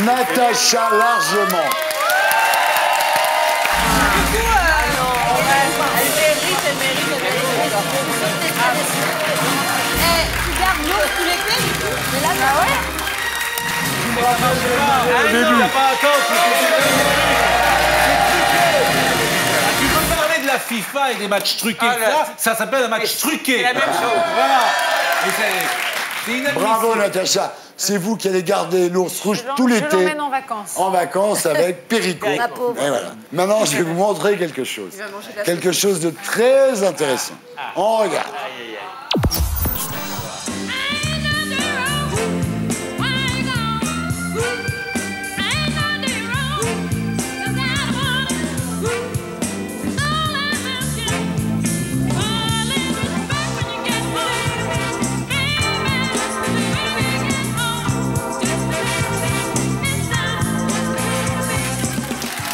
Natacha, largement. Tu gardes l'eau tout l'été, du coup? Mais là, Tu peux parler de la FIFA et des matchs truqués. Ça s'appelle un match truqué. C'est la même chose. Voilà. C'est inadmissible. Bravo, Natacha. C'est vous qui allez garder l'ours rouge tout Je l'été. l'emmène en vacances. En vacances avec Perico. Et voilà. Maintenant, je vais vous montrer quelque chose. Quelque chose de très intéressant. On regarde.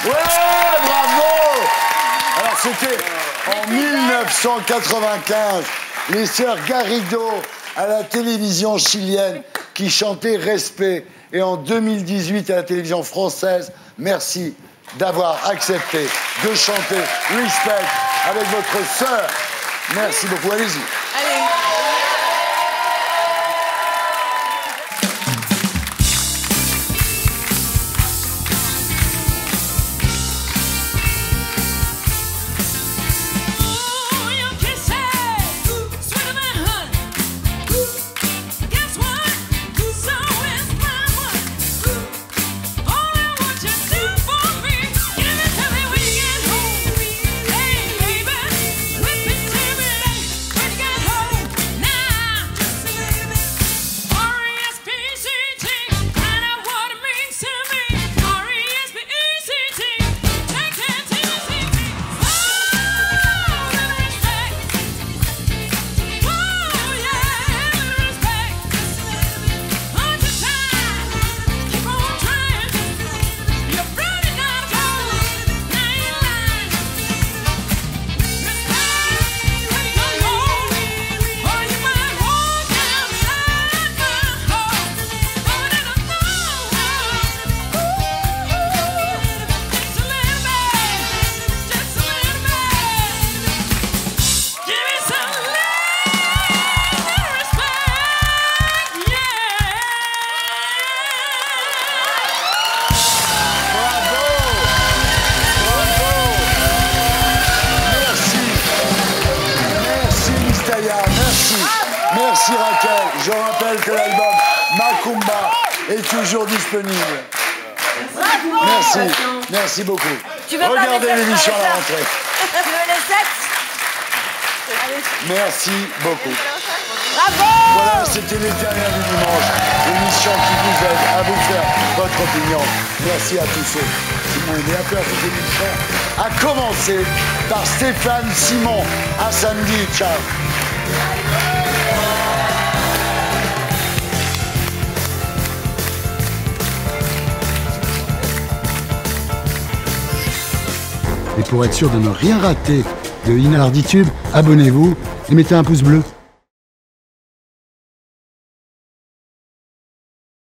Ouais, bravo! Alors, c'était en 1995, les sœurs Garrido à la télévision chilienne qui chantaient Respect. Et en 2018, à la télévision française, merci d'avoir accepté de chanter Respect avec votre sœur. Merci beaucoup. Allez-y. Allez. toujours disponible. Bravo. Merci, merci beaucoup. Regardez l'émission à la rentrée. Tu veux les 7? Merci beaucoup. Bravo. Voilà, c'était les dernières du dimanche. L'émission qui vous aide à vous faire votre opinion. Merci à tous ceux qui m'ont aidé à faire cette émission. À commencer par Stéphane Simon. À samedi. Ciao. Et pour être sûr de ne rien rater de Inarditube, abonnez-vous et mettez un pouce bleu.